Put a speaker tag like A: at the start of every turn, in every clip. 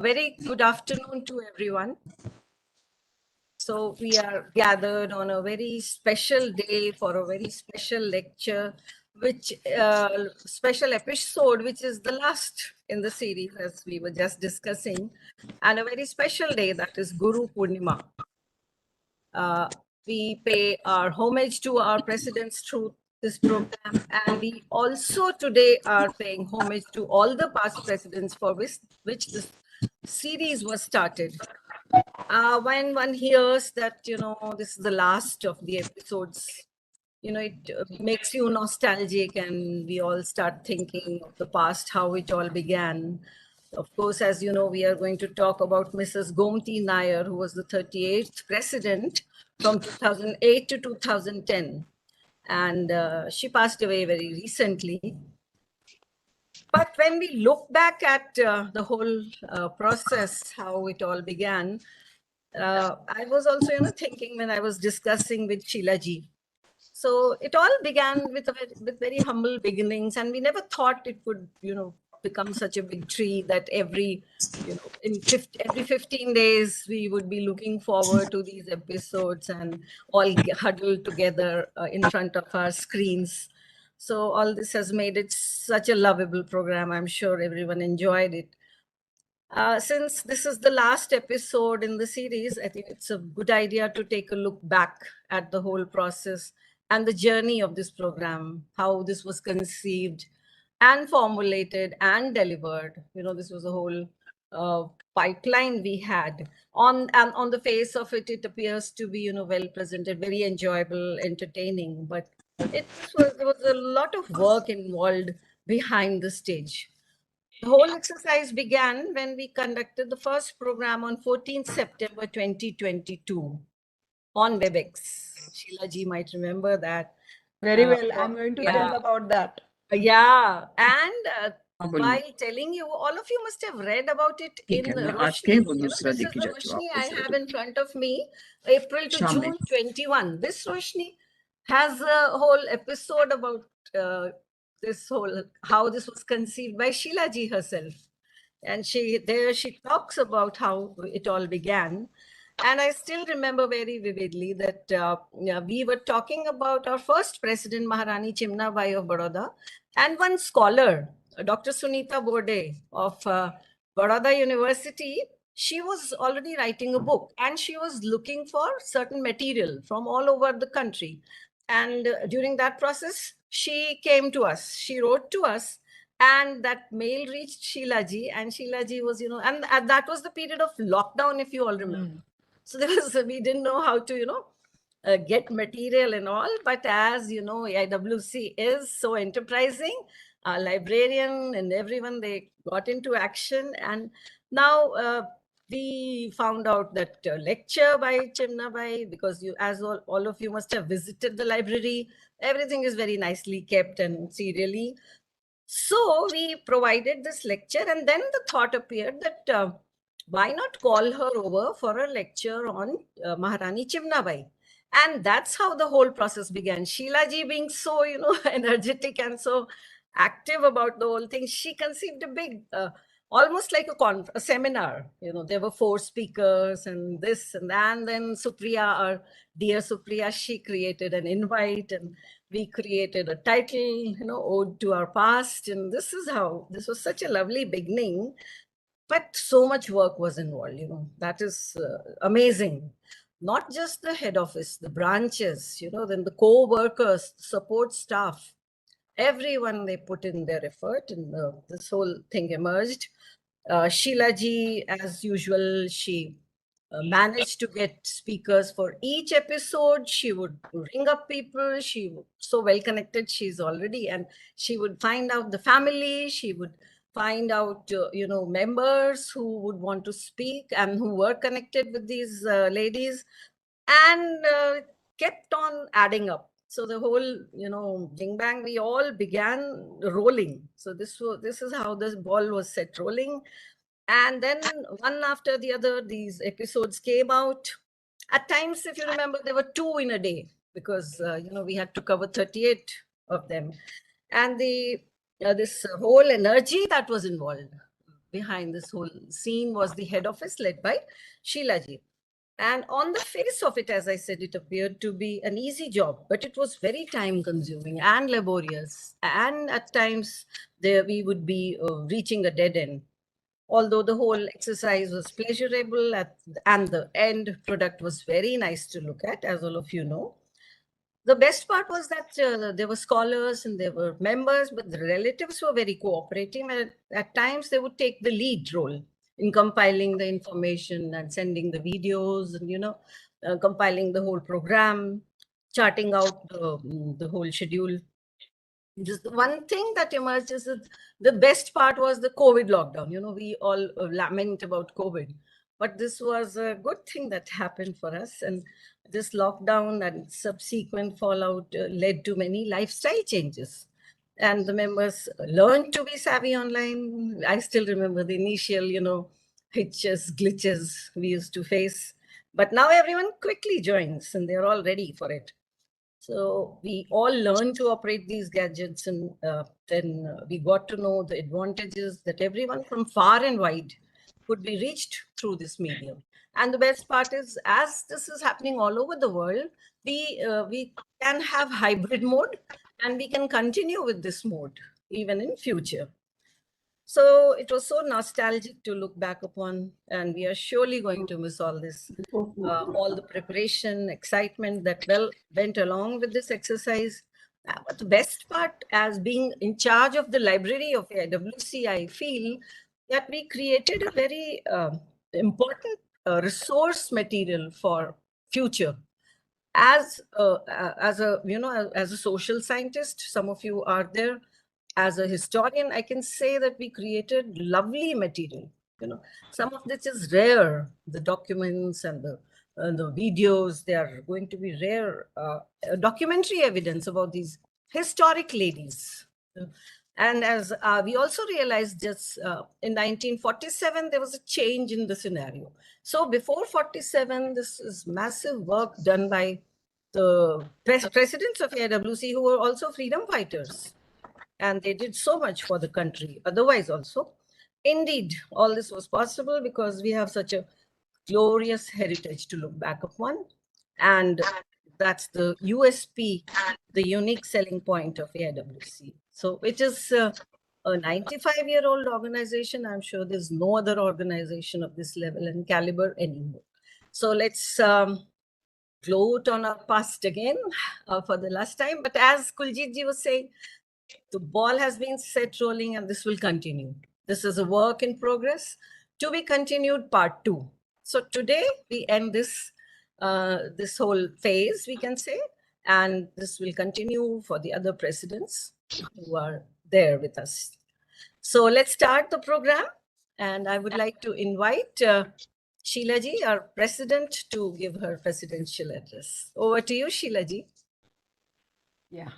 A: Very good afternoon to everyone. So we are gathered on a very special day for a very special lecture, which special episode, which is the last in the series, as we were just discussing, and a very special day, that is Guru Purnima. We pay our homage to our presidents through this program, and we also today are paying homage to all the past presidents for which this series was started. When one hears that, this is the last of the episodes, it makes you nostalgic, and we all start thinking of the past, how it all began. Of course, as you know, we are going to talk about Mrs. Gomathi Nair, who was the 38th president from 2008 to 2010. And she passed away very recently. But when we look back at the whole process, how it all began, I was also, thinking when I was discussing with Sheila ji. So it all began with very humble beginnings, and we never thought it would, become such a big tree that every 15 days we would be looking forward to these episodes and all huddled together in front of our screens. So all this has made it such a lovable program. I'm sure everyone enjoyed it. Since this is the last episode in the series, I think it's a good idea to take a look back at the whole process and the journey of this program, how this was conceived and formulated and delivered. This was a whole pipeline we had. On the face of it, it appears to be, well presented, very enjoyable, entertaining, but there was a lot of work involved behind the stage. The whole exercise began when we conducted the first program on 14th September 2022 on WebEx. Sheila ji might remember that.
B: Very well. I'm going to tell about that.
A: Yeah. And while telling you, all of you must have read about it in Roshni. This is the Roshni I have in front of me, April to June 21. This Roshni has a whole episode about how this was conceived by Sheila ji herself. And she talks about how it all began. And I still remember very vividly that we were talking about our first president, Maharani Chimnabai of Baroda, and one scholar, Dr. Sunita Borde of Baroda University. She was already writing a book, and she was looking for certain material from all over the country. And during that process, she came to us. She wrote to us, and that mail reached Sheila ji, and Sheila ji was, and that was the period of lockdown, if you all remember. So we didn't know how to, get material and all. But as you know, IWC is so enterprising. Our librarian and everyone, they got into action. And now we found out that lecture by Chimnabai, because as all of you must have visited the library, everything is very nicely kept and serially. So we provided this lecture, and then the thought appeared that why not call her over for a lecture on Maharani Chimnabai? And that's how the whole process began. Sheila ji being so, energetic and so active about the whole thing, she conceived a big, almost like a seminar. There were 4 speakers and this and that. And then Supriya, our dear Supriya, she created an invite, and we created a title, ode to our past. And this was such a lovely beginning, but so much work was involved. That is amazing. Not just the head office, the branches, then the co-workers, support staff, everyone, they put in their effort, and this whole thing emerged. Sheila ji, as usual, she managed to get speakers for each episode. She would ring up people. She was so well connected, she's already, and she would find out the family. She would find out, members who would want to speak and who were connected with these ladies, and kept on adding up. So the whole, ding bang, we all began rolling. So this is how this ball was set rolling. And then one after the other, these episodes came out. At times, if you remember, there were 2 in a day, because we had to cover 38 of them. And this whole energy that was involved, behind this whole scene was the head office led by Sheila ji. And on the face of it, as I said, it appeared to be an easy job, but it was very time consuming and laborious. And at times there we would be reaching a dead end. Although the whole exercise was pleasurable and the end product was very nice to look at, as all of you know. The best part was that there were scholars and there were members, but the relatives were very cooperative. And at times they would take the lead role in compiling the information and sending the videos and, compiling the whole program, charting out the whole schedule. Just the one thing that emerged is that the best part was the COVID lockdown. We all lament about COVID, but this was a good thing that happened for us. And this lockdown and subsequent fallout led to many lifestyle changes. And the members learned to be savvy online. I still remember the initial, hitches, glitches we used to face. But now everyone quickly joins and they're all ready for it. So we all learned to operate these gadgets, and then we got to know the advantages that everyone from far and wide could be reached through this medium. And the best part is, as this is happening all over the world, we can have hybrid mode, and we can continue with this mode even in future. So it was so nostalgic to look back upon, and we are surely going to miss all this, all the preparation, excitement that went along with this exercise. But the best part, as being in charge of the library of AWC, I feel that we created a very important resource material for future. As a social scientist, some of you are there. As a historian, I can say that we created lovely material. Some of this is rare. The documents and the videos, they are going to be rare documentary evidence about these historic ladies. And as we also realized, just in 1947, there was a change in the scenario. So before 47, this is massive work done by the presidents of AWC, who were also freedom fighters. And they did so much for the country otherwise also. Indeed, all this was possible because we have such a glorious heritage to look back upon. And that's the USP, the unique selling point of AWC. So it is a 95-year-old organization. I'm sure there's no other organization of this level and caliber anymore. So let's gloat on our past again for the last time. But as Kuljit ji was saying, the ball has been set rolling and this will continue. This is a work in progress to be continued, part 2. So today we end this this whole phase, we can say, and this will continue for the other presidents who are there with us. So let's start the program, and I would like to invite Sheila ji, our president, to give her presidential address. Over to you, Sheila ji.
B: Yeah.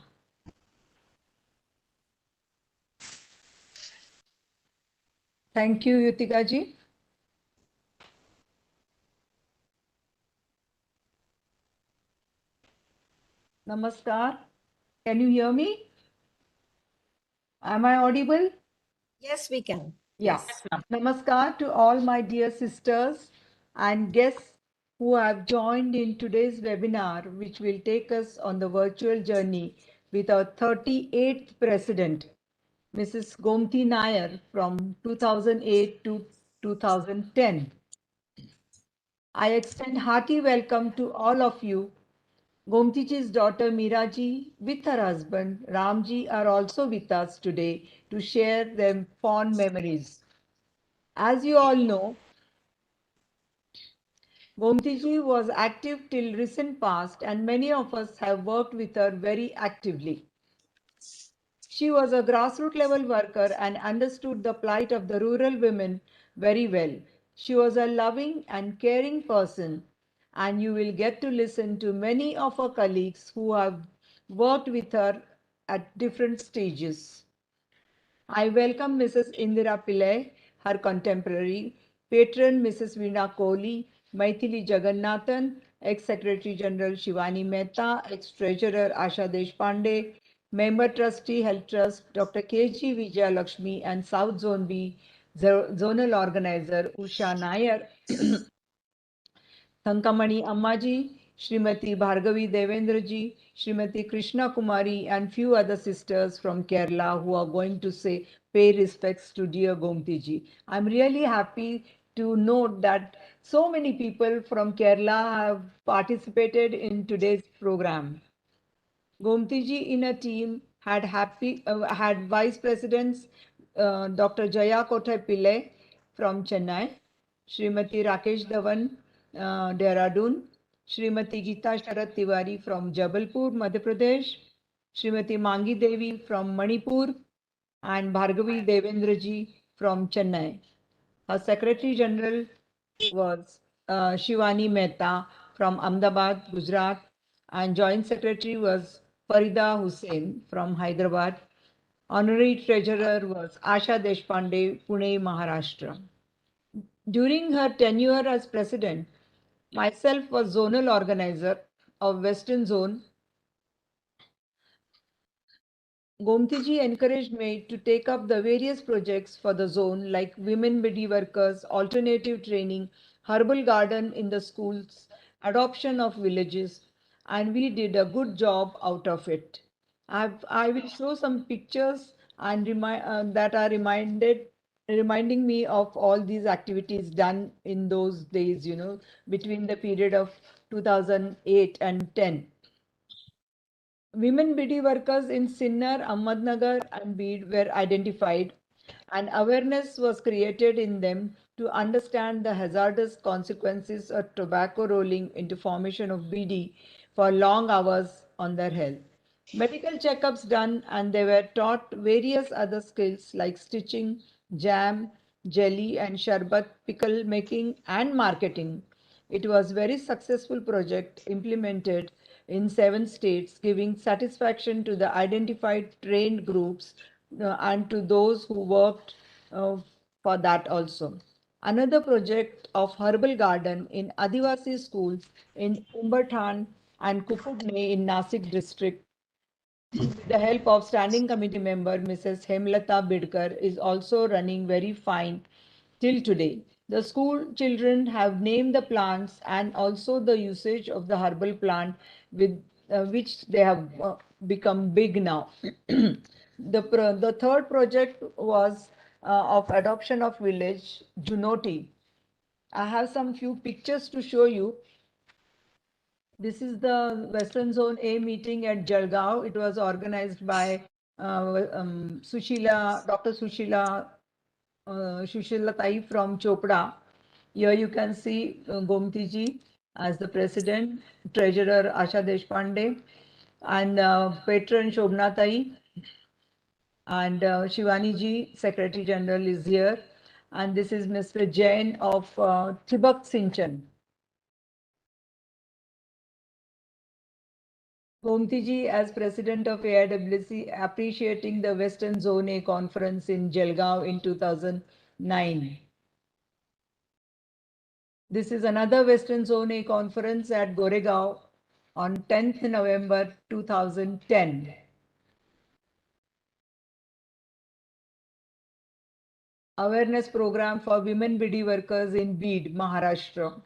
B: Thank you, Yutika ji. Namaskar. Can you hear me? Am I audible?
A: Yes, we can.
B: Yeah.
A: Yes.
B: Namaskar to all my dear sisters and guests who have joined in today's webinar, which will take us on the virtual journey with our 38th president, Mrs. Gomathi Nair, from 2008 to 2010. I extend hearty welcome to all of you. Gomtiji's daughter Meeraji with her husband Ramji are also with us today to share their fond memories. As you all know, Gomtiji was active till recent past and many of us have worked with her very actively. She was a grassroots level worker and understood the plight of the rural women very well. She was a loving and caring person, and you will get to listen to many of her colleagues who have worked with her at different stages. I welcome Mrs. Indira Pillai, her contemporary, patron Mrs. Veena Kohli, Maithili Jagannathan, ex-Secretary General Shivani Mehta, ex-Treasurer Asha Deshpande, Member Trustee Health Trust Dr. Kg Vijaya Lakshmi and South Zone B, zonal organizer Usha Nair, Thankamani Ammaji, Srimati Bhargavi Devendraji, Srimati Krishna Kumari, and few other sisters from Kerala who are going to say pay respects to dear Gomti ji. I'm really happy to note that so many people from Kerala have participated in today's program. Gomti ji in a team had vice presidents Dr. Jaya Kothai Pillai from Chennai, Srimati Rakesh Dhawan, Dehradun, Srimati Geeta Sharat Tiwari from Jabalpur, Madhya Pradesh, Srimati Mangi Devi from Manipur, and Bhargavi Devendraji from Chennai. Her Secretary General was Shivani Mehta from Ahmedabad, Gujarat, and Joint Secretary was Farida Hussain from Hyderabad. Honorary Treasurer was Asha Deshpande, Pune, Maharashtra. During her tenure as President, myself was Zonal Organizer of Western Zone. Gomtiji encouraged me to take up the various projects for the zone like women midi workers, alternative training, herbal garden in the schools, adoption of villages, and we did a good job out of it. I will show some pictures and that are reminding me of all these activities done in those days, between the period of 2008 and 10. Women BD workers in Sinnar, Ahmednagar, and Bid were identified, and awareness was created in them to understand the hazardous consequences of tobacco rolling into formation of BD for long hours on their health. Medical checkups done, and they were taught various other skills like stitching, jam, jelly, and sharbat, pickle making, and marketing. It was a very successful project implemented in 7 states, giving satisfaction to the identified trained groups and to those who worked for that also. Another project of Herbal Garden in Adivasi schools in Umberthan and Kukudne in Nasik district with the help of standing committee member Mrs. Hemlata Bidkar is also running very fine till today. The school children have named the plants and also the usage of the herbal plant with which they have become big now. The third project was of adoption of village Junoti. I have some few pictures to show you. This is the Western Zone A meeting at Jalgaon. It was organized by Dr. Sushila Tai from Chopra. Here you can see Gomti ji as the president, treasurer Asha Deshpande, and patron Shobna Tai, and Shivani ji, secretary general, is here. And this is Mr. Jain of Tibak Sinchan. Gomti ji, as president of AIWC, appreciating the Western Zone A conference in Jalgaon in 2009. This is another Western Zone A conference at Goregaon on 10th November 2010. Awareness program for women BD workers in Bid, Maharashtra.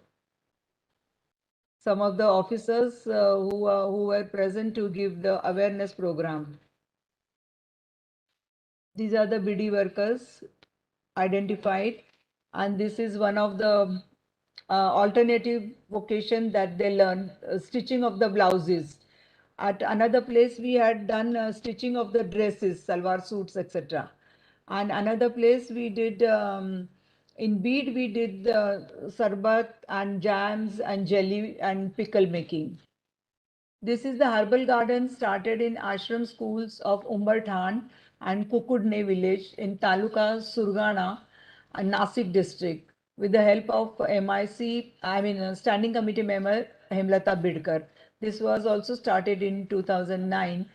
B: Some of the officers who were present to give the awareness program. These are the BD workers identified, and this is one of the alternative vocation that they learn, stitching of the blouses. At another place we had done stitching of the dresses, salwar suits, etc. And another place we did in Bid we did sarbat and jams and jelly and pickle making. This is the herbal garden started in ashram schools of Umberthan and Kukudne village in Taluka Surgana and Nasik district with the help of Standing Committee member Hemlata Bidkar. This was also started in 2009.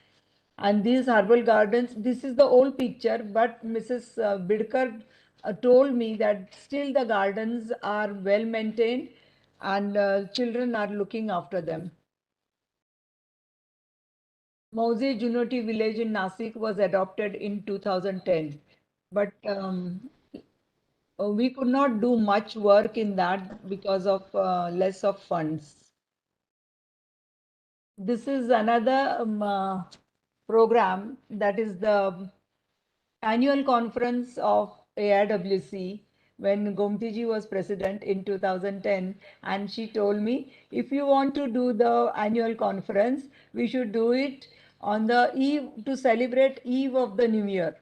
B: And these herbal gardens, this is the old picture, but Mrs. Bidkar told me that still the gardens are well maintained and children are looking after them. Mauze Junoti village in Nasik was adopted in 2010. But we could not do much work in that because of less of funds. This is another program, that is the annual conference of AIWC, when Gomti ji was president in 2010, and she told me, if you want to do the annual conference, we should do it on the eve, to celebrate eve of the new year.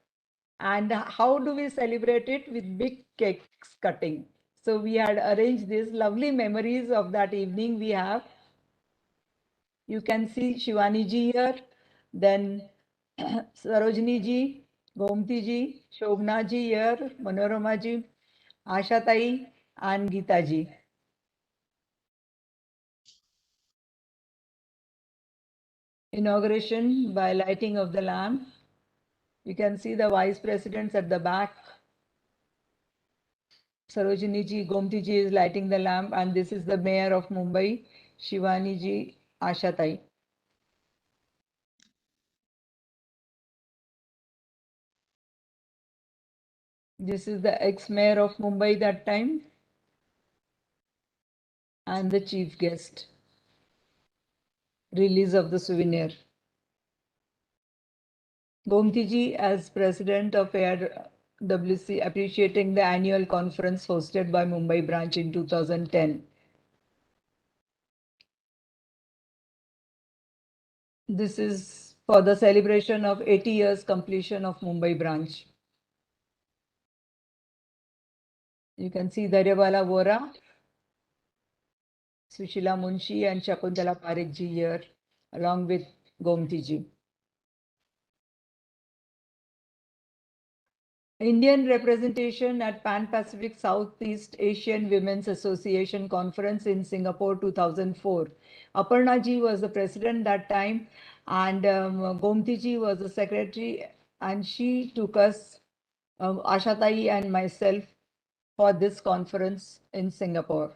B: And how do we celebrate it? With big cakes cutting. So we had arranged these lovely memories of that evening we have. You can see Shivani ji here, then Sarojini ji, Gomti ji, Shobna ji here, Manorama ji, Asha Tai, and Geeta ji. Inauguration by lighting of the lamp. You can see the vice presidents at the back. Sarojini ji, Gomti ji is lighting the lamp, and this is the mayor of Mumbai, Shivani ji, Asha Tai. This is the ex-mayor of Mumbai that time, and the chief guest. Release of the souvenir. Gomti ji, as president of AIWC, appreciating the annual conference hosted by Mumbai branch in 2010. This is for the celebration of 80 years completion of Mumbai branch. You can see Daryawala Vora, Sushila Munshi, and Shakuntala Parekh ji here, along with Gomti ji. Indian representation at Pan-Pacific Southeast Asian Women's Association Conference in Singapore 2004. Aparna ji was the president that time, and Gomti ji was the secretary, and she took us, Asha Tai and myself, for this conference in Singapore.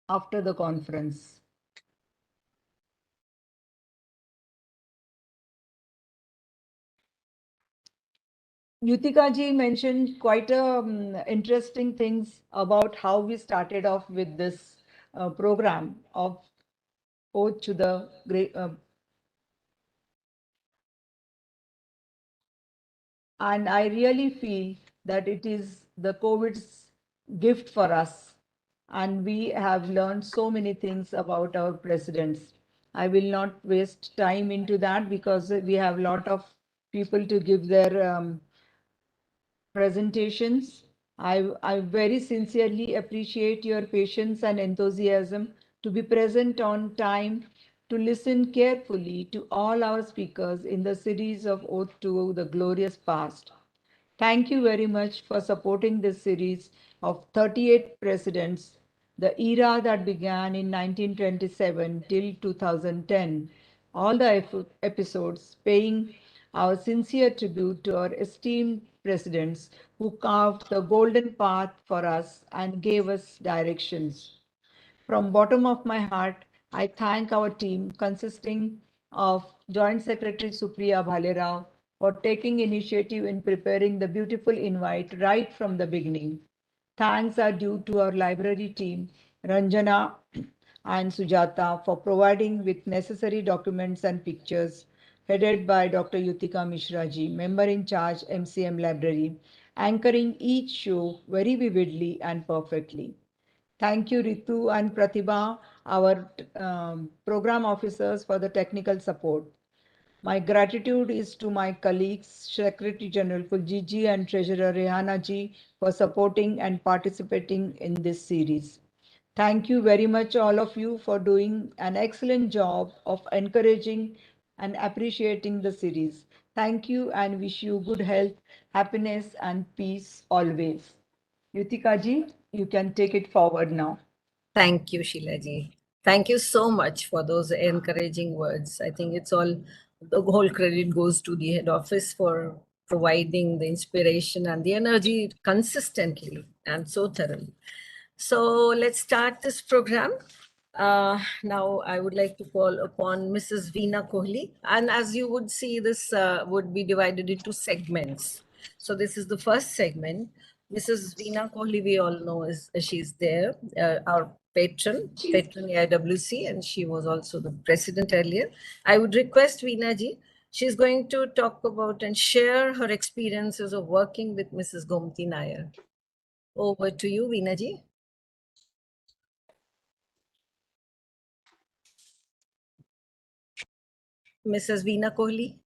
B: After the conference, Yutika ji mentioned quite interesting things about how we started off with this program of Ode to the Great. And I really feel that it is the COVID's gift for us. And we have learned so many things about our presidents. I will not waste time into that because we have a lot of people to give their presentations. I very sincerely appreciate your patience and enthusiasm to be present on time, to listen carefully to all our speakers in the series of Ode to the Glorious Past. Thank you very much for supporting this series of 38 presidents, the era that began in 1927 till 2010. All the episodes paying our sincere tribute to our esteemed presidents who carved the golden path for us and gave us directions. From bottom of my heart, I thank our team consisting of Joint Secretary Supriya Bhalerao for taking initiative in preparing the beautiful invite right from the beginning. Thanks are due to our library team, Ranjana and Sujata, for providing with necessary documents and pictures, headed by Dr. Yutika Mishra ji, member in charge MCM Library, anchoring each show very vividly and perfectly. Thank you, Ritu and Pratibha, our program officers, for the technical support. My gratitude is to my colleagues, Secretary General Fuljiji and Treasurer Rehana ji, for supporting and participating in this series. Thank you very much, all of you, for doing an excellent job of encouraging and appreciating the series. Thank you and wish you good health, happiness, and peace always. Yutika ji, you can take it forward now.
A: Thank you, Sheila ji. Thank you so much for those encouraging words. I think it's all, the whole credit goes to the head office for providing the inspiration and the energy consistently and so thoroughly. So let's start this program. Now I would like to call upon Mrs. Veena Kohli. And as you would see, this would be divided into segments. So this is the first segment. Mrs. Veena Kohli, we all know, she's there, our patron AIWC, and she was also the president earlier. I would request Veena ji, she's going to talk about and share her experiences of working with Mrs. Gomathi Nair. Over to you, Veena ji. Mrs. Veena Kohli,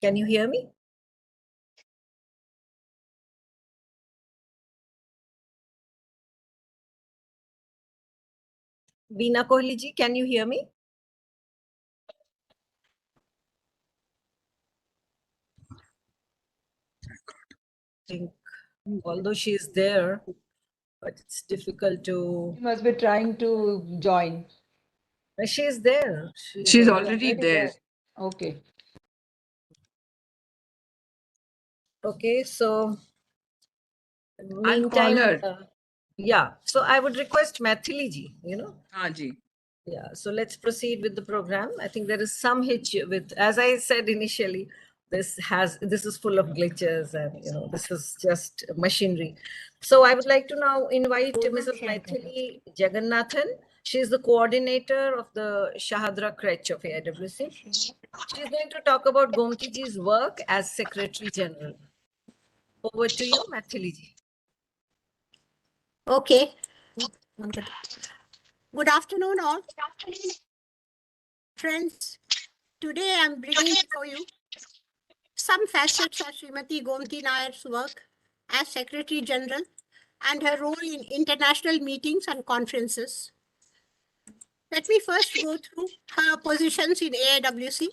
A: can you hear me? Veena Kohli ji, can you hear me? I think, although she is there, but it's difficult to.
B: You must be trying to join.
A: She is there.
C: She's already there.
B: Okay.
A: Okay, so
C: I'll call her.
A: Yeah, so I would request Mathili ji,
C: Haan ji.
A: Yeah, so let's proceed with the program. I think there is some hitch with, as I said initially, this is full of glitches and this is just machinery. So I would like to now invite Mrs. Maithili Jagannathan. She is the coordinator of the Shahadra Crèche of AIWC. She is going to talk about Gomti ji's work as Secretary General. Over to you, Mathili ji.
D: Okay. Good afternoon, all. Friends, today I'm bringing for you some facets of Srimati Gomti Nair's work as Secretary General and her role in international meetings and conferences. Let me first go through her positions in AIWC.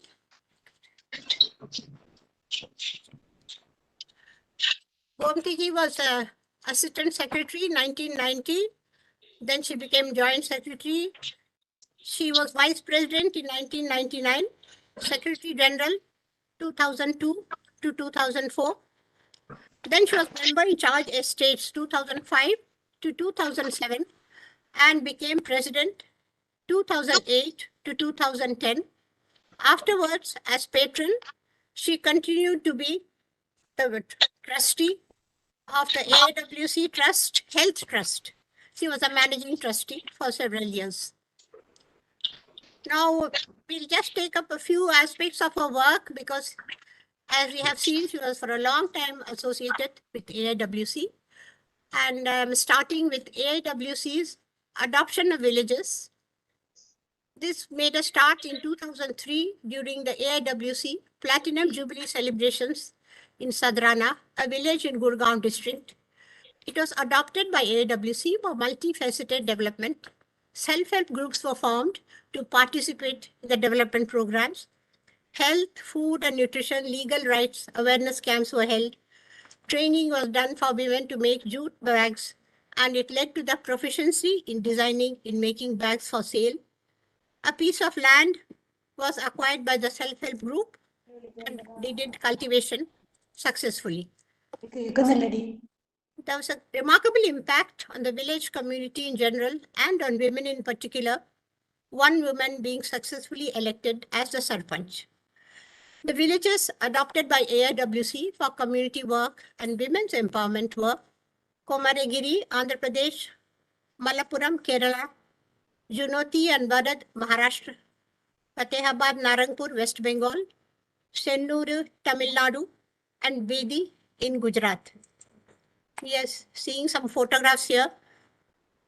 D: Gomti ji was Assistant Secretary in 1990. Then she became Joint Secretary. She was Vice President in 1999, Secretary General 2002 to 2004. Then she was Member in Charge Estates 2005 to 2007 and became President 2008 to 2010. Afterwards, as patron, she continued to be the trustee of the AIWC Trust, Health Trust. She was a managing trustee for several years. Now, we'll just take up a few aspects of her work because, as we have seen, she was for a long time associated with AIWC. And starting with AIWC's adoption of villages. This made a start in 2003 during the AIWC Platinum Jubilee celebrations in Sadrana, a village in Gurgaon district. It was adopted by AIWC for multifaceted development. Self-help groups were formed to participate in the development programs. Health, food and nutrition, legal rights, awareness camps were held. Training was done for women to make jute bags, and it led to the proficiency in designing, in making bags for sale. A piece of land was acquired by the self-help group, and they did cultivation successfully. There was a remarkable impact on the village community in general and on women in particular, one woman being successfully elected as the Sarpanch. The villages adopted by AIWC for community work and women's empowerment were Komaragiri, Andhra Pradesh, Malappuram, Kerala, Junoti and Varad, Maharashtra, Fatehabad, Narangpur, West Bengal, Sennuru, Tamil Nadu, and Bedi in Gujarat. Yes, seeing some photographs here.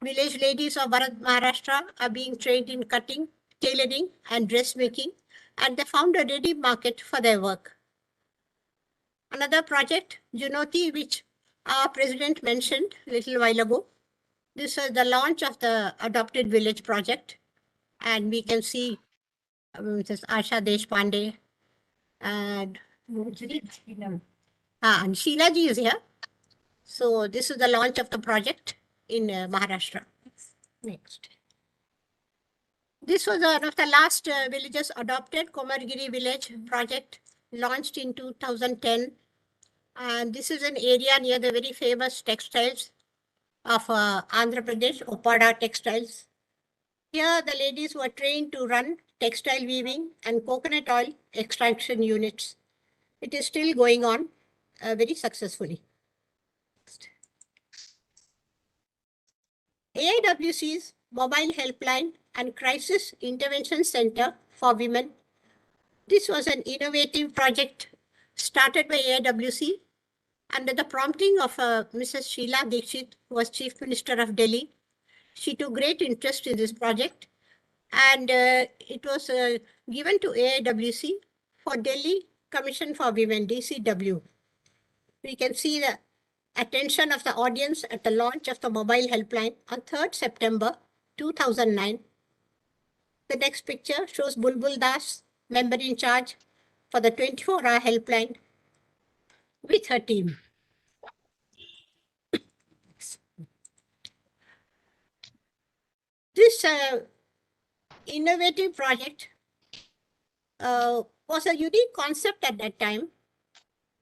D: Village ladies of Varad, Maharashtra are being trained in cutting, tailoring, and dressmaking, and they found a ready market for their work. Another project, Junoti, which our president mentioned a little while ago. This was the launch of the Adopted Village project, and we can see this Asha Deshpande and Sheila ji is here. So this is the launch of the project in Maharashtra. Next. This was one of the last villages adopted, Komargiri village project, launched in 2010. And this is an area near the very famous textiles of Andhra Pradesh, Opada Textiles. Here, the ladies were trained to run textile weaving and coconut oil extraction units. It is still going on. very successfully. AIWC's Mobile Helpline and Crisis Intervention Center for Women. This was an innovative project started by AIWC under the prompting of Mrs. Sheila Dikshit, who was Chief Minister of Delhi. She took great interest in this project, and it was given to AIWC for Delhi Commission for Women, DCW. We can see the attention of the audience at the launch of the mobile helpline on 3rd September 2009. The next picture shows Bulbul Das, member in charge for the 24-hour helpline with her team. This innovative project was a unique concept at that time,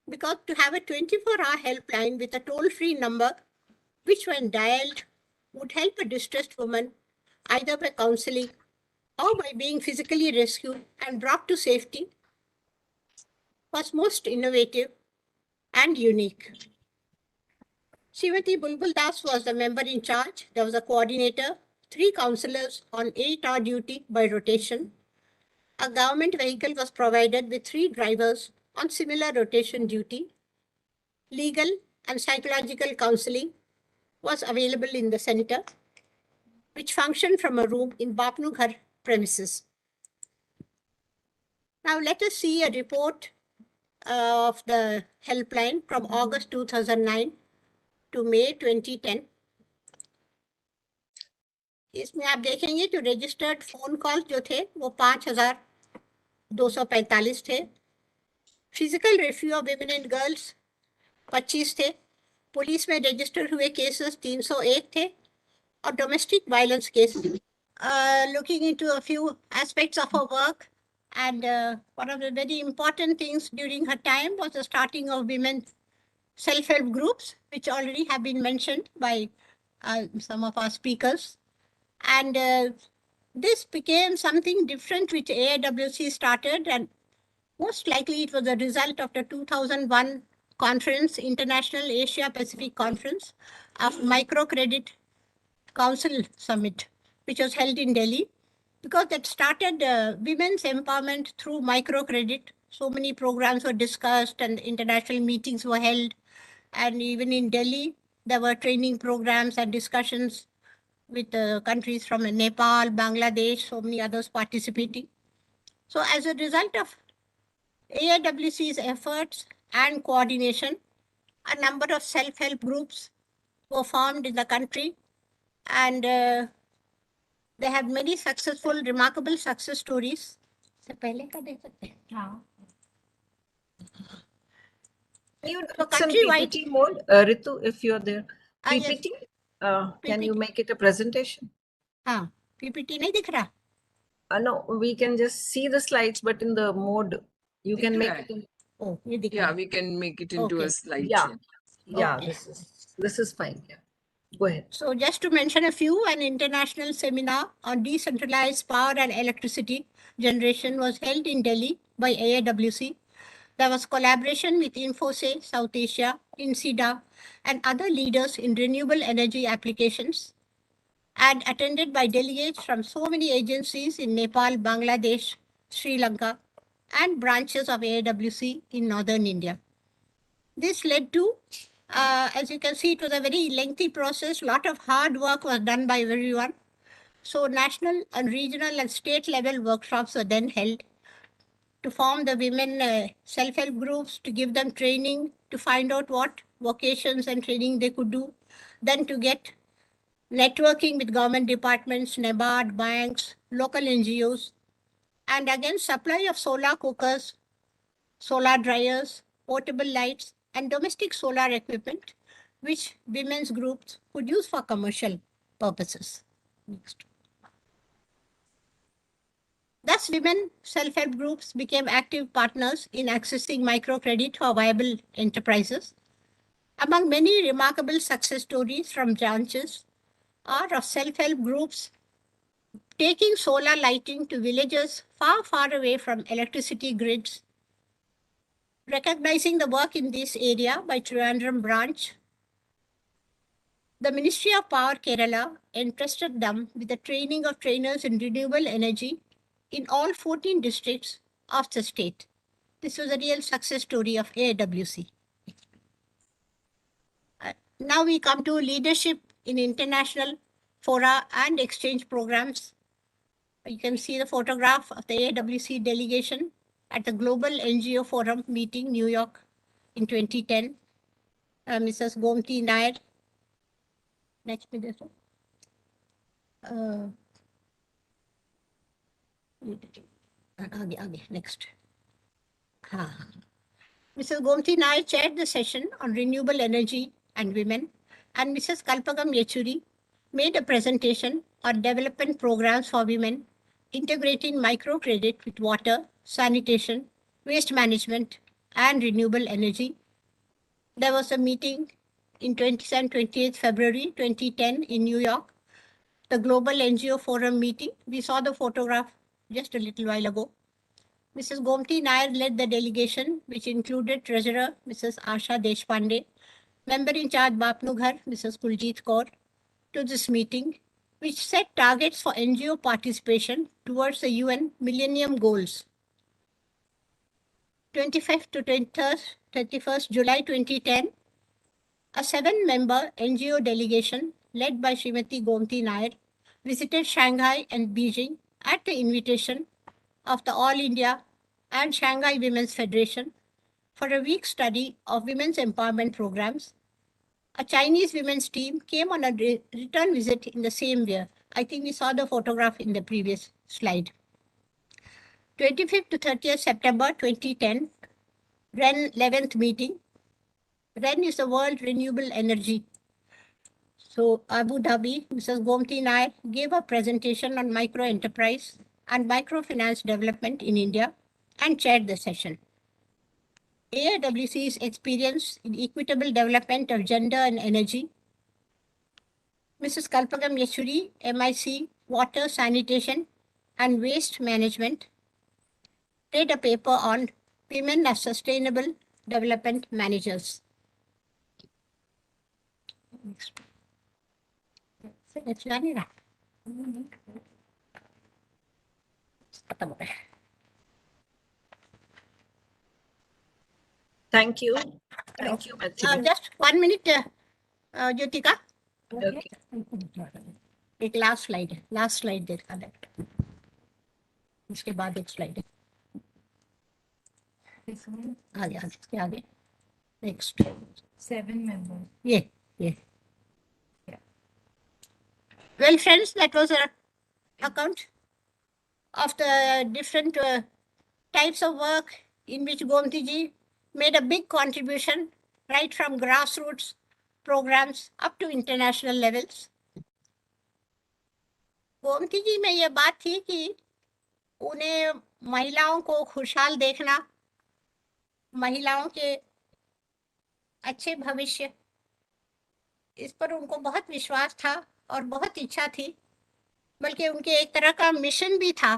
D: because to have a 24-hour helpline with a toll-free number, which when dialed would help a distressed woman either by counseling or by being physically rescued and brought to safety, was most innovative and unique. Shrimati Bulbul Das was the member in charge. There was a coordinator, 3 counselors on 8-hour duty by rotation. A government vehicle was provided with 3 drivers on similar rotation duty. Legal and psychological counseling was available in the center, which functioned from a room in Bapnughar premises. Now let us see a report of the helpline from August 2009 to May 2010. इसमें आप देखेंगे जो registered phone call जो थे वो 5,245 थे. Physical ratio of women and girls 25 थे. Police में रजिस्टर हुए केसेस 301 थे और domestic violence case. Looking into a few aspects of her work, and one of the very important things during her time was the starting of women self-help groups, which already have been mentioned by some of our speakers. And this became something different which AIWC started, and most likely it was a result of the 2001 conference, International Asia Pacific Conference of Microcredit Council Summit, which was held in Delhi, because that started women's empowerment through microcredit. So many programs were discussed and international meetings were held. And even in Delhi, there were training programs and discussions with countries from Nepal, Bangladesh, so many others participating. So as a result of AIWC's efforts and coordination, a number of self-help groups were formed in the country, and they have many successful, remarkable success stories. से पहले का देख सकते हैं.
A: You
D: So
A: do some
D: countrywide-
A: PPT mode, Ritu, if you're there.
D: Yes.
A: PPT, can you
D: PPT.
A: make it a presentation?
D: हाँ, PPT नहीं दिख रहा.
A: No, we can just see the slides, but in the mode, you can make it.
D: Oh, ये दिख
C: Yeah,
D: रहा.
C: we can make it into
D: Okay.
C: a slide.
A: Yeah,
C: show.
A: yeah,
D: Okay.
A: this is fine. Yeah, go ahead.
D: So just to mention a few, an international seminar on decentralized power and electricity generation was held in Delhi by AIWC. There was collaboration with Infosys, South Asia, INSIDA, and other leaders in renewable energy applications, and attended by delegates from so many agencies in Nepal, Bangladesh, Sri Lanka, and branches of AIWC in northern India. This led to, as you can see, it was a very lengthy process. A lot of hard work was done by everyone. So national and regional and state level workshops were then held to form the women self-help groups, to give them training, to find out what vocations and training they could do, then to get networking with government departments, NABARD, banks, local NGOs, and again supply of solar cookers, solar dryers, portable lights, and domestic solar equipment, which women's groups could use for commercial purposes. Next. Thus, women self-help groups became active partners in accessing microcredit for viable enterprises. Among many remarkable success stories from branches are of self-help groups taking solar lighting to villages far, far away from electricity grids, Recognizing the work in this area by Trivandrum branch, the Ministry of Power Kerala entrusted them with the training of trainers in renewable energy in all 14 districts of the state. This was a real success story of AIWC. Now we come to leadership in international fora and exchange programs. You can see the photograph of the AIWC delegation at the Global NGO Forum meeting, New York, in 2010. Mrs. Gomathi Nair. Next, please. Next. Mrs. Gomathi Nair chaired the session on renewable energy and women, and Mrs. Kalpagam Yechuri made a presentation on development programs for women, integrating microcredit with water, sanitation, waste management, and renewable energy. There was a meeting in 28th February 2010 in New York, the Global NGO Forum meeting. We saw the photograph just a little while ago. Mrs. Gomathi Nair led the delegation, which included Treasurer Mrs. Asha Deshpande, Member in charge Bapnughar Mrs. Kuljit Kaur, to this meeting, which set targets for NGO participation towards the UN Millennium Goals. 25th to 31st July 2010, a 7-member NGO delegation led by Srimati Gomathi Nair visited Shanghai and Beijing at the invitation of the All India and Shanghai Women's Federation for a week study of women's empowerment programs. A Chinese women's team came on a return visit in the same year. I think we saw the photograph in the previous slide. 25th to 30th September 2010, REN 11th meeting. REN is the World Renewable Energy. So Abu Dhabi, Mrs. Gomathi Nair gave a presentation on micro enterprise and microfinance development in India and chaired the session. AIWC's experience in equitable development of gender and energy. Mrs. Kalpagam Yeshuri, MIC, Water, Sanitation and Waste Management, read a paper on women as sustainable development managers.
A: Thank you. Thank you, Mathili.
D: Just 1 minute, Jyotika.
A: Okay.
D: एक last slide देखा left, इसके बाद एक slide आगे इसके आगे next
E: 7 members.
D: ये well friends, that was a account of the different types of work in which Gomathi ji made a big contribution right from grassroots programs up to international levels. Gomti ji में ये बात थी कि उन्हें महिलाओं को खुशहाल देखना, महिलाओं के अच्छे भविष्य, इस पर उनको बहुत विश्वास था और बहुत इच्छा थी, बल्कि उनके एक तरह का मिशन भी था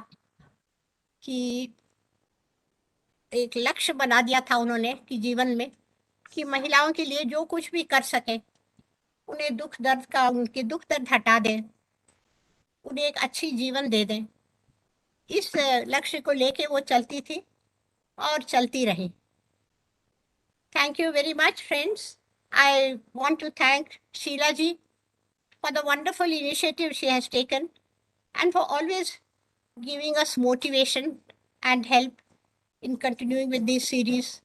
D: कि एक लक्ष्य बना दिया था उन्होंने कि जीवन में कि महिलाओं के लिए जो कुछ भी कर सके, उन्हें उनके दुख दर्द हटा दें, उन्हें एक अच्छी जीवन दे दें। इस लक्ष्य को लेके वो चलती थी और चलती रही। Thank you very much, friends. I want to thank Sheila ji for the wonderful initiative she has taken and for always giving us motivation and help in continuing with this series,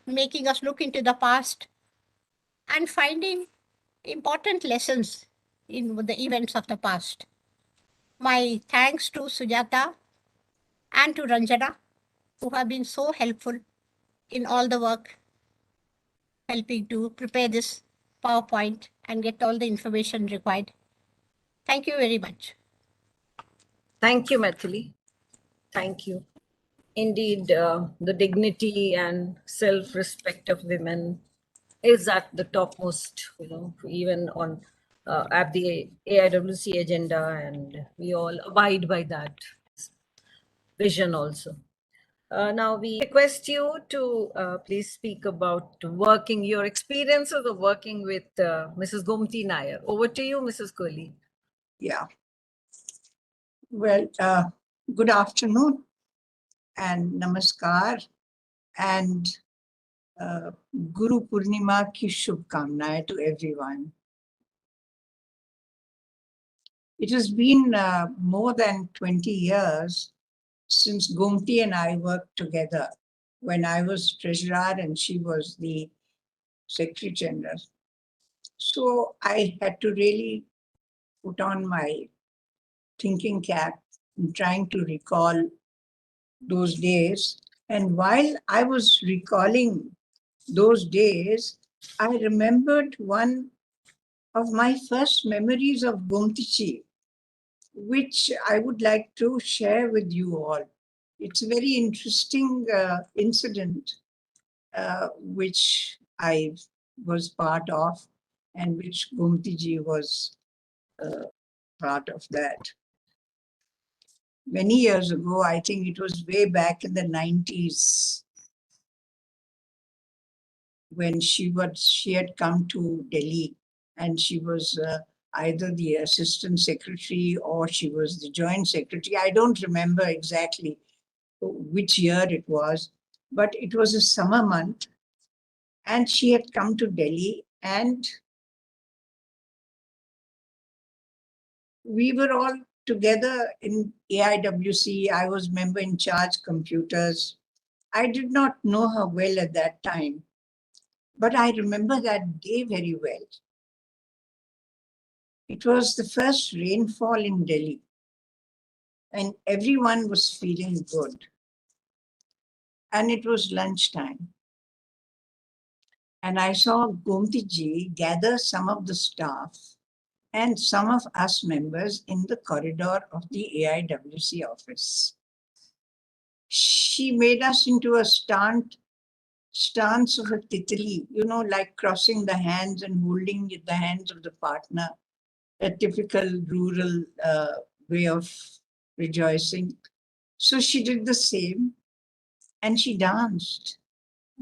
D: making us look into the past and finding important lessons in the events of the past. My thanks to Sujata and to Ranjana, who have been so helpful in all the work, helping to prepare this PowerPoint and get all the information required. Thank you very much.
A: Thank you, Mathili. Thank you. Indeed, the dignity and self-respect of women is at the topmost, even on at the AIWC agenda, and we all abide by that vision also. Now we request you to please speak about your experiences of working with Mrs. Gomathi Nair. Over to you, Mrs. Kohli.
E: Yeah. Well, good afternoon and namaskar and Guru Purnima ki shubhkamnaएं to everyone. It has been more than 20 years since Gomti and I worked together when I was treasurer and she was the secretary general. So I had to really put on my thinking cap in trying to recall those days. And while I was recalling those days, I remembered one of my first memories of Gomtichi, which I would like to share with you all. It's a very interesting incident which I was part of and which Gomtiji was part of that. Many years ago, I think it was way back in the 90s, when she had come to Delhi and she was either the assistant secretary or she was the joint secretary. I don't remember exactly which year it was, but it was a summer month and she had come to Delhi and we were all together in AIWC. I was member in charge computers. I did not know her well at that time, but I remember that day very well. It was the first rainfall in Delhi and everyone was feeling good. And it was lunchtime. And I saw Gomti ji gather some of the staff and some of us members in the corridor of the AIWC office. She made us into a stance of a titli, like crossing the hands and holding the hands of the partner, a typical rural way of rejoicing. So she did the same and she danced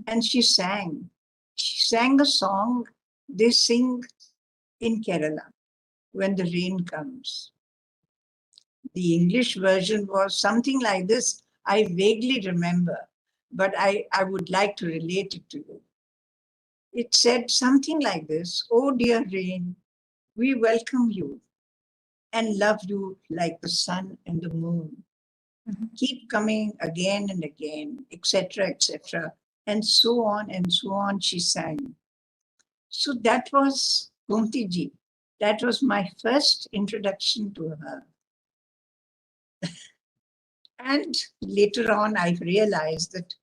E: and she sang. She sang a song they sing in Kerala when the rain comes. The English version was something like this. I vaguely remember, but I would like to relate it to you. It said something like this: "Oh dear rain, we welcome you and love you like the sun and the moon. Keep coming again and again," etc., etc. And so on, she sang. So that was Gomti ji. That was my first introduction to her. And later on, I realized that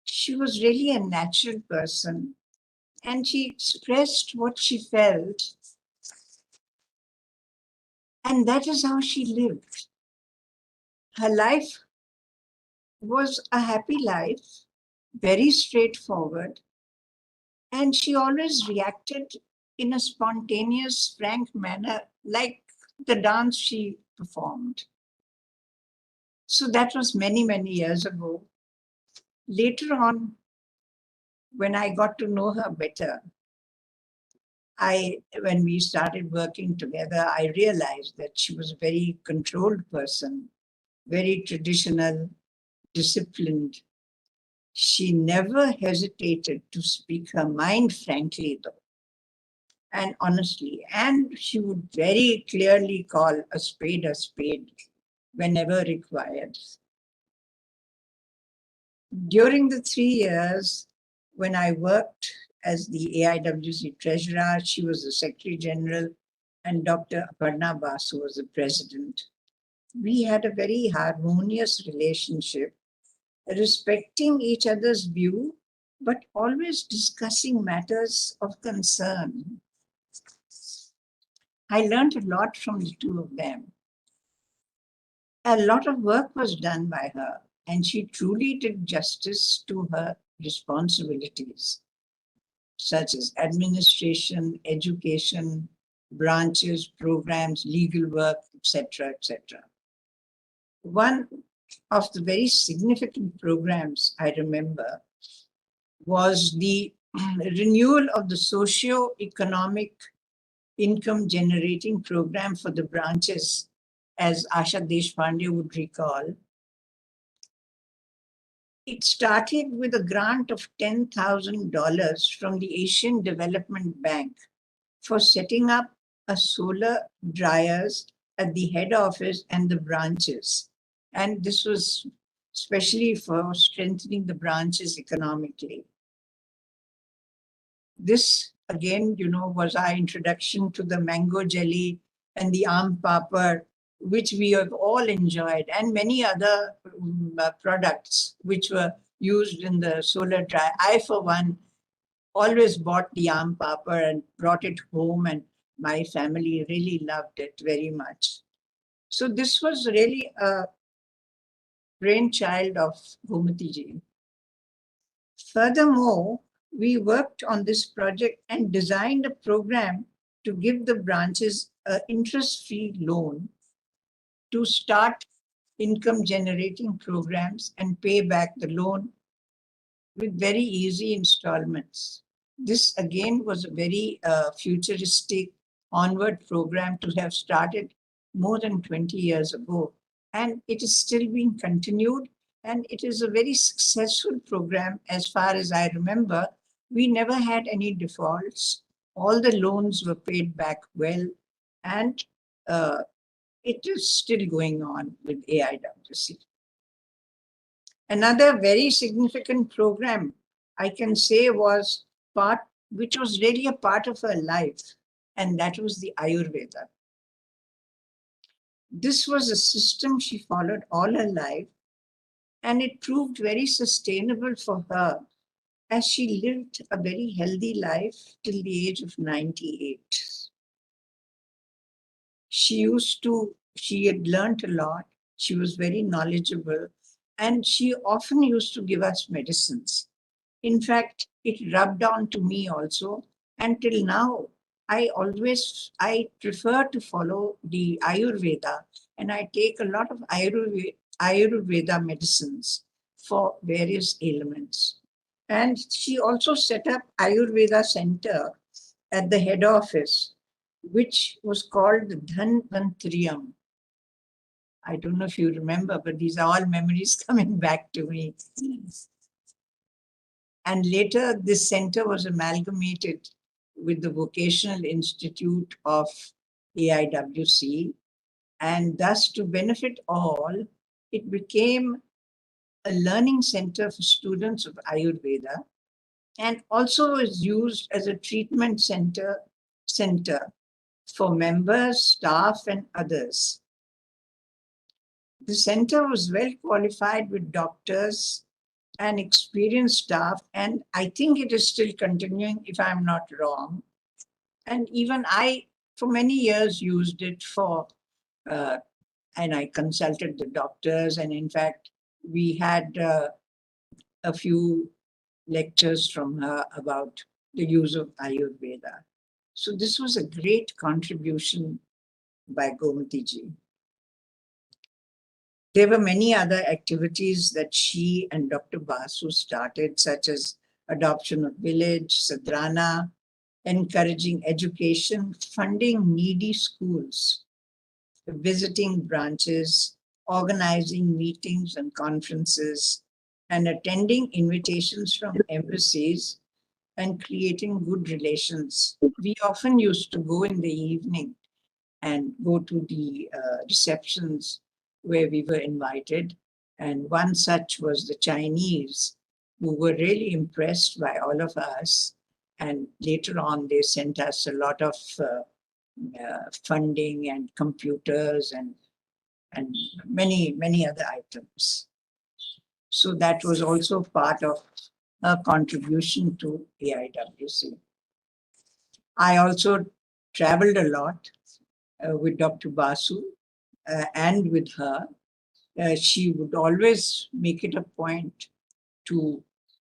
E: she was really a natural person and she expressed what she felt. And that is how she lived. Her life was a happy life, very straightforward. And she always reacted in a spontaneous, frank manner, like the dance she performed. So that was many, many years ago. Later on, when I got to know her better, when we started working together, I realized that she was a very controlled person, very traditional, disciplined. She never hesitated to speak her mind frankly, though, and honestly. And she would very clearly call a spade whenever required. During the 3 years when I worked as the AIWC treasurer, she was the secretary general, and Dr. Aparna Basu was the president. We had a very harmonious relationship, respecting each other's view, but always discussing matters of concern. I learned a lot from the two of them. A lot of work was done by her, and she truly did justice to her responsibilities, such as administration, education, branches, programs, legal work, etc., etc. One of the very significant programs I remember was the renewal of the socio-economic income generating program for the branches, as Asha Deshpande would recall. It started with a grant of $10,000 from the Asian Development Bank for setting up a solar dryers at the head office and the branches. And this was especially for strengthening the branches economically. This again, was our introduction to the mango jelly and the aam papad, which we have all enjoyed, and many other products which were used in the solar dry. I, for one, always bought the aam papad and brought it home, and my family really loved it very much. So this was really a brainchild of Gomathi ji. Furthermore, we worked on this project and designed a program to give the branches an interest-free loan to start income generating programs and pay back the loan with very easy installments. This again was a very futuristic onward program to have started more than 20 years ago. And it is still being continued. And it is a very successful program as far as I remember. We never had any defaults. All the loans were paid back well. And it is still going on with AIWC. Another very significant program, I can say, which was really a part of her life, and that was the Ayurveda. This was a system she followed all her life, and it proved very sustainable for her as she lived a very healthy life till the age of 98. She had learned a lot. She was very knowledgeable, and she often used to give us medicines. In fact, it rubbed on to me also. Until now, I prefer to follow the Ayurveda, and I take a lot of Ayurveda medicines for various ailments. And she also set up Ayurveda Center at the head office, which was called the Dhanvantariyam. I don't know if you remember, but these are all memories coming back to me. And later, this center was amalgamated with the Vocational Institute of AIWC. And thus, to benefit all, it became a learning center for students of Ayurveda, and also is used as a treatment center for members, staff, and others. The center was well qualified with doctors and experienced staff, and I think it is still continuing, if I'm not wrong. And even I, for many years, used it and I consulted the doctors, and in fact, we had a few lectures from her about the use of Ayurveda. So this was a great contribution by Gomathi ji. There were many other activities that she and Dr. Basu started, such as adoption of village, Sadrana, encouraging education, funding needy schools, visiting branches, organizing meetings and conferences, and attending invitations from embassies and creating good relations. We often used to go in the evening and go to the receptions where we were invited. And one such was the Chinese, who were really impressed by all of us. And later on, they sent us a lot of funding and computers and many, many other items. So that was also part of her contribution to AIWC. I also traveled a lot with Dr. Basu and with her. She would always make it a point to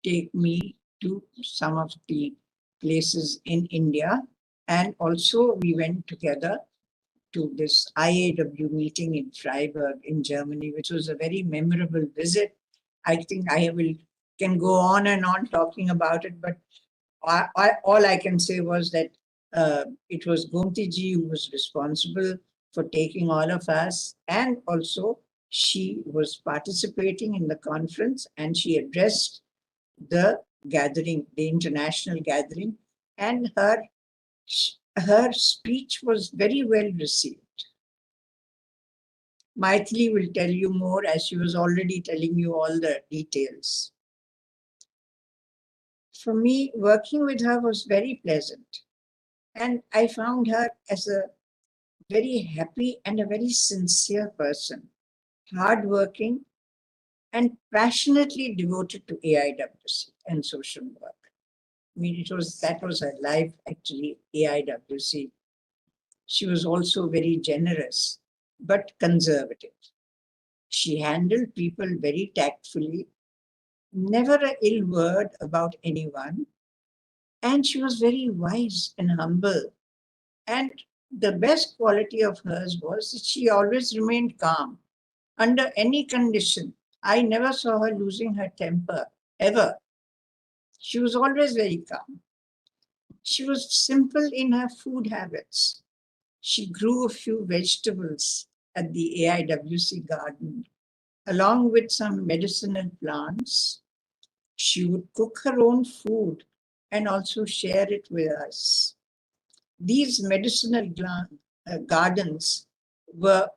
E: take me to some of the places in India. And also we went together to this IAW meeting in Freiburg in Germany, which was a very memorable visit. I think can go on and on talking about it, but all I can say was that it was Gomathi ji who was responsible for taking all of us, and also she was participating in the conference and she addressed the gathering, the international gathering, and her speech was very well received. Maithili will tell you more, as she was already telling you all the details. For me, working with her was very pleasant. And I found her as a very happy and a very sincere person, hardworking and passionately devoted to AIWC and social work. I mean, that was her life, actually, AIWC. She was also very generous, but conservative. She handled people very tactfully, never an ill word about anyone, and she was very wise and humble. And the best quality of hers was that she always remained calm under any condition. I never saw her losing her temper, ever. She was always very calm. She was simple in her food habits. She grew a few vegetables at the AIWC garden, along with some medicinal plants. She would cook her own food and also share it with us. These medicinal gardens were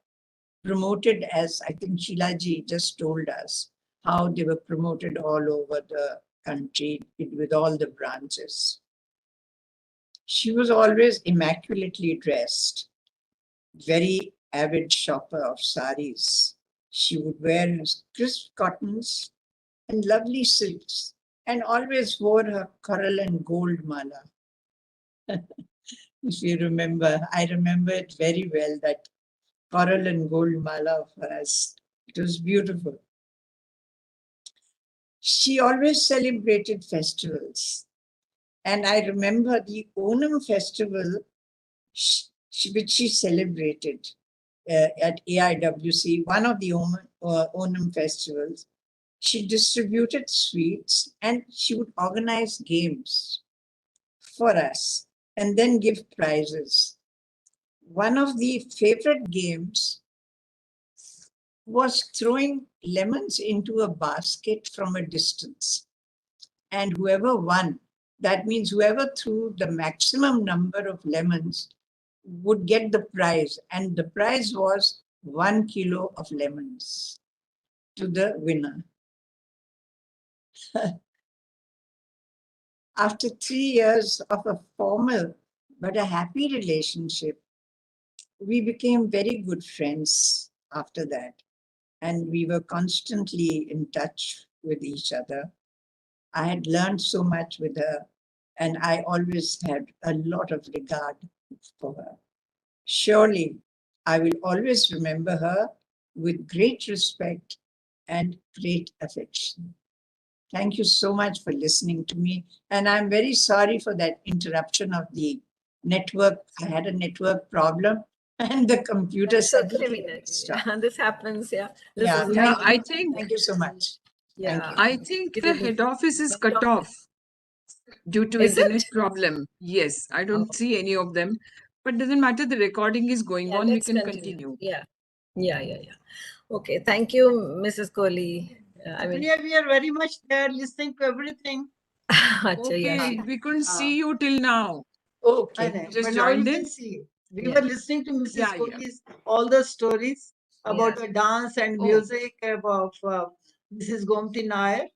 E: promoted, as I think Sheilaji just told us, how they were promoted all over the country with all the branches. She was always immaculately dressed, very avid shopper of saris. She would wear crisp cottons and lovely silks, and always wore her coral and gold mala. If you remember, I remember it very well, that coral and gold mala of hers. It was beautiful. She always celebrated festivals. And I remember the Onam festival, which she celebrated at AIWC, one of the Onam festivals. She distributed sweets and she would organize games for us and then give prizes. One of the favorite games was throwing lemons into a basket from a distance. And whoever won, that means whoever threw the maximum number of lemons would get the prize. And the prize was 1 kilo of lemons to the winner. After 3 years of a formal but a happy relationship, we became very good friends after that. And we were constantly in touch with each other. I had learned so much with her, and I always had a lot of regard for her. Surely, I will always remember her with great respect and great affection. Thank you so much for listening to me. And I'm very sorry for that interruption of the network. I had a network problem and the computer suddenly stopped.
A: This happens, yeah.
E: Thank you so much.
A: Yeah.
C: I think the head office is cut off due to internet problem. Yes, I don't see any of them, but doesn't matter. The recording is going on. We can continue.
A: Yeah. Okay. Thank you, Mrs. Kohli.
F: We are very much there listening to everything.
C: Okay, we couldn't see you till now.
E: Okay.
C: Just
F: But now you
C: joined
F: can
C: in.
F: see. We were listening to Mrs.
C: Yeah, yeah.
F: Kohli's all the stories about the dance and music, about Mrs. Gomathi Nair,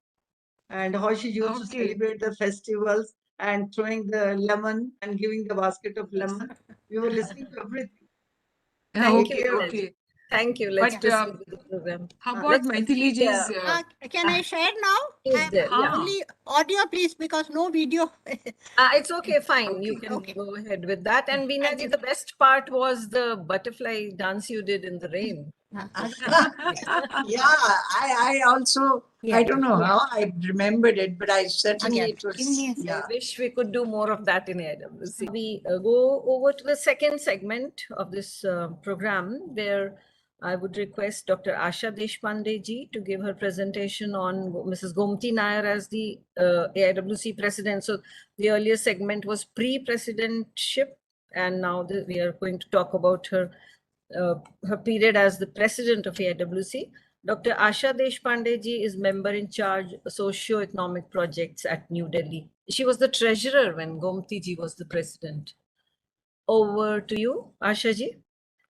F: and how she used to celebrate the festivals and throwing the lemon and giving the basket of lemon. We were listening to everything.
C: Okay.
A: Thank you. Let's proceed with the program.
C: How about Maithili ji's?
D: Can I share now? Only audio, please, because no video.
A: It's okay, fine. You can go ahead with that. And Veena ji, the best part was the butterfly dance you did in the rain.
E: Yeah, I also, I don't know how I remembered it, but I certainly, it was,
A: I wish we could do more of that in AIWC. We go over to the second segment of this program, where I would request Dr. Asha Deshpande ji to give her presentation on Mrs. Gomathi Nair as the AIWC president. So the earlier segment was pre-presidentship, and now we are going to talk about her period as the president of AIWC. Dr. Asha Deshpande ji is member in charge socio-economic projects at New Delhi. She was the treasurer when Gomathi ji was the president. Over to you, Asha ji.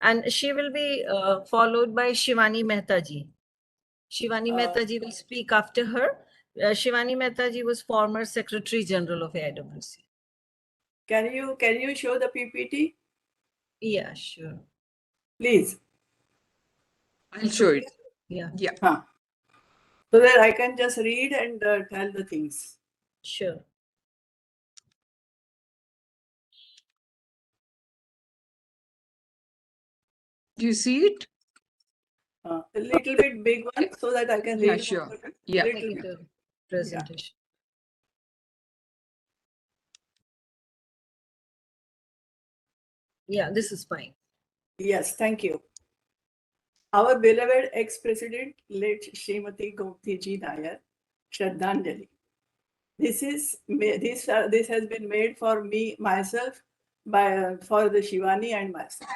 A: And she will be followed by Shivani Mehta ji. Shivani Mehta ji will speak after her. Shivani Mehta ji was former Secretary General of AIWC.
G: Can you show the PPT?
A: Yeah, sure.
G: Please.
C: I'll show it.
A: Yeah.
G: So that I can just read and tell the things.
A: Sure.
C: Do you see it?
G: A little bit big one so that I can read.
C: Yeah, sure. Yeah.
A: Make it a presentation. Yeah, this is fine.
G: Yes, thank you. Our beloved ex-president, late Srimati Gomathi ji Nair, Shraddhanjali. This has been made for me myself for the Shivani and myself.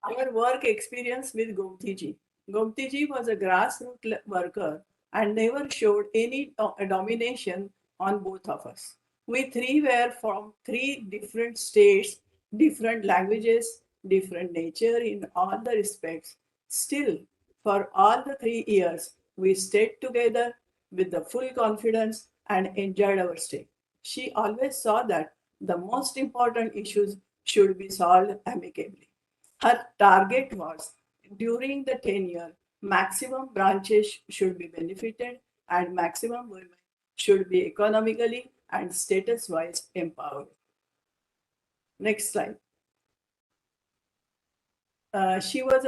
G: Our work experience with Gomathi ji. Gomathi ji was a grassroots worker and never showed any domination on both of us. We three were from three different states, different languages, different nature in all the respects. Still, for all the 3 years, we stayed together with the full confidence and enjoyed our stay. She always saw that the most important issues should be solved amicably. Her target was during the tenure, maximum branches should be benefited and maximum women should be economically and status-wise empowered. Next slide. She was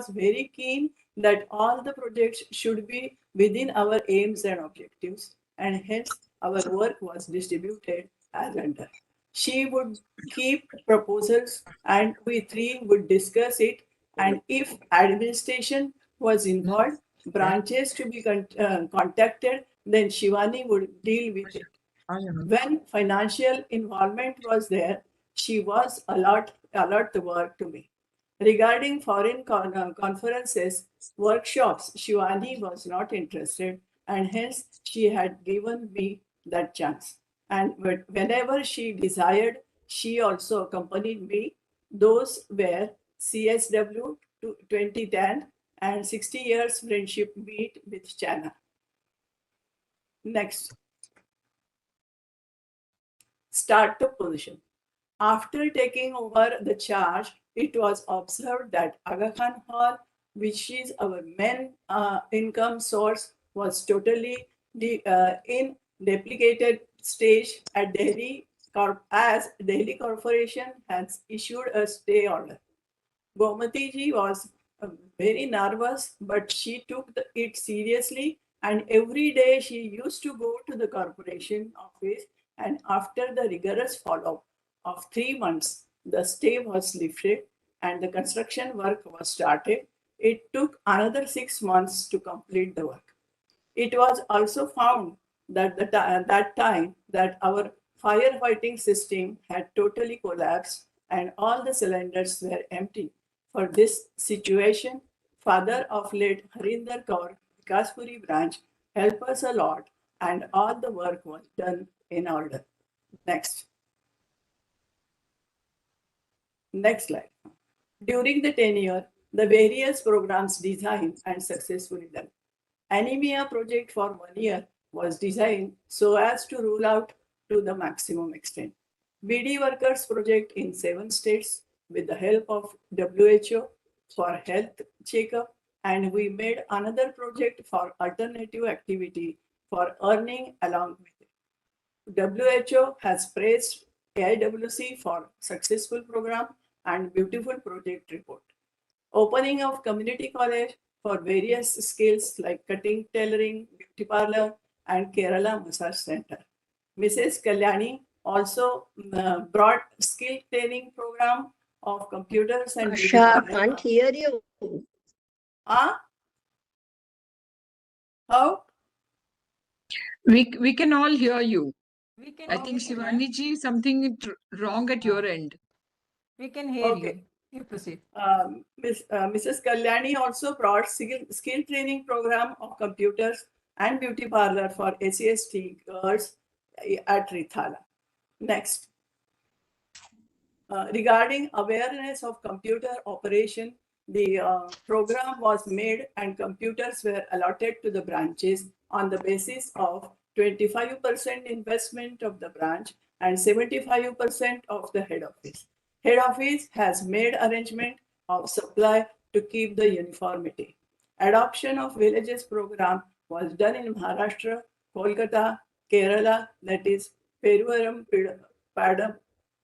G: very keen that all the projects should be within our aims and objectives, and hence our work was distributed as under. She would keep proposals, and we three would discuss it. And if administration was involved, branches to be contacted, then Shivani would deal with it. When financial involvement was there, she was allowed the work to me. Regarding foreign conferences, workshops, Shivani was not interested, and hence she had given me that chance. And whenever she desired, she also accompanied me. Those were CSW 2010 and 60 years friendship meet with China. Next. Startup position. After taking over the charge, it was observed that Aga Khan Hall, which is our main income source, was totally in deplicated stage at Delhi, as Delhi Corporation has issued a stay order. Gomathi ji was very nervous, but she took it seriously, and every day she used to go to the corporation office, and after the rigorous follow-up of 3 months, the stay was lifted and the construction work was started. It took another 6 months to complete the work. It was also found that at that time that our firefighting system had totally collapsed and all the cylinders were empty. For this situation, father of late Harinder Kaur, Vikaspuri branch, helped us a lot, and all the work was done in order. Next. Next slide. During the tenure, the various programs designed and successfully done. Anemia project for 1 year was designed so as to rule out to the maximum extent. BD workers project in 7 states with the help of WHO for health checkup, and we made another project for alternative activity for earning along with it. WHO has praised AIWC for successful program and beautiful project report. Opening of community college for various skills like cutting, tailoring, beauty parlor, and Kerala Massage Center. Mrs. Kalyani also brought skill training program of computers and beauty
H: Asha,
G: parlor.
H: can't hear you.
G: Huh? How?
C: We can all hear you.
B: We can
C: I think
B: hear you, ma'am.
C: Shivani ji, something is wrong at your end.
B: We can hear
G: Okay.
B: you. You proceed.
G: Mrs. Kalyani also brought skill training program of computers and beauty parlor for SCST girls at Rithala. Next. Regarding awareness of computer operation, the program was made and computers were allotted to the branches on the basis of 25% investment of the branch and 75% of the head office. Head office has made arrangement of supply to keep the uniformity. Adoption of villages program was done in Maharashtra, Kolkata, Kerala, that is Peruvaram, Padam,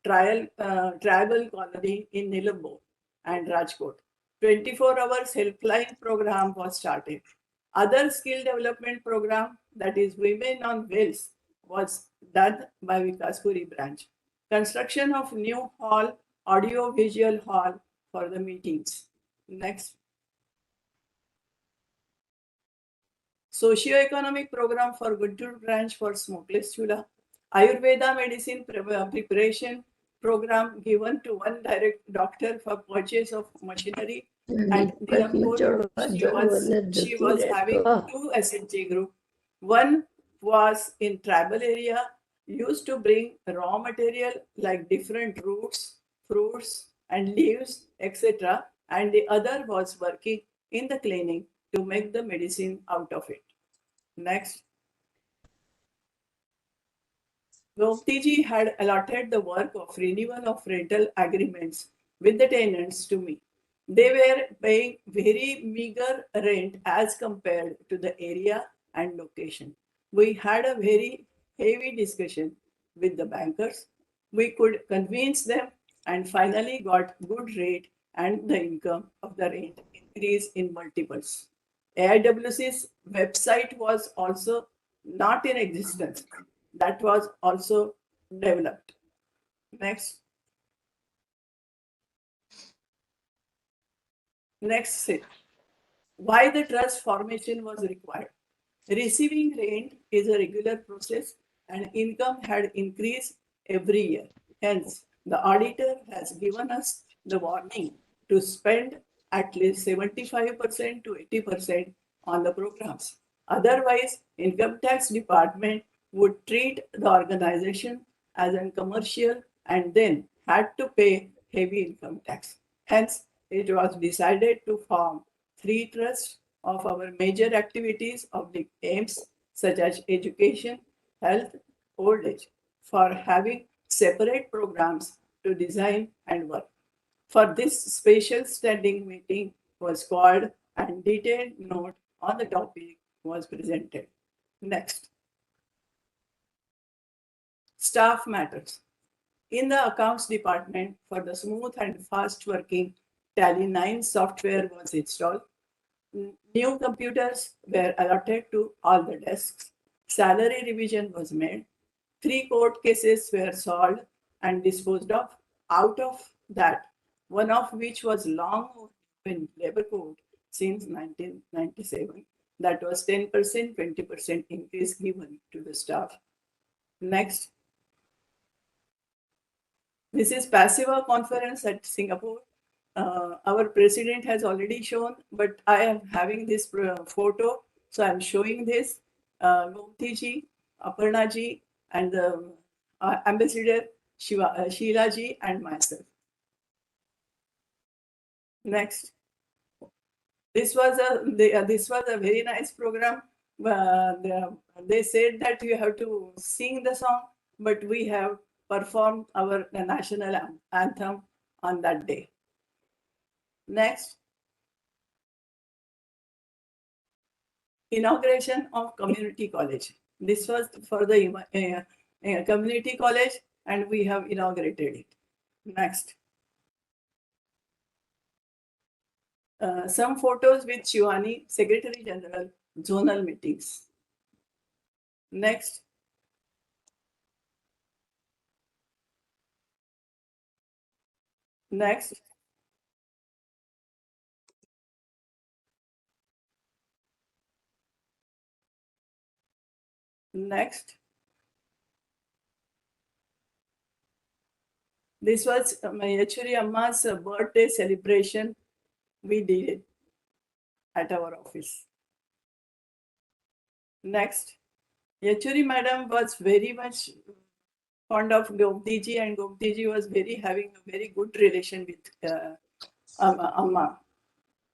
G: tribal colony in Nilambo and Rajkot. 24 hours helpline program was started. Other skill development program, that is Women on Wheels, was done by Vikaspuri branch. Construction of new hall, audio visual hall for the meetings. Next. Socio-economic program for Guntur branch for smokeless chula. Ayurveda medicine preparation program given to one direct doctor for purchase of machinery. And Nirampur, she was having two SHG group. One was in tribal area, used to bring raw material like different roots, fruits, and leaves, etc. And the other was working in the clinic to make the medicine out of it. Next. Gomathi had allotted the work of renewal of rental agreements with the tenants to me. They were paying very meager rent as compared to the area and location. We had a very heavy discussion with the bankers. We could convince them and finally got good rate and the income of the rent increase in multiples. AIWC's website was also not in existence. That was also developed. Next. Next set. Why the trust formation was required. Receiving rent is a regular process and income had increased every year. Hence, the auditor has given us the warning to spend at least 75% to 80% on the programs. Otherwise, income tax department would treat the organization as a commercial and then had to pay heavy income tax. Hence, it was decided to form 3 trusts of our major activities of the aims such as education, health, old age, for having separate programs to design and work. For this special standing meeting was called and detailed note on the topic was presented. Next. Staff matters. In the accounts department, for the smooth and fast working Tally 9 software was installed. New computers were allotted to all the desks. Salary revision was made. 3 court cases were solved and disposed of. Out of that, one of which was long in labor code since 1997. That was 10%, 20% increase given to the staff. Next. This is Passiva conference at Singapore. Our president has already shown, but I am having this photo. So I'm showing this. Gomathi ji, Aparna ji, and the ambassador Sheila ji and myself. Next. This was a very nice program. They said that you have to sing the song, but we have performed our national anthem on that day. Next. Inauguration of community college. This was for the community college and we have inaugurated it. Next. Some photos with Shivani, Secretary General, zonal meetings. Next. Next. Next. This was my Yachuri Amma's birthday celebration. We did it at our office. Next. Yachuri madam was very much fond of Gomathi ji, and Gomathi ji was having a very good relation with Amma.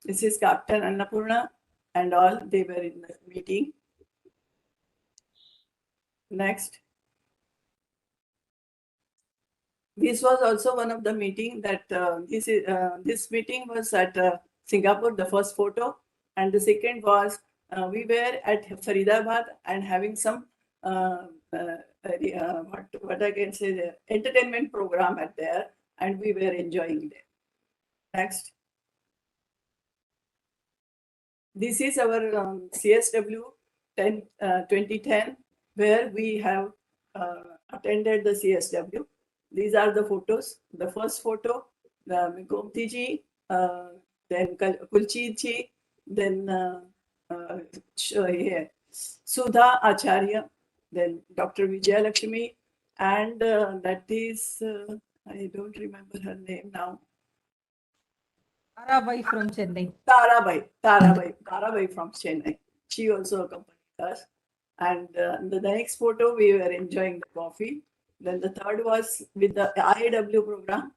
G: This is Captain Annapurna and all. They were in the meeting. Next. This was also one of the meeting that this meeting was at Singapore, the first photo, and the second was we were at Faridabad and having some what I can say, the entertainment program at there, and we were enjoying there. Next. This is our CSW 2010, where we have attended the CSW. These are the photos. The first photo, the Gomathi ji, then Kulchi ji, then Sudha Acharya, then Dr. Vijaya Lakshmi, and that is, I don't remember her name now.
B: Tarabai from Chennai.
G: Tarabai from Chennai. She also accompanied us. And the next photo, we were enjoying the coffee. Then the third was with the IAW program.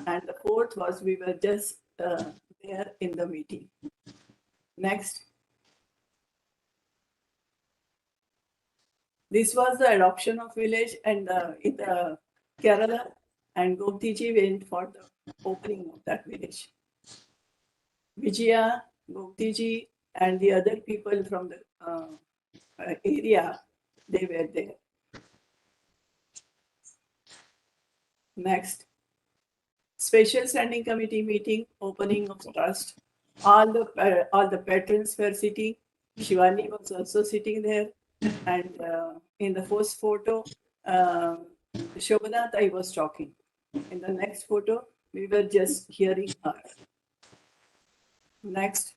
G: And the fourth was we were just there in the meeting. Next. This was the adoption of village and in Kerala, and Gomathi ji went for the opening of that village. Vijaya, Gomathi ji, and the other people from the area, they were there. Next. Special Standing Committee meeting, opening of trust. All the patrons were sitting. Shivani was also sitting there. And in the first photo, Shobhanath, I was talking. In the next photo, we were just hearing her. Next.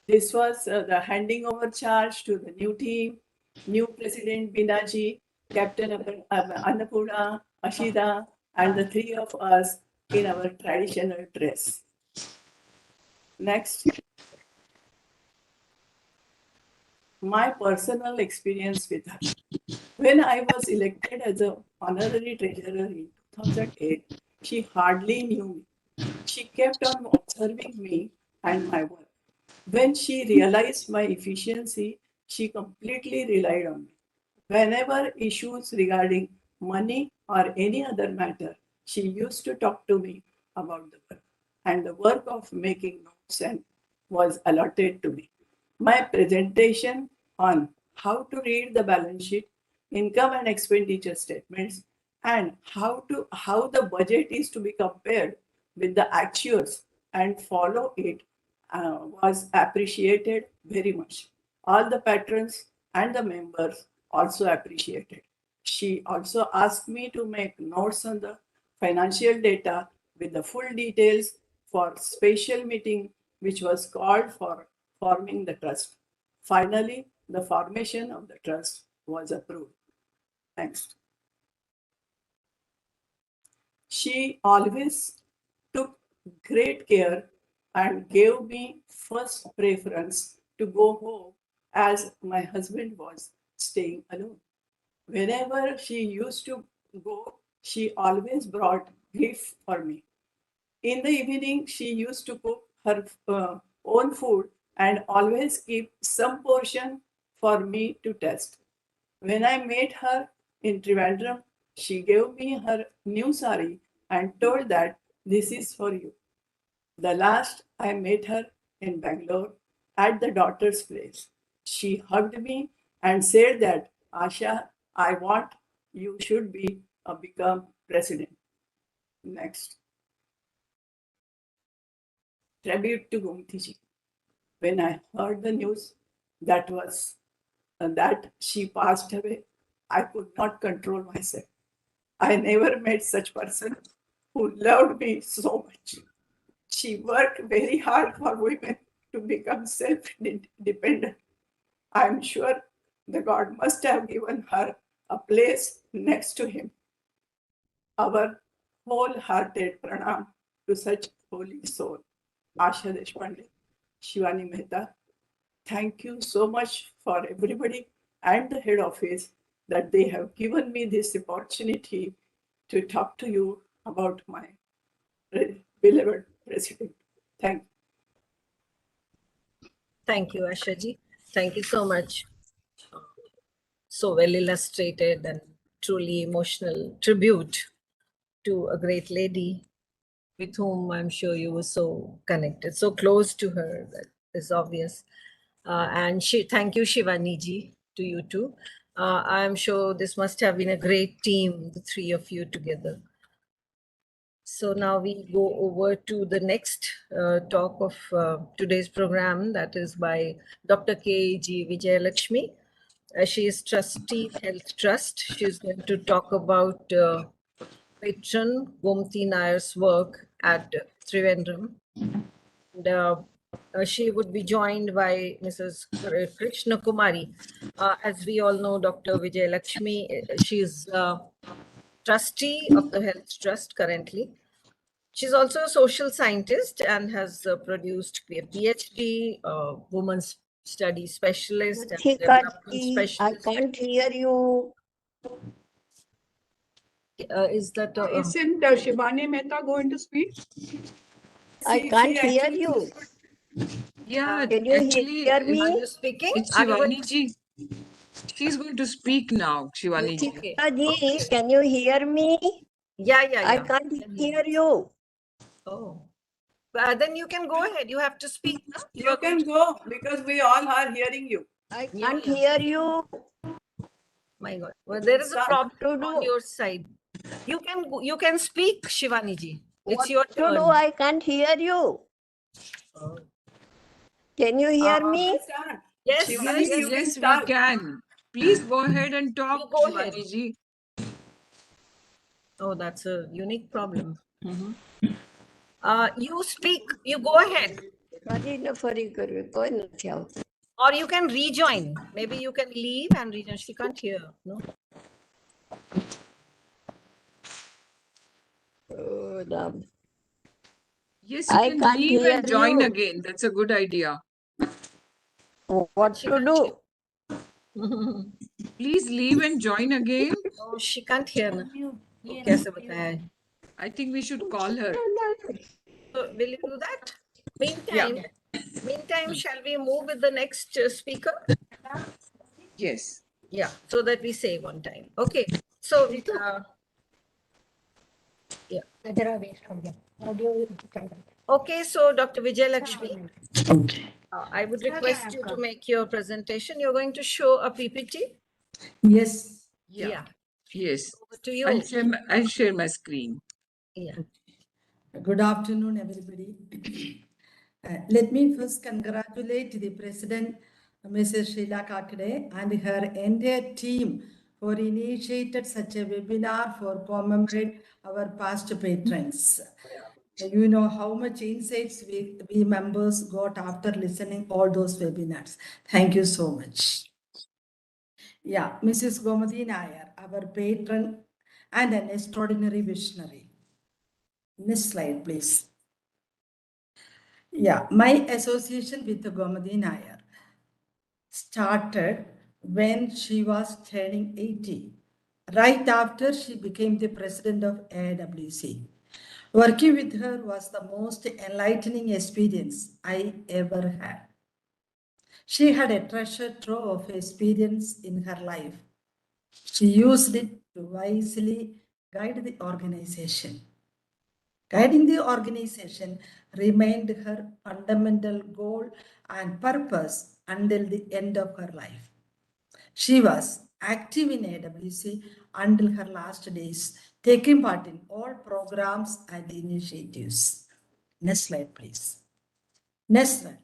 G: This was the handing over charge to the new team, new President Binaji, Captain Annapurna, Ashida, and the three of us in our traditional dress. Next. My personal experience with her. When I was elected as an honorary treasurer in 2008, she hardly knew me. She kept on observing me and my work. When she realized my efficiency, she completely relied on me. Whenever issues regarding money or any other matter, she used to talk to me about the work. And the work of making notes and was allotted to me. My presentation on how to read the balance sheet, income and expenditure statements, and how the budget is to be compared with the actuals and follow it was appreciated very much. All the patrons and the members also appreciated. She also asked me to make notes on the financial data with the full details for special meeting which was called for forming the trust. Finally, the formation of the trust was approved. Next. She always took great care and gave me first preference to go home as my husband was staying alone. Whenever she used to go, she always brought gift for me. In the evening, she used to cook her own food and always keep some portion for me to test. When I met her in Trivandrum, she gave me her new sari and told that this is for you. The last I met her in Bangalore at the daughter's place. She hugged me and said that, Asha, I want you should become president. Next. tribute to Gomathi ji. When I heard the news that she passed away, I could not control myself. I never met such person who loved me so much. She worked very hard for women to become self-dependent. I am sure the God must have given her a place next to him. Our wholehearted pranam to such holy soul. Asha Deshpande, Shivani Mehta. Thank you so much for everybody and the head office that they have given me this opportunity to talk to you about my beloved president. Thank you.
A: Thank you, Ashaji. Thank you so much. So well illustrated and truly emotional tribute to a great lady with whom I'm sure you were so connected, so close to her. That is obvious. And thank you, Shivaniji, to you too. I'm sure this must have been a great team, the three of you together. So now we go over to the next talk of today's program, that is by Dr. Kg Vijaya Lakshmi. She is trustee Health Trust. She's going to talk about patron Gomathi Nair's work at Trivandrum. And, she would be joined by Mrs. Krishna Kumari. As we all know, Dr. Vijay Lakshmi, she is trustee of the Health Trust currently. She's also a social scientist and has produced a PhD, women's studies specialist, and development specialist.
H: I can't hear you.
A: Is that
C: Isn't Shivani Mehta going to speak?
H: I can't hear you.
C: Yeah,
H: Can you
C: actually,
H: hear
A: Are
H: me?
A: you speaking?
C: it's
A: Are you going
C: Shivani ji. She's going to speak now, Shivani ji.
A: Okay.
H: Ji, can you hear me?
A: Yeah.
H: I can't hear you.
A: Oh. Then you can go ahead. You have to speak. No?
G: You can go because we all are hearing you.
H: I
A: Yeah,
H: can't
A: yeah.
H: hear you.
A: My God. Well, there is a
G: Start.
A: problem
H: To
A: on
H: do.
A: your side. You can speak, Shivani ji. It's
H: What
A: your
H: to
A: turn.
H: do? I can't hear you.
A: Oh.
H: Can you hear me?
G: Start.
A: Yes,
G: Shivani,
A: yes,
G: you can
C: Yes, we
G: start.
C: can. Please go ahead and talk,
A: You go ahead.
C: Shivani ji.
A: Oh, that's a unique problem. You speak. You go ahead. Or you can rejoin. Maybe you can leave and rejoin. She can't hear. No.
H: Oh, Ram.
C: Yes, you
H: I
C: can
H: can't
C: leave
H: hear
C: and join
H: you.
C: again. That's a good idea.
H: What
A: She
H: to
A: can't
H: do?
A: hear.
C: Please leave and join again.
A: Oh, she can't hear. Na. कैसे बताएं?
C: I think we should call her.
A: So will you do that?
C: Yeah.
A: Meantime, shall we move with the next speaker?
C: Yes.
A: Yeah, so that we save on time. Okay. So, yeah. Okay, so Dr. Vijay Lakshmi, I would request you to make your presentation. You're going to show a PPT?
F: Yes.
A: Yeah.
C: Yes.
A: Over to you.
C: I'll share my screen.
A: Yeah.
F: Good afternoon, everybody. Let me first congratulate the President, Mrs. Sheila Kakade, and her entire team for initiated such a webinar for commemorate our past patrons. You know how much insights we members got after listening all those webinars. Thank you so much. Yeah, Mrs. Gomathi Nair, our patron and an extraordinary visionary. Next slide, please. Yeah, my association with Gomathi Nair started when she was turning 80, right after she became the president of AWC. Working with her was the most enlightening experience I ever had. She had a treasure trove of experience in her life. She used it to wisely guide the organization. Guiding the organization remained her fundamental goal and purpose until the end of her life. She was active in AWC until her last days, taking part in all programs and initiatives. Next slide, please.
I: Next one.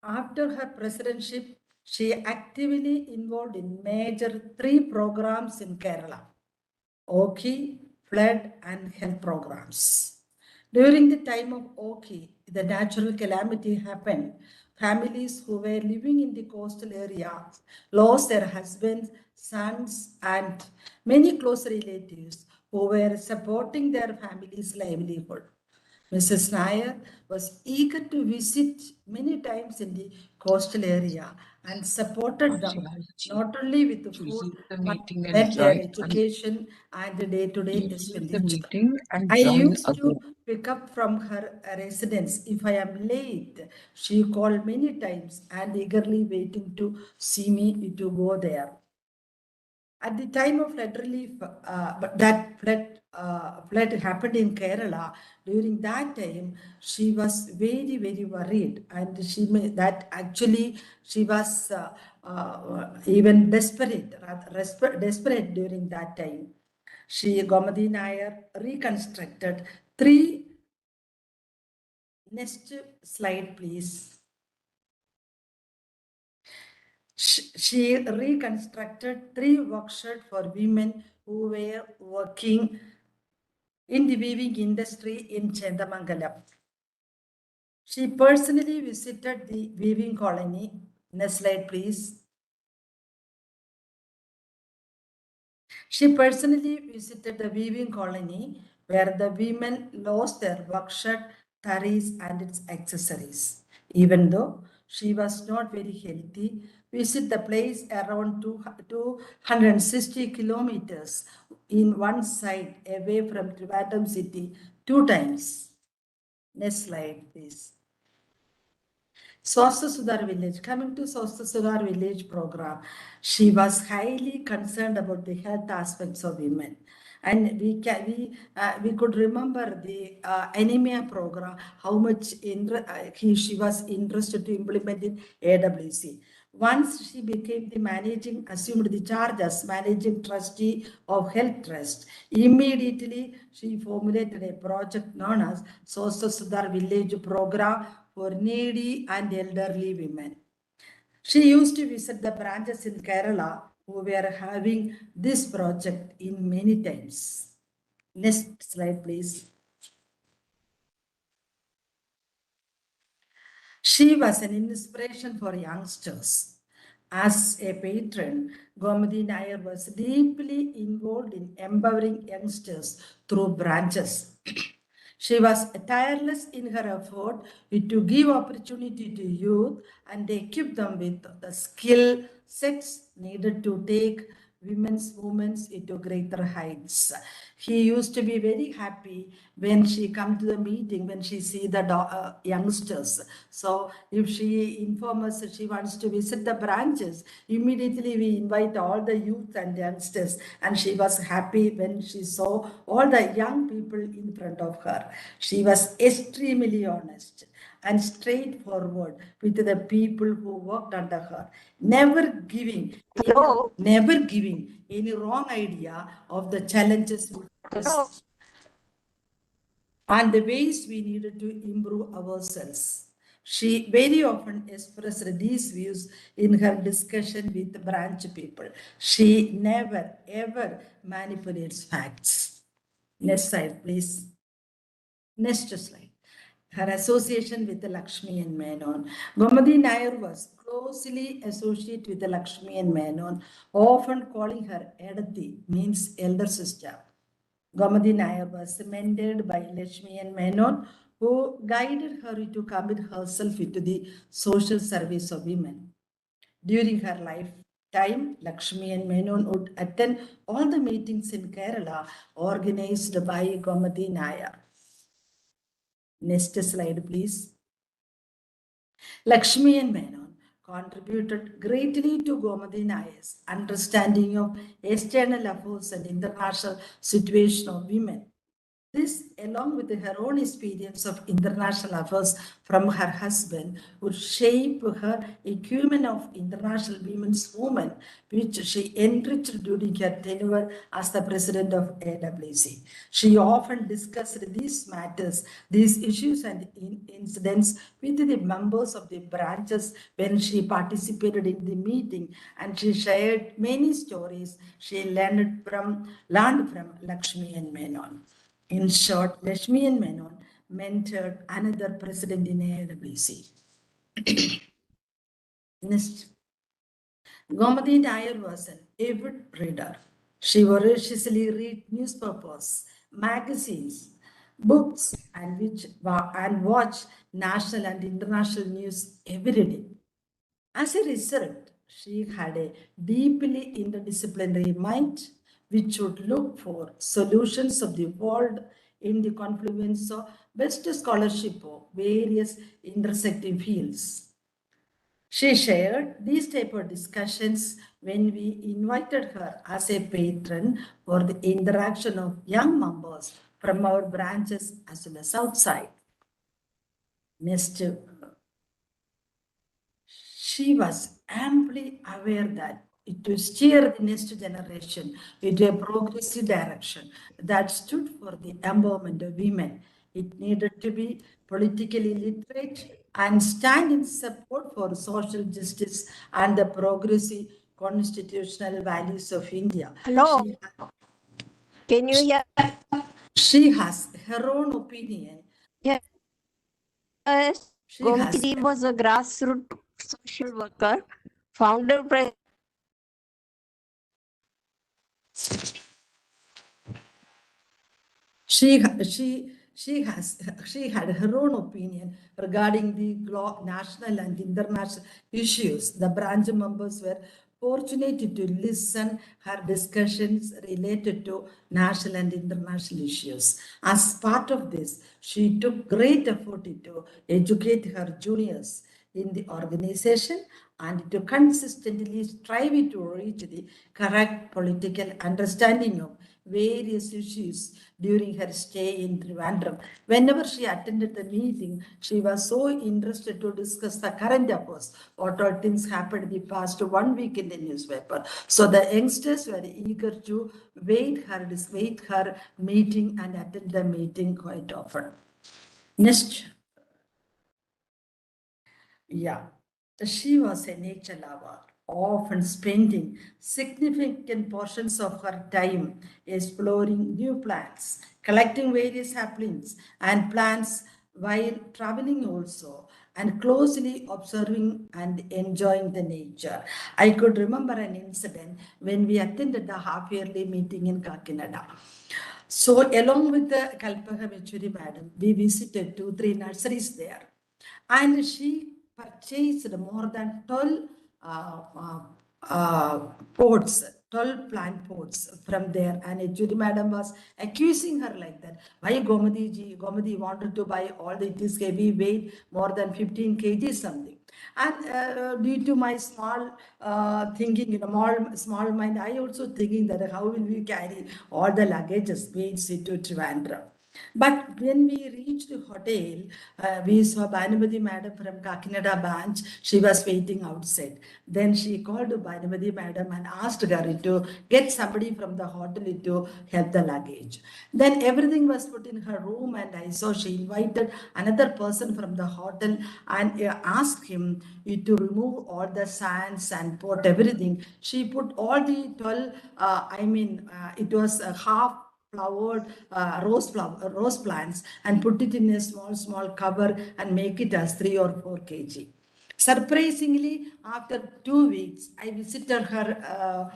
I: After her presidency, she actively involved in major 3 programs in Kerala: Oki, flood, and health programs. During the time of Oki, the natural calamity happened. Families who were living in the coastal area lost their husbands, sons, and many close relatives who were supporting their family's livelihood. Mrs. Nair was eager to visit many times in the coastal area and supported them not only with the food
C: the
I: but
C: meeting and
I: with their
C: join
I: education and the day-to-day
C: the
I: expenditure.
C: meeting and
I: I
C: join
I: used to
C: again.
I: pick up from her residence if I am late. She called many times and eagerly waiting to see me to go there. At the time of flood relief, but that flood happened in Kerala. During that time, she was very, very worried, and she made that actually she was even desperate, desperate during that time. Gomathi Nair reconstructed 3. Next slide, please. She reconstructed 3 workshops for women who were working in the weaving industry in Chendamangalam. She personally visited the weaving colony. Next slide, please. She personally visited the weaving colony where the women lost their workshop, taris, and its accessories. Even though she was not very healthy, visit the place around 260 kilometers in one side away from Trivandrum city 2 times. Next slide, please. Swasthya Sudhar Village. Coming to Swasthya Sudhar Village program, she was highly concerned about the health aspects of women. And we could remember the anemia program, how much she was interested to implement in AWC. Once she became assumed the charge as managing trustee of Health Trust, immediately she formulated a project known as Swasthya Sudhar Village Program for needy and elderly women. She used to visit the branches in Kerala who were having this project in many times. Next slide, please. She was an inspiration for youngsters. As a patron, Gomathi Nair was deeply involved in empowering youngsters through branches. She was tireless in her effort to give opportunity to youth and equip them with the skill sets needed to take women's movements into greater heights. He used to be very happy when she come to the meeting, when she see the youngsters. So if she informs us she wants to visit the branches, immediately we invite all the youth and youngsters. And she was happy when she saw all the young people in front of her. She was extremely honest and straightforward with the people who worked under her, never giving any wrong idea of the challenges and the ways we needed to improve ourselves. She very often expressed these views in her discussion with branch people. She never ever manipulates facts. Next slide, please. Next slide. Her association with the Lakshmi and Menon. Gomathi Nair was closely associated with the Lakshmi and Menon, often calling her Edati, means elder sister. Gomathi Nair was mentored by Lakshmi and Menon, who guided her to commit herself into the social service of women. During her lifetime, Lakshmi and Menon would attend all the meetings in Kerala organized by Gomathi Nair. Next slide, please. Lakshmi and Menon contributed greatly to Gomathi Nair's understanding of external affairs and international situation of women. This, along with her own experience of international affairs from her husband, would shape her acumen of international women's movement, which she enriched during her tenure as the president of AWC. She often discussed these matters, these issues and incidents with the members of the branches when she participated in the meeting, and she shared many stories she learned from Lakshmi and Menon. In short, Lakshmi and Menon mentored another president in AWC. Next, Gomathi Nair was an avid reader. She voraciously read newspapers, magazines, books, and watched national and international news every day. As a result, she had a deeply interdisciplinary mind which would look for solutions of the world in the confluence of best scholarship of various intersecting fields. She shared these type of discussions when we invited her as a patron for the interaction of young members from our branches as well as outside. Next, she was amply aware that to steer the next generation into a progressive direction that stood for the empowerment of women. It needed to be politically literate and stand in support for social justice and the progressive constitutional values of India.
H: Hello. Can you hear?
I: She has her own opinion.
H: Yes.
I: She has
H: Gomathi was a grassroots social worker, founder president.
I: She had her own opinion regarding the national and international issues. The branch members were fortunate to listen her discussions related to national and international issues. As part of this, she took great effort to educate her juniors in the organization and to consistently strive to reach the correct political understanding of various issues during her stay in Trivandrum. Whenever she attended the meeting, she was so interested to discuss the current affairs, what all things happened the past 1 week in the newspaper. So the youngsters were eager to wait her meeting and attend the meeting quite often. Next. Yeah, she was a nature lover, often spending significant portions of her time exploring new plants, collecting various saplings and plants while traveling also, and closely observing and enjoying the nature. I could remember an incident when we attended the half-yearly meeting in Kakinada. So along with the Kalpaka Vechuri madam, we visited 2-3 nurseries there. And she purchased more than 12 pots, 12 plant pots from there. And Judy madam was accusing her like that. Why Gomathi wanted to buy all the, it is heavy weight, more than 15 kg something. And due to my small thinking, small mind, I also thinking that how will we carry all the luggages, weights into Trivandrum. But when we reached the hotel, we saw Banumati madam from Kakinada branch. She was waiting outside. Then she called Banumati madam and asked her to get somebody from the hotel to help the luggage. Then everything was put in her room, and I saw she invited another person from the hotel and asked him to remove all the sands and put everything. She put all the 12, it was half flowered rose plants and put it in a small cover and make it as 3 or 4 kg. Surprisingly, after 2 weeks, I visited her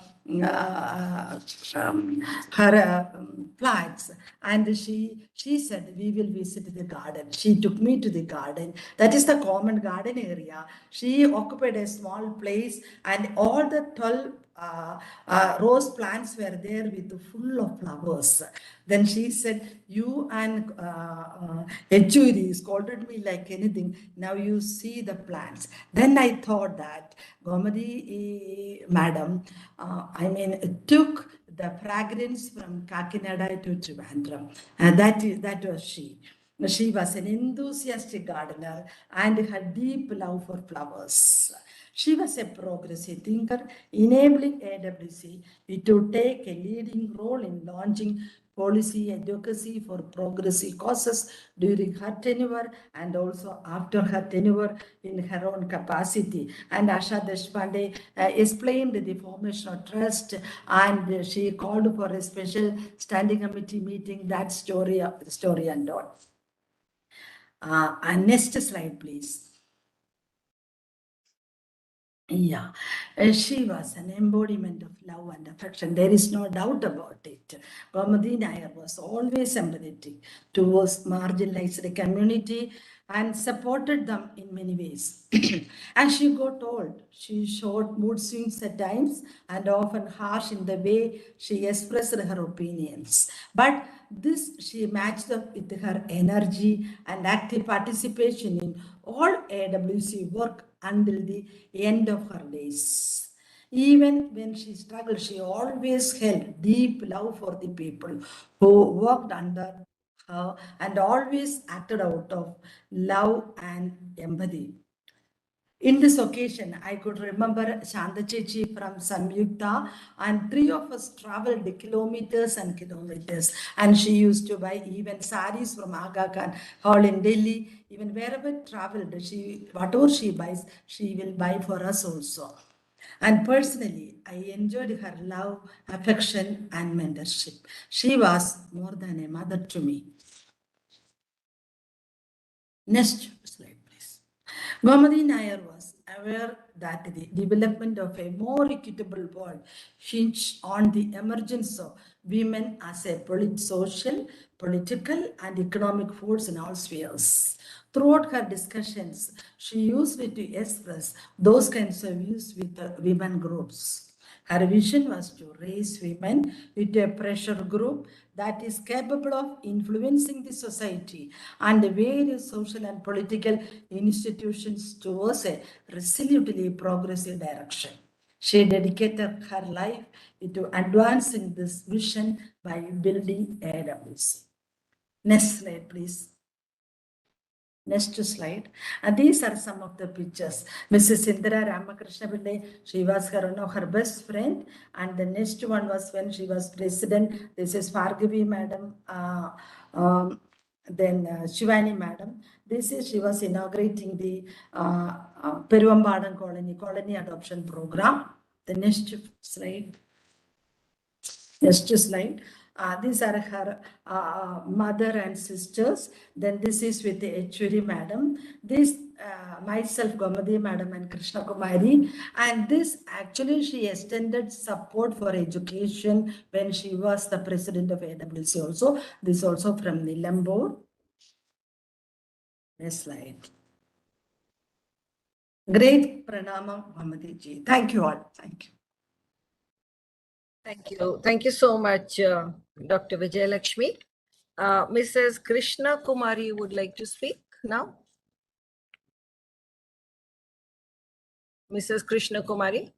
I: flats, and she said, we will visit the garden. She took me to the garden. That is the common garden area. She occupied a small place, and all the 12 rose plants were there with full of flowers. Then she said, you and Echuri scolded me like anything. Now you see the plants. Then I thought that Gomathi madam, took the fragrance from Kakinada to Trivandrum. And that was she. She was an enthusiastic gardener and had deep love for flowers. She was a progressive thinker, enabling AWC to take a leading role in launching policy advocacy for progressive causes during her tenure and also after her tenure in her own capacity. And Asha Deshpande explained the formation of trust, and she called for a special standing committee meeting, that story and all. And next slide, please. Yeah, she was an embodiment of love and affection. There is no doubt about it. Gomathi Nair was always empathetic towards marginalized community and supported them in many ways. And she got old. She showed mood swings at times and often harsh in the way she expressed her opinions. But this she matched up with her energy and active participation in all AWC work until the end of her days. Even when she struggled, she always held deep love for the people who worked under her and always acted out of love and empathy. In this occasion, I could remember Shanta Chechi from Samyukta, and three of us traveled kilometers and kilometers. And she used to buy even saris from Aga Khan Hall in Delhi. Even wherever traveled, whatever she buys, she will buy for us also. And personally, I enjoyed her love, affection, and mentorship. She was more than a mother to me. Next slide, please. Gomathi Nair was aware that the development of a more equitable world hinged on the emergence of women as a social, political, and economic force in all spheres. Throughout her discussions, she used it to express those kinds of views with the women groups. Her vision was to raise women with a pressure group that is capable of influencing the society and the various social and political institutions towards a resolutely progressive direction. She dedicated her life to advancing this vision by building AWC. Next slide, please. Next slide. And these are some of the pictures. Mrs. Indira Ramakrishna Pillai, she was one of her best friend. And the next one was when she was president. This is Bhargavi madam. Then Shivani madam. This is, she was inaugurating the Peruvambadan colony adoption program. The next slide. Next slide. These are her mother and sisters. Then this is with the Echuri madam. This myself, Gomathi madam and Krishna Kumari. And this actually she extended support for education when she was the president of AWC also. This also from Nilambur. Next slide. Great pranamam, Gomathi ji. Thank you all. Thank you.
A: Thank you. Thank you so much, Dr. Vijaya Lakshmi. Mrs. Krishna Kumari would like to speak now. Mrs. Krishna Kumari.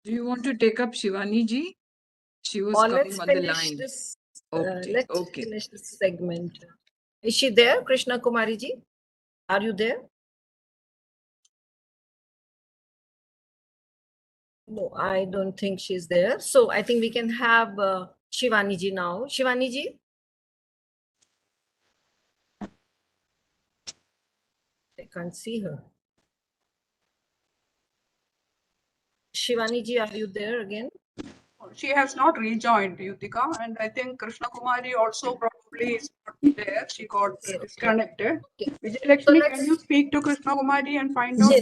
C: Do you want to take up Shivani ji? She was coming
A: Let's
C: on the
A: finish
C: line.
A: this.
C: Okay,
A: Let's
C: okay.
A: finish this segment. Is she there, Krishna Kumari ji? Are you there? No, I don't think she's there. So I think we can have Shivani ji now. Shivani ji. I can't see her. Shivani ji, are you there again?
J: She has not rejoined, Yutika, and I think Krishna Kumari also probably is not there. She got disconnected.
A: Okay.
J: Vijay Lakshmi,
A: So
J: can you speak to Krishna Kumari and find out?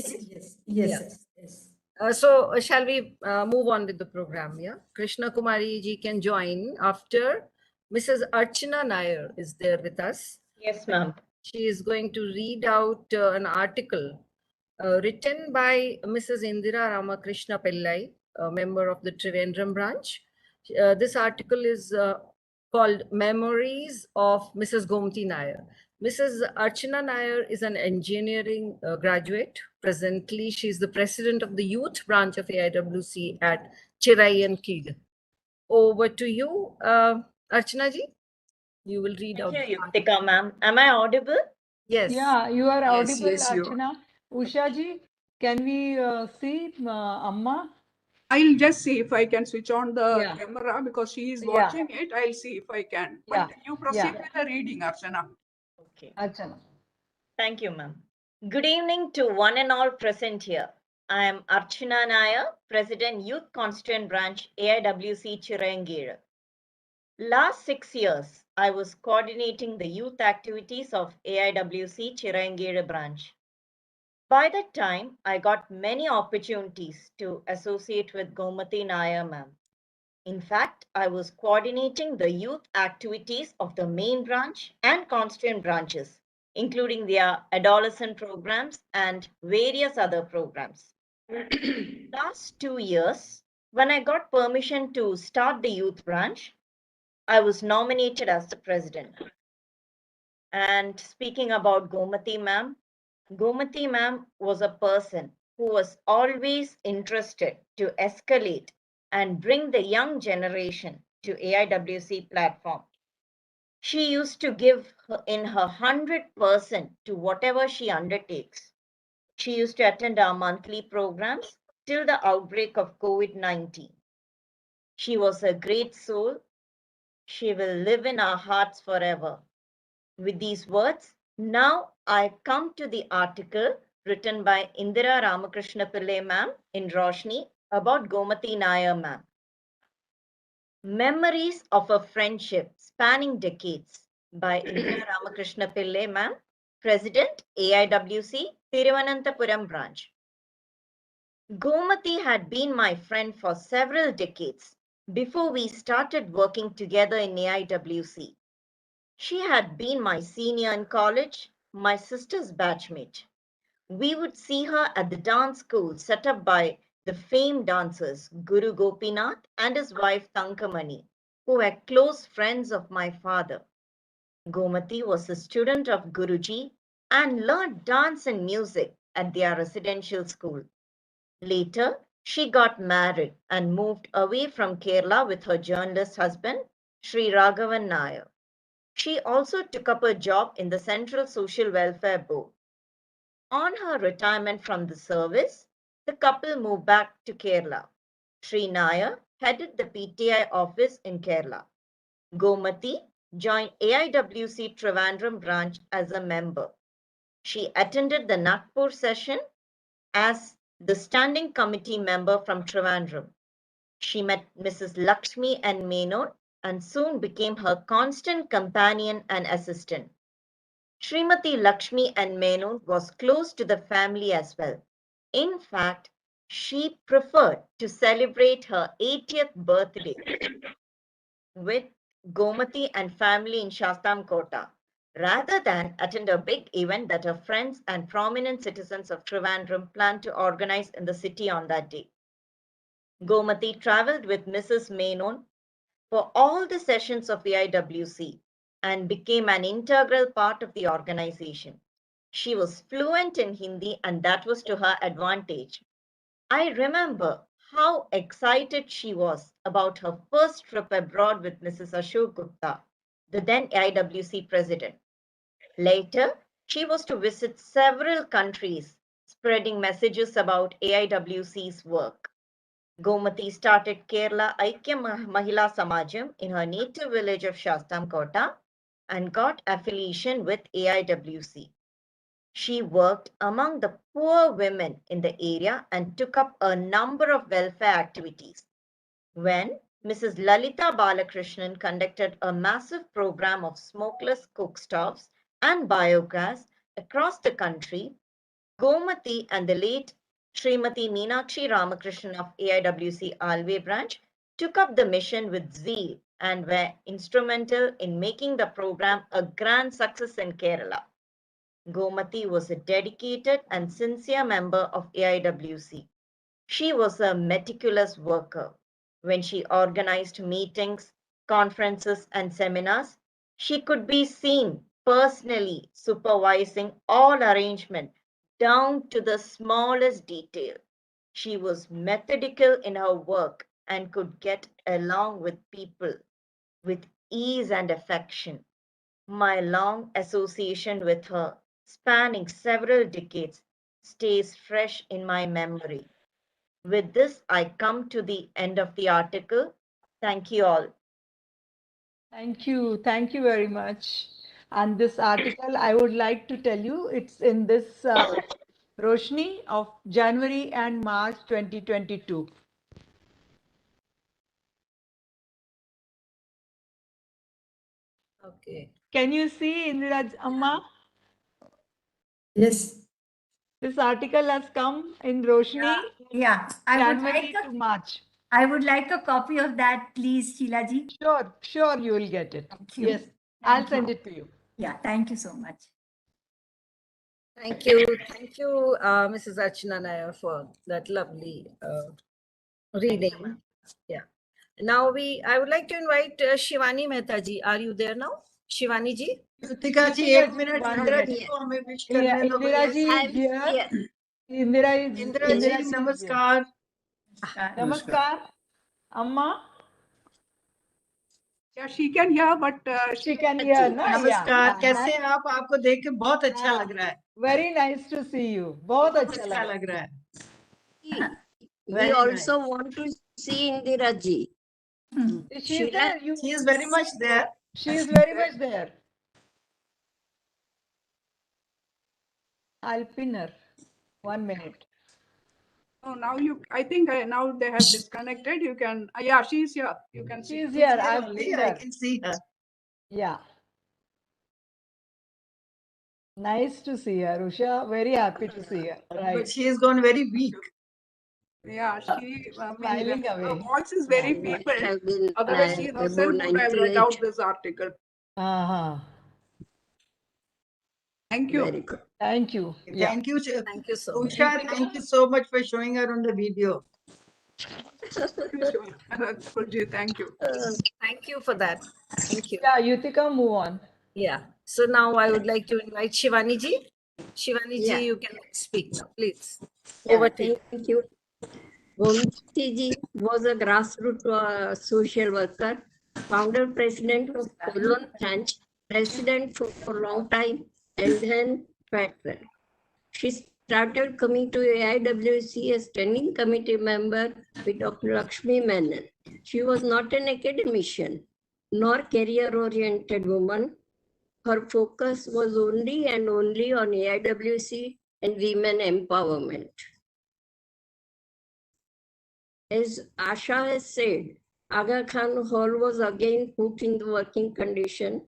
I: Yes.
A: So shall we move on with the program? Yeah, Krishna Kumari ji can join after Mrs. Archana Nair is there with us.
K: Yes, ma'am.
A: She is going to read out an article written by Mrs. Indira Ramakrishna Pillai, a member of the Trivandrum branch. This article is called Memories of Mrs. Gomathi Nair. Mrs. Archana Nair is an engineering graduate. Presently, she is the president of the youth branch of AIWC at Chirai and Kg. Over to you, Archana ji. You will read out.
K: Thank you, Yuktika ma'am. Am I audible?
A: Yes.
B: Yeah, you are
C: Yes,
B: audible,
C: yes, you are.
B: Archana. Usha ji, can we see Amma?
J: I'll just see if I can switch on the
B: Yeah.
J: camera because she is
B: Yeah.
J: watching it. I'll see if I can. But
B: Yeah.
J: you proceed
B: Yeah.
J: with the reading, Archana.
K: Okay.
B: Archana.
K: Thank you, ma'am. Good evening to one and all present here. I am Archana Nair, President Youth Constituent Branch, AIWC Chirangire. Last 6 years, I was coordinating the youth activities of AIWC Chirangire branch. By that time, I got many opportunities to associate with Gomathi Nair ma'am. In fact, I was coordinating the youth activities of the main branch and constituent branches, including their adolescent programs and various other programs. Last 2 years, when I got permission to start the youth branch, I was nominated as the president. And speaking about Gomathi ma'am was a person who was always interested to escalate and bring the young generation to AIWC platform. She used to give in her 100% to whatever she undertakes. She used to attend our monthly programs till the outbreak of COVID-19. She was a great soul. She will live in our hearts forever. With these words, now I come to the article written by Indira Ramakrishna Pillai ma'am in Roshni about Gomathi Nair ma'am. Memories of a Friendship Spanning Decades by Indira Ramakrishna Pillai ma'am, President, AIWC, Thiruvananthapuram branch. Gomathi had been my friend for several decades before we started working together in AIWC. She had been my senior in college, my sister's batchmate. We would see her at the dance school set up by the famed dancers Guru Gopinath and his wife Tankamani, who were close friends of my father. Gomathi was a student of Guruji and learned dance and music at their residential school. Later, she got married and moved away from Kerala with her journalist husband, Sri Raghavan Nair. She also took up a job in the Central Social Welfare Board. On her retirement from the service, the couple moved back to Kerala. Sri Nair headed the PTI office in Kerala. Gomathi joined AIWC Trivandrum branch as a member. She attended the Nagpur session as the standing committee member from Trivandrum. She met Mrs. Lakshmi and Menon and soon became her constant companion and assistant. Srimati Lakshmi and Menon was close to the family as well. In fact, she preferred to celebrate her 80th birthday with Gomathi and family in Shastamkota rather than attend a big event that her friends and prominent citizens of Trivandrum planned to organize in the city on that day. Gomathi traveled with Mrs. Menon for all the sessions of AIWC and became an integral part of the organization. She was fluent in Hindi and that was to her advantage. I remember how excited she was about her first trip abroad with Mrs. Ashok Gupta, the then AIWC president. Later, she was to visit several countries, spreading messages about AIWC's work. Gomathi started Kerala Aikya Mahila Samajam in her native village of Shastamkota and got affiliation with AIWC. She worked among the poor women in the area and took up a number of welfare activities. When Mrs. Lalita Balakrishnan conducted a massive program of smokeless cook stoves and biogas across the country, Gomathi and the late Srimati Meenakshi Ramakrishnan of AIWC Alve branch took up the mission with zeal and were instrumental in making the program a grand success in Kerala. Gomathi was a dedicated and sincere member of AIWC. She was a meticulous worker. When she organized meetings, conferences, and seminars, she could be seen personally supervising all arrangement down to the smallest detail. She was methodical in her work and could get along with people with ease and affection. My long association with her, spanning several decades, stays fresh in my memory. With this, I come to the end of the article. Thank you all.
B: Thank you. Thank you very much. And this article, I would like to tell you, it's in this Roshni of January and March 2022.
A: Okay.
B: Can you see, Indiraj Amma?
I: Yes.
B: This article has come in Roshni,
L: Yeah,
B: January to March.
L: I would like a copy of that, please, Sheilaji.
B: Sure, you will get it.
L: Thank you.
B: Yes, I'll send it to you.
L: Yeah, thank you so much.
A: Thank you. Thank you, Mrs. Archana Nair, for that lovely reading. Yeah. Now I would like to invite Shivani Mehta ji. Are you there now? Shivani ji?
F: Yutika ji,
B: Yutika
F: एक
B: ji,
F: minute
B: one
F: Indira
B: minute.
F: जी को हमें wish
B: Yeah,
F: करने दो
B: Indira ji
F: भैया।
B: is here. Indira is
F: Indira ji
B: is here.
F: नमस्कार।
B: Namaskar, Amma.
J: Yeah, she can hear, but
B: She can hear, na?
F: नमस्कार, कैसे हैं आप? आपको देख के बहुत अच्छा
B: हाँ.
F: लग रहा है।
B: Very nice to see you. बहुत
F: बहुत
B: अच्छा
F: अच्छा
B: लगा.
F: लग रहा है।
H: We
F: Very
H: also want to see Indira ji.
B: She is there.
F: She is very much there.
B: She is very much there. I'll pin her. 1 minute.
J: oh, now I think now they have disconnected. You can, yeah, she's here. You can see.
B: She's here.
F: Here
B: I've
F: only,
B: pinned
F: I
B: her.
F: can see her.
B: Yeah. Nice to see her, Usha. Very happy to see her. Right.
F: But she has gone very weak.
J: Yeah, she,
B: Smiling
J: her
B: away.
J: voice is very
H: Must
J: feeble.
H: have been
J: Otherwise, she
H: above
J: herself would have read
H: 98.
J: out this article.
B: Uh-huh.
J: Thank you.
H: Very good.
B: Thank you. Yeah.
F: Thank you,
A: Thank you so much.
F: Usha. Thank you so much for showing her on the video.
J: Thank you.
A: Thank you for that. Thank you.
B: Yeah, Yutika, move on.
A: Yeah. So now I would like to invite Shivani ji. Shivani
H: Yeah.
A: ji, you can speak now, please.
H: Yeah,
A: Over to you.
H: thank you. Gomathi ji was a grassroots social worker, founder president of Cologne branch, president for a long time, and then patron. She started coming to AIWC as standing committee member with Dr. Lakshmi Menon. She was not an academician nor career-oriented woman. Her focus was only and only on AIWC and women empowerment. As Asha has said, Aga Khan Hall was again put in the working condition.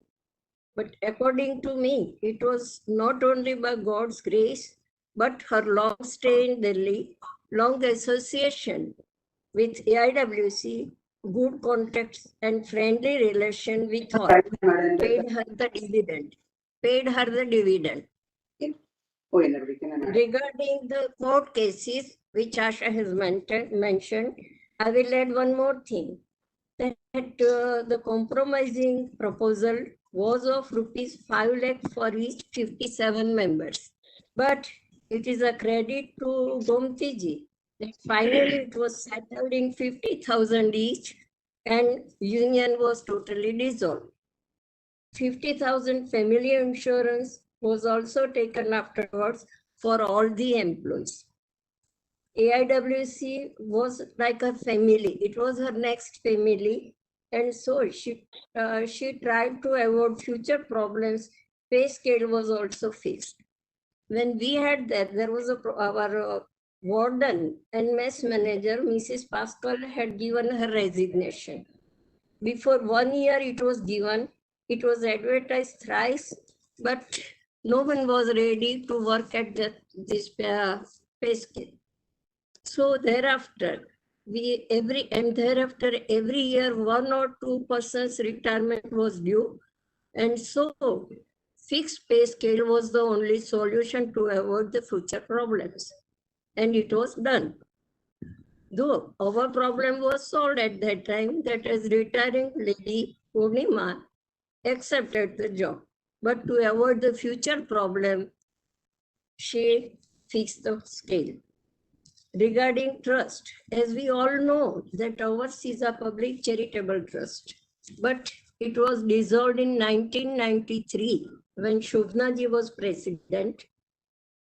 H: But according to me, it was not only by God's grace, but her long stay in Delhi, long association with AIWC, good contacts and friendly relation with her paid her the dividend. Regarding the court cases, which Asha has mentioned, I will add one more thing, that the compromising proposal was of rupees 5 lakh for each 57 members. But it is a credit to Gomathi ji that finally it was settled in 50,000 each and union was totally dissolved. 50,000 family insurance was also taken afterwards for all the employees. AIWC was like a family. It was her next family. And so she tried to avoid future problems. Pay scale was also fixed. When we had that, there was our warden and mess manager, Mrs. Pascal, had given her resignation. Before 1 year it was given. It was advertised thrice, but no one was ready to work at this pay scale. So thereafter, every year 1 or 2 persons retirement was due, and so fixed pay scale was the only solution to avoid the future problems, and it was done. Though our problem was solved at that time, that as retiring lady Purnima accepted the job. But to avoid the future problem, she fixed the scale. Regarding trust, as we all know that ours is a public charitable trust, but it was dissolved in 1993 when Shobhna ji was president.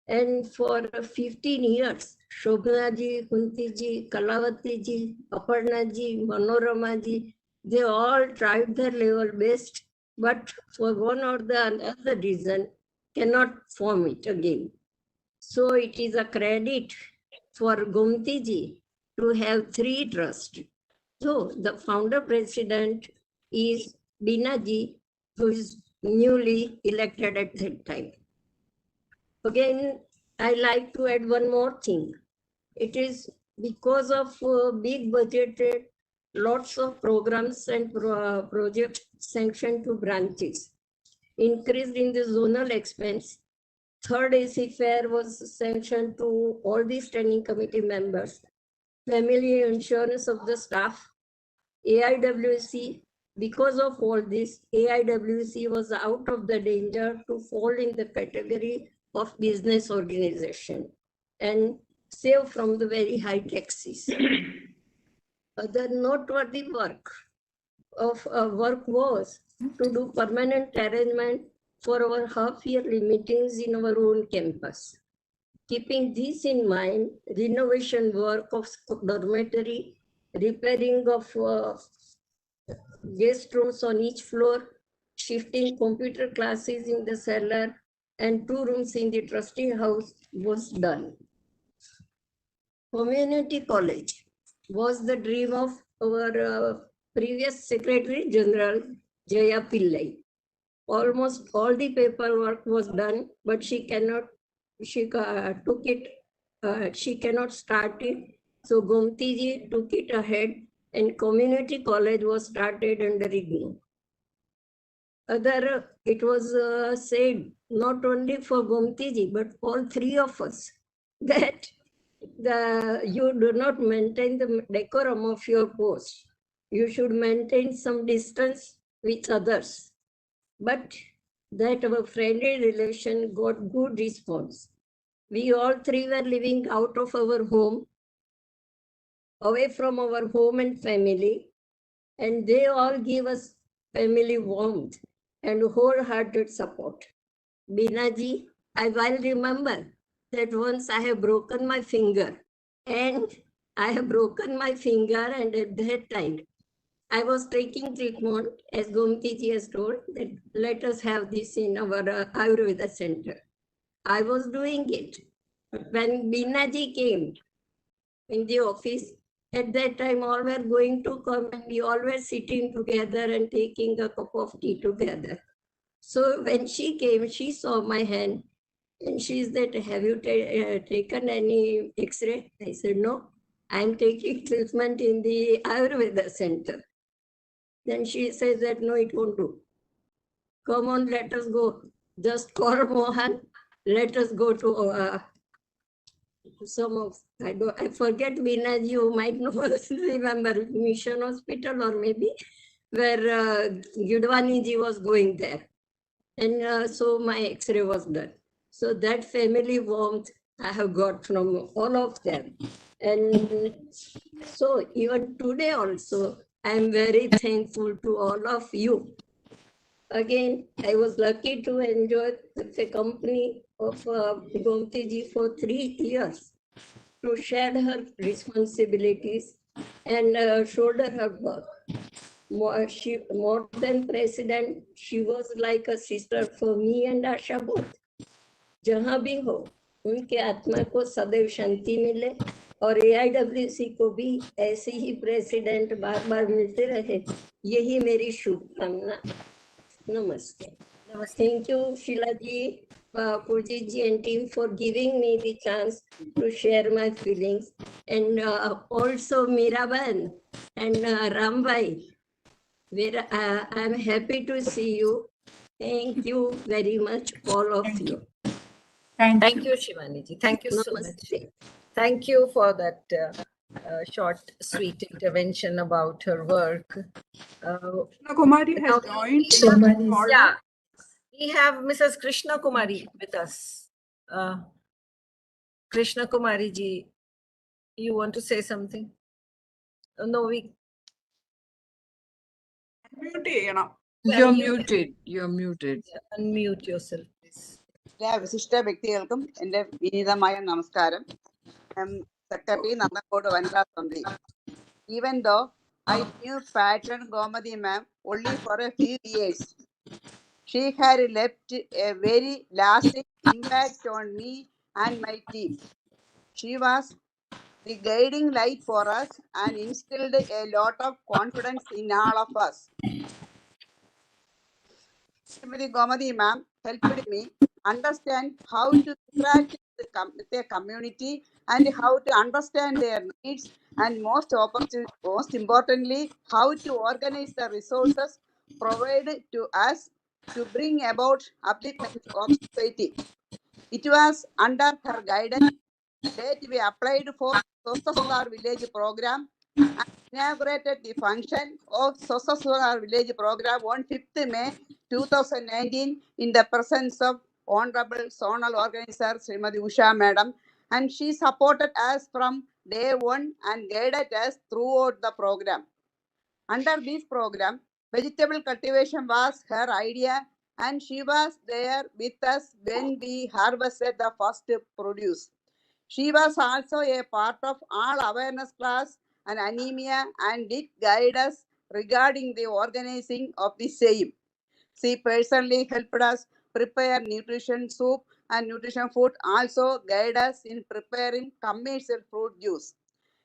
H: And for 15 years, Shobhna ji, Kunti ji, Kalavati ji, Aparna ji, Manorama ji, they all tried their level best, but for one or the other reason, cannot form it again. So it is a credit for Gomathi ji to have 3 trusts. So the founder president is Bina ji, who is newly elected at that time. Again, I like to add one more thing. It is because of big budgeted, lots of programs and projects sanctioned to branches, increased in the zonal expense. Third AC fare was sanctioned to all the standing committee members. Family insurance of the staff, AIWC. Because of all this, AIWC was out of the danger to fall in the category of business organization and save from the very high taxes. Other noteworthy work was to do permanent arrangement for our half-yearly meetings in our own campus. Keeping this in mind, renovation work of dormitory, repairing of guest rooms on each floor, shifting computer classes in the cellar, and 2 rooms in the trustee house was done. Community college was the dream of our previous Secretary General, Jaya Pillai. Almost all the paperwork was done, but she cannot start it. So Gomathi ji took it ahead and community college was started under IGNOU. It was said not only for Gomathi ji, but all 3 of us, that you do not maintain the decorum of your post. You should maintain some distance with others. But that our friendly relation got good response. We all 3 were living out of our home, away from our home and family, and they all give us family warmth and wholehearted support. Bina ji, I well remember that once I have broken my finger, and at that time, I was taking treatment, as Gomathi ji has told, that let us have this in our Ayurveda center. I was doing it. When Bina ji came in the office, at that time all were going to come and we all were sitting together and taking a cup of tea together. So when she came, she saw my hand and she said, have you taken any X-ray? I said, no, I'm taking treatment in the Ayurveda center. Then she says that, no, it won't do. Come on, let us go. Just call Mohan. Let us go to some of, I forget, Veena, you might know, remember, Mission Hospital or maybe, where Gidwani ji was going there. And so my X-ray was done. So that family warmth I have got from all of them. And so even today also, I am very thankful to all of you. Again, I was lucky to enjoy the company of Gomathi ji for 3 years, to share her responsibilities and shoulder her work. More than president, she was like a sister for me and Asha both. जहाँ भी हो, उनके आत्मा को सदैव शांति मिले और AIWC को भी ऐसे ही प्रेसिडेंट बार बार मिलते रहे, यही मेरी शुभकामना. Namaste. Thank you, Sheila ji, Purji ji and team for giving me the chance to share my feelings. And also Miraban and Rambhai, where I'm happy to see you. Thank you very much, all of you.
A: Thank you, Shivani ji. Thank you so much. Thank you for that a short, sweet intervention about her work.
J: Krishna Kumari
A: Now
J: has joined.
A: we have,
I: Kumari is-
A: yeah, we have Mrs. Krishna Kumari with us. Krishna Kumari ji, you want to say something? No, we
J: Unmute ചെയ്യണം.
C: You're muted. You're muted.
A: unmute yourself, please.
M: എല്ലാ വിശിഷ്ട വ്യക്തികൾക്കും എൻ്റെ വിനീതമായ നമസ്കാരം. Secretary നന്ദക്കോട് വനിതാ സമിതി. Even though I knew Patron Gomathi ma'am only for a few years, she had left a very lasting impact on me and my team. She was the guiding light for us and instilled a lot of confidence in all of us. Srimati Gomathi ma'am helped me understand how to interact with the community and how to understand their needs, and most importantly, how to organize the resources provided to us to bring about upliftment of society. It was under her guidance that we applied for Sosasolar Village Program and inaugurated the function of Sosasolar Village Program on 5th May 2019 in the presence of Honorable Zonal Organizer Srimati Usha Madam, and she supported us from day one and guided us throughout the program. Under this program, vegetable cultivation was her idea, and she was there with us when we harvested the first produce. She was also a part of all awareness class and anemia and did guide us regarding the organizing of the same. She personally helped us prepare nutrition soup and nutrition food, also guide us in preparing commercial fruit juice.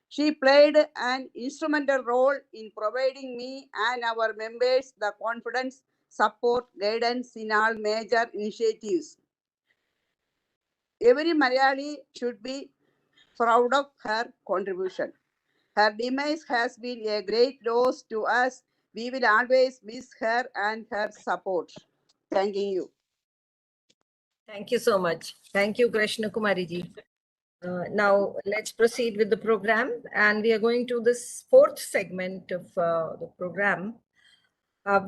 M: She played an instrumental role in providing me and our members the confidence, support, guidance in all major initiatives. Every Malayali should be proud of her contribution. Her demise has been a great loss to us. We will always miss her and her support. Thanking you.
A: Thank you so much. Thank you, Krishna Kumari ji. Now let's proceed with the program, and we are going to this fourth segment of the program,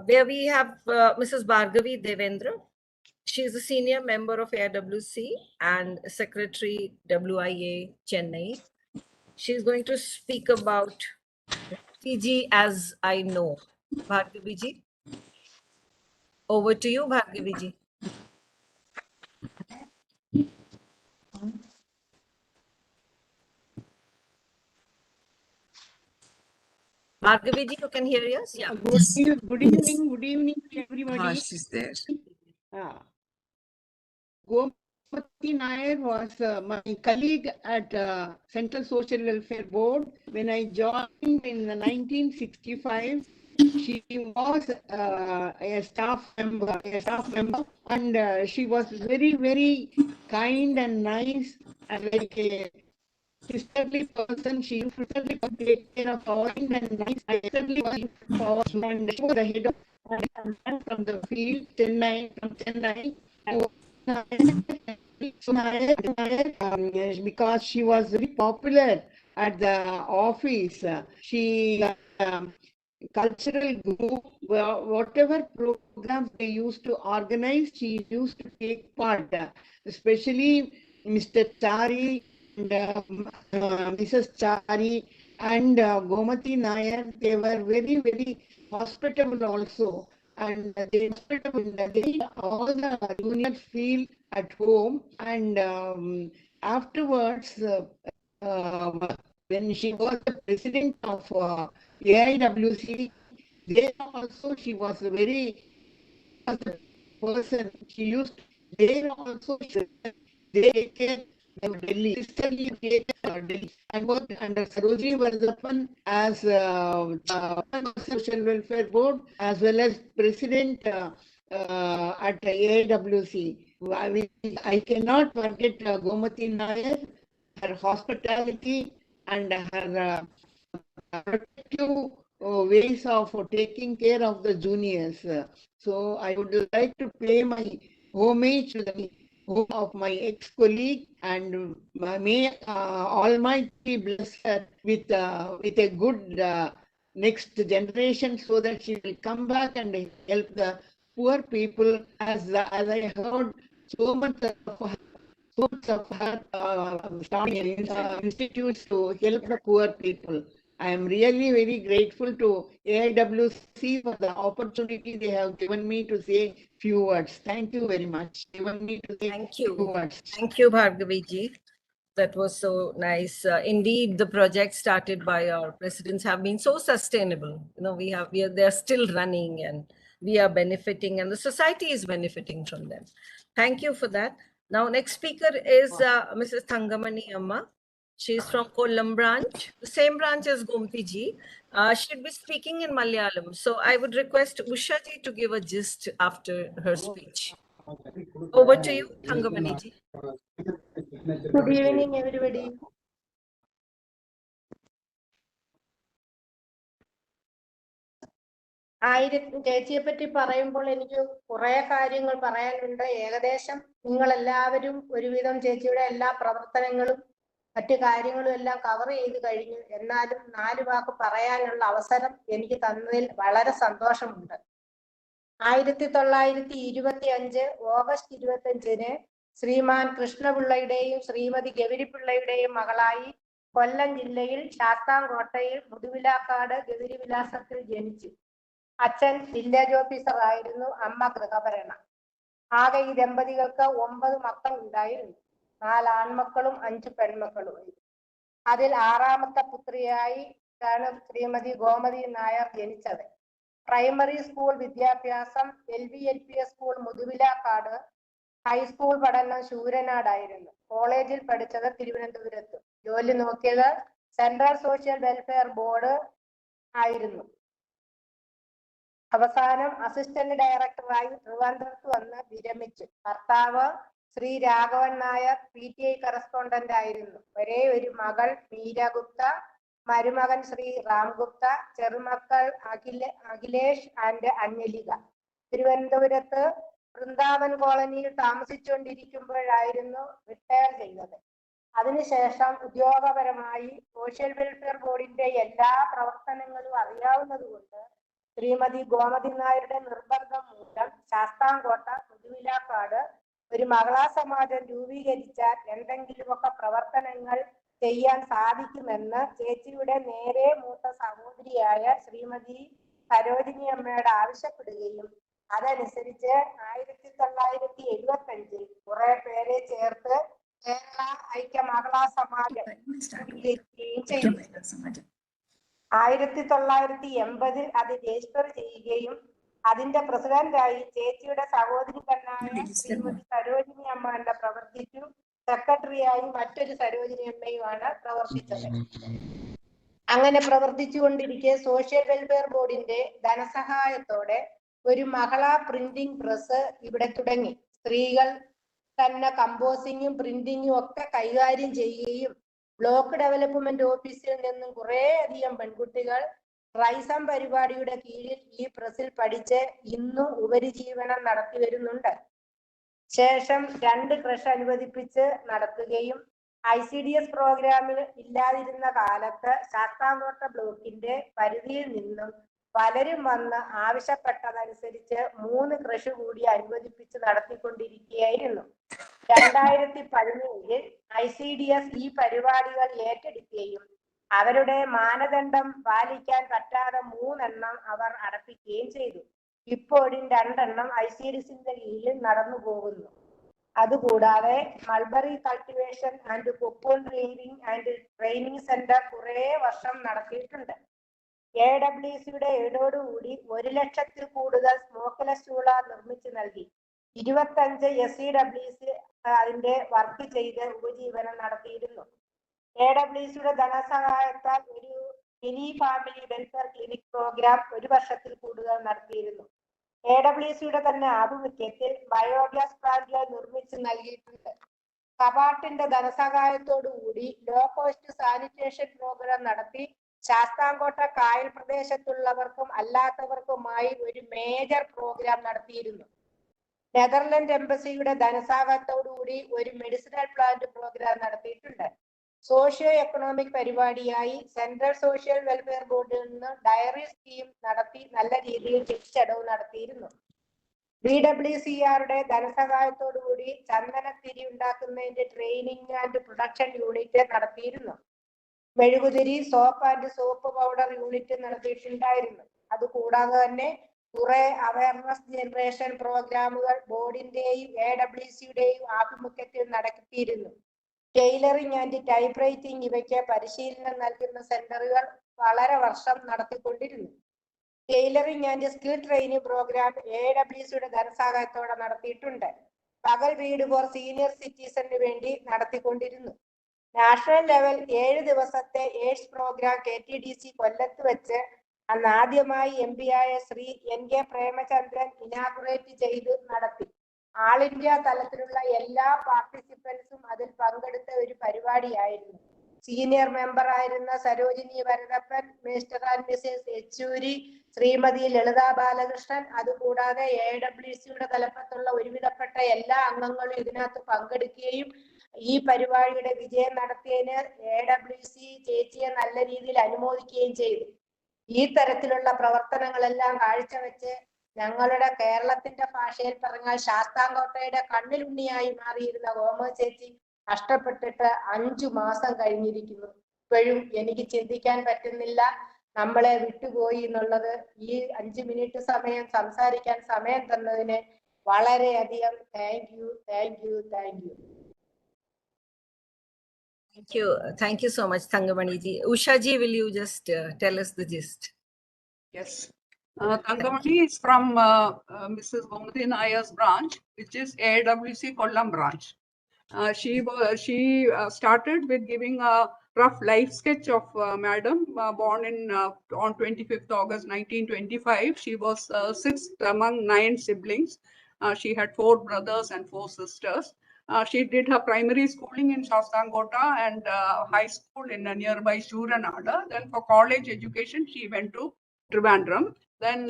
A: where we have Mrs. Bhargavi Devendra. She is a senior member of AWC and Secretary WIA Chennai. She is going to speak about Kg as I know. Bhargavi ji, over to you, Bhargavi ji. Bhargavi ji, you can hear us? Yeah.
N: Good evening, everybody.
C: She's there.
N: Gomathi Nair was my colleague at Central Social Welfare Board. When I joined in 1965, she was a staff member, and she was very, very kind and nice, and like a sisterly person. She used to take care of our and nice, sisterly for, and she was the head of and from the field, from Chennai. Because she was very popular at the office. She cultural group, whatever programs they used to organize, she used to take part, especially Mr. Chari and Mrs. Chari and Gomathi Nair. They were very, very hospitable also. And they all the juniors feel at home. And afterwards, when she was the president of AIWC, there also she was a very person. She used there also they take care of Delhi, sisterly take care of Delhi, and worked under Sarojini Vardhapan as Social Welfare Board as well as president at AIWC. I cannot forget Gomathi Nair, her hospitality and her protective ways of taking care of the juniors. So I would like to pay my homage to the of my ex-colleague, and may Almighty bless her with a good next generation, so that she will come back and help the poor people, as I heard so much of her starting institutes to help the poor people. I am really very grateful to AIWC for the opportunity they have given me to say few words. Thank you very much. Given me to say
A: Thank
N: few
A: you.
N: words.
A: Thank you, Bhargavi ji. That was so nice. Indeed, the projects started by our presidents have been so sustainable. You know, they're still running, and we are benefiting, and the society is benefiting from them. Thank you for that. Now, next speaker is Mrs. Thangamani Amma. She's from Kollam branch, the same branch as Gomathi ji. She'll be speaking in Malayalam. So I would request Usha ji to give a gist after her speech. Over to you, Thangamani ji.
O: Good evening, everybody. ചേച്ചിയെ പറ്റി പറയുമ്പോൾ എനിക്ക് കുറെ കാര്യങ്ങൾ പറയാനുണ്ട്. ഏകദേശം നിങ്ങൾ എല്ലാവരും ഒരുവിധം ചേച്ചിയുടെ എല്ലാ പ്രവർത്തനങ്ങളും മറ്റു കാര്യങ്ങളും എല്ലാം കവർ ചെയ്ത് കഴിഞ്ഞു. എന്നാലും 4 വാക്ക് പറയാനുള്ള അവസരം എനിക്ക് തന്നതിൽ വളരെ സന്തോഷമുണ്ട്. 1925 ഓഗസ്റ്റ് 25-ന് ശ്രീമാൻ കൃഷ്ണപിള്ളയുടെയും ശ്രീമതി ഗൗരിപിള്ളയുടെയും മകളായി കൊല്ലം ജില്ലയിൽ ശാസ്താംകോട്ടയിൽ മുതുവിലാക്കാട് ഗൗരിവിലാസത്തിൽ ജനിച്ചു. അച്ഛൻ വില്ലേജ് ഓഫീസർ ആയിരുന്നു, അമ്മ ഗൃഹഭരണ. ആകെ ഈ ദമ്പതികൾക്ക് 9 മക്കൾ ഉണ്ടായിരുന്നു. 4 ആൺമക്കളും 5 പെൺമക്കളും. അതിൽ 6ാമത്തെ പുത്രിയായി ശ്രീമതി ഗോമതി നായർ ജനിച്ചത്. പ്രൈമറി സ്കൂൾ വിദ്യാഭ്യാസം LVLP സ്കൂൾ മുതുവിലാക്കാട്, ഹൈസ്കൂൾ പഠനം ശൂരനാടായിരുന്നു. കോളേജിൽ പഠിച്ചത് തിരുവനന്തപുരത്ത്. ജോലി നോക്കിയത് സെൻട്രൽ സോഷ്യൽ വെൽഫെയർ ബോർഡ് ആയിരുന്നു. അവസാനം അസിസ്റ്റന്റ് ഡയറക്ടറായി ട്രിവാൻഡ്രത്ത് വന്ന് വിരമിച്ചു. ഭർത്താവ് ശ്രീ രാഘവൻ നായർ PTI കറസ്പോണ്ടന്റ് ആയിരുന്നു. ഒരേ ഒരു മകൾ മീര ഗുപ്ത, മരുമകൻ ശ്രീ റാംഗുപ്ത, ചെറുമക്കൾ അഖിലേഷ് ആൻഡ് അഞ്ജലിക. തിരുവനന്തപുരത്ത് വൃന്ദാവൻ കോളനിയിൽ താമസിച്ചുകൊണ്ടിരിക്കുമ്പോഴായിരുന്നു റിട്ടയർ ചെയ്തത്. അതിനുശേഷം ഉദ്യോഗപരമായി സോഷ്യൽ വെൽഫെയർ ബോർഡിന്റെ എല്ലാ പ്രവർത്തനങ്ങളും അറിയാവുന്നതുകൊണ്ട് ശ്രീമതി ഗോമതി നായരുടെ നിർബന്ധം മൂലം ശാസ്താംകോട്ട മുതുവിലാക്കാട് ഒരു മഹിളാ സമാജം രൂപീകരിച്ചാൽ എന്തെങ്കിലുമൊക്കെ പ്രവർത്തനങ്ങൾ ചെയ്യാൻ സാധിക്കുമെന്ന് ചേച്ചിയുടെ നേരെ മൂത്ത സഹോദരിയായ ശ്രീമതി സരോജിനി അമ്മയോട് ആവശ്യപ്പെടുകയും അതനുസരിച്ച് 1975 കുറെ പേരെ ചേർത്ത് കേരള ഐക്യ മഹിളാ സമാജം രൂപീകരിക്കുകയും ചെയ്തു. 1980 അത് രജിസ്റ്റർ ചെയ്യുകയും അതിന്റെ പ്രസിഡന്റായി ചേച്ചിയുടെ സഹോദരി തന്നായ ശ്രീമതി സരോജിനി അമ്മ തന്നെ പ്രവർത്തിച്ചു. സെക്രട്ടറിയായി മറ്റൊരു സരോജിനി അമ്മയുമാണ് പ്രവർത്തിച്ചത്. അങ്ങനെ പ്രവർത്തിച്ചുകൊണ്ടിരിക്കെ സോഷ്യൽ വെൽഫെയർ ബോർഡിന്റെ ധനസഹായത്തോടെ ഒരു മഹിളാ പ്രിന്റിംഗ് പ്രസ് ഇവിടെ തുടങ്ങി. സ്ത്രീകൾ തന്നെ കമ്പോസിങ്ങും പ്രിന്റിങ്ങും ഒക്കെ കൈകാര്യം ചെയ്യുകയും ബ്ലോക്ക് ഡെവലപ്മെന്റ് ഓഫീസിൽ നിന്നും കുറെ അധികം പെൺകുട്ടികൾ റൈസം പരിപാടിയുടെ കീഴിൽ ഈ പ്രസിൽ പഠിച്ച് ഇന്നും ഉപരിജീവനം നടത്തി വരുന്നുണ്ട്. ശേഷം 2 ക്രഷ് അനുവദിപ്പിച്ച് നടത്തുകയും ICDS പ്രോഗ്രാമിൽ ഇല്ലാതിരുന്ന കാലത്ത് ശാസ്താംകോട്ട ബ്ലോക്കിന്റെ പരിധിയിൽ നിന്നും പലരും വന്ന് ആവശ്യപ്പെട്ടതനുസരിച്ച് 3 ക്രഷ് കൂടി അനുവദിപ്പിച്ച് നടത്തിക്കൊണ്ടിരിക്കുകയായിരുന്നു. 2017 ICDS ഈ പരിപാടികൾ ഏറ്റെടുക്കുകയും അവരുടെ മാനദണ്ഡം പാലിക്കാൻ പറ്റാതെ 3 എണ്ണം അവർ അടപ്പിക്കുകയും ചെയ്തു. ഇപ്പോഴും 2 എണ്ണം ICDSന്റെ കീഴിൽ നടന്നു പോകുന്നു. അതുകൂടാതെ mulberry cultivation and Cocon rearing and training centre കുറെ വർഷം നടത്തിയിട്ടുണ്ട്. AWCയുടെ ഏടോടുകൂടി 1 ലക്ഷത്തിൽ കൂടുതൽ സ്മോക്ക്ലെസ് ചൂള നിർമ്മിച്ചു നൽകി. 25 SEWC അതിന്റെ വർക്ക് ചെയ്ത് ഉപജീവനം നടത്തിയിരുന്നു. AWCയുടെ ധനസഹായത്താൽ ഒരു mini family welfare clinic programme 1 വർഷത്തിൽ കൂടുതൽ നടത്തിയിരുന്നു. AWCയുടെ തന്നെ ആഭിമുഖ്യത്തിൽ ബയോഗ്യാസ് പ്ലാന്റുകൾ നിർമ്മിച്ച് നൽകിയിട്ടുണ്ട്. കബാട്ടിന്റെ ധനസഹായത്തോടുകൂടി ലോ കോസ്റ്റ് സാനിറ്റേഷൻ പ്രോഗ്രാം നടത്തി ശാസ്താംകോട്ട കായൽ പ്രദേശത്തുള്ളവർക്കും അല്ലാത്തവർക്കുമായി ഒരു മേജർ പ്രോഗ്രാം നടത്തിയിരുന്നു. നെതർലൻഡ് എംബസിയുടെ ധനസഹായത്തോടുകൂടി ഒരു മെഡിസിനൽ പ്ലാന്റ് പ്രോഗ്രാം നടത്തിയിട്ടുണ്ട്. സോഷ്യോ എക്കണോമിക് പരിപാടിയായി സെൻട്രൽ സോഷ്യൽ വെൽഫെയർ ബോർഡിൽ നിന്ന് ഡയറി സ്കീം നടത്തി നല്ല രീതിയിൽ തിരിച്ചടവ് നടത്തിയിരുന്നു. BWCRയുടെ ധനസഹായത്തോടുകൂടി ചന്ദനത്തിരി ഉണ്ടാക്കുന്നതിന്റെ ട്രെയിനിങ് ആൻഡ് പ്രൊഡക്ഷൻ യൂണിറ്റ് നടത്തിയിരുന്നു. മെഴുകുതിരി, soap and soap powder unit നടത്തിയിട്ടുണ്ടായിരുന്നു. അതുകൂടാതെ തന്നെ കുറെ അവയർനെസ് ജനറേഷൻ പ്രോഗ്രാമുകൾ ബോർഡിന്റെയും AWCയുടെയും ആഭിമുഖ്യത്തിൽ നടത്തിയിരുന്നു. ടൈലറിംഗ് ആൻഡ് ടൈപ്പ് റൈറ്റിംഗ് ഇവയ്ക്ക് പരിശീലനം നൽകുന്ന സെന്ററുകൾ വളരെ വർഷം നടത്തിക്കൊണ്ടിരുന്നു. Tailoring and skill training programme AWCയുടെ ധനസഹായത്തോടെ നടത്തിയിട്ടുണ്ട്. പകൽ വീട് ഫോർ സീനിയർ സിറ്റിസണിന് വേണ്ടി നടത്തിക്കൊണ്ടിരുന്നു. നാഷണൽ ലെവൽ 7 ദിവസത്തെ എയ്ഡ്സ് പ്രോഗ്രാം KTDC കൊല്ലത്ത് വെച്ച് അന്ന് ആദ്യമായി MP ആയ ശ്രീ NK പ്രേമചന്ദ്രൻ ഇനാഗുറേറ്റ് ചെയ്ത് നടത്തി. ആൾ ഇന്ത്യ തലത്തിലുള്ള എല്ലാ പാർട്ടിസിപ്പൻസും അതിൽ പങ്കെടുത്ത ഒരു പരിപാടിയായിരുന്നു. സീനിയർ മെമ്പർ ആയിരുന്ന Sarojini Varadappan, mister and missus Yechury, Shrimati Lalitha Balakrishnan, അതുകൂടാതെ AWCയുടെ തലപ്പത്തുള്ള ഒരുവിധപ്പെട്ട എല്ലാ അംഗങ്ങളും ഇതിനകത്ത് പങ്കെടുക്കുകയും ഈ പരിപാടിയുടെ വിജയം നടത്തിയതിന് AWC ചേച്ചിയെ നല്ല രീതിയിൽ അനുമോദിക്കുകയും ചെയ്തു. ഈ തരത്തിലുള്ള പ്രവർത്തനങ്ങളെല്ലാം കാഴ്ചവെച്ച് ഞങ്ങളുടെ കേരളത്തിന്റെ ഭാഷയിൽ പറഞ്ഞാൽ ശാസ്താംകോട്ടയുടെ കണ്ണിലുണ്ണിയായി മാറിയിരുന്ന ഗോമതി ചേച്ചി കഷ്ടപ്പെട്ടിട്ട് 5 മാസം കഴിഞ്ഞിരിക്കുന്നു. ഇപ്പോഴും എനിക്ക് ചിന്തിക്കാൻ പറ്റുന്നില്ല നമ്മളെ വിട്ടുപോയി എന്നുള്ളത്. ഈ 5 മിനിറ്റ് സമയം സംസാരിക്കാൻ സമയം തന്നതിന് വളരെയധികം thank you.
A: Thank you so much, Thangamani ji. Usha ji, will you just tell us the gist?
J: Yes. Thangamani is from Mrs. Gomathi Nair's branch, which is AWC Kollam branch. She started with giving a rough life sketch of Madam, born on 25th August 1925. She was 6th among 9 siblings. She had 4 brothers and 4 sisters. She did her primary schooling in Shastangota and high school in a nearby Shuranada. Then for college education, she went to Trivandrum. Then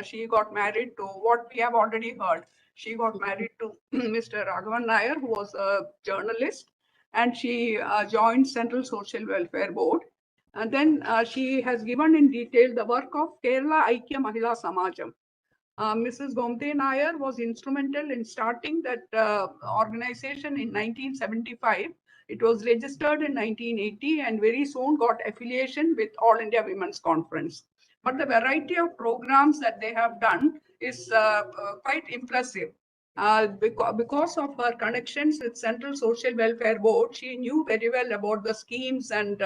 J: she got married to what we have already heard. She got married to Mr. Raghavan Nair, who was a journalist, and she joined Central Social Welfare Board. And then she has given in detail the work of Kerala Aikya Mahila Samajam. Mrs. Gomathi Nair was instrumental in starting that organization in 1975. It was registered in 1980 and very soon got affiliation with All India Women's Conference. But the variety of programs that they have done is quite impressive. Because of her connections with Central Social Welfare Board, she knew very well about the schemes and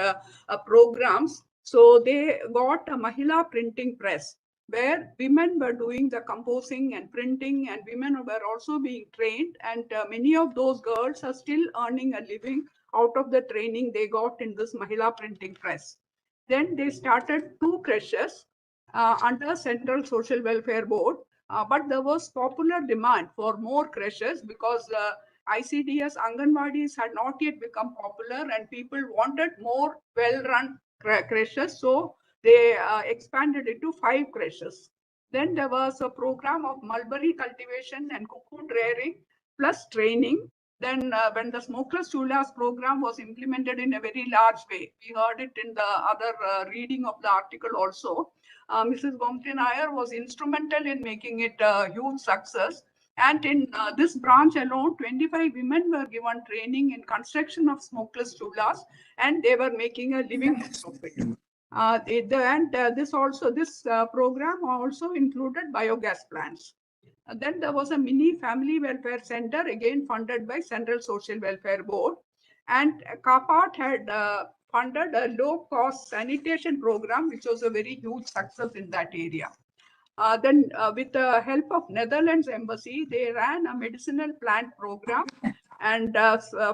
J: programs. So they got a Mahila printing press, where women were doing the composing and printing, and women were also being trained. And many of those girls are still earning a living out of the training they got in this Mahila printing press. Then they started 2 creches under Central Social Welfare Board. But there was popular demand for more creches because ICDS Anganwadis had not yet become popular and people wanted more well-run creches. So they expanded it to 5 creches. Then there was a program of mulberry cultivation and cocoon rearing plus training. Then when the smokeless chulas program was implemented in a very large way, we heard it in the other reading of the article also. Mrs. Gomathi Nair was instrumental in making it a huge success. And in this branch alone, 25 women were given training in construction of smokeless chulas, and they were making a living out of it. This program also included biogas plants. Then there was a mini family welfare center, again funded by Central Social Welfare Board. And CAPART had funded a low-cost sanitation program, which was a very huge success in that area. Then with the help of Netherlands Embassy, they ran a medicinal plant program. And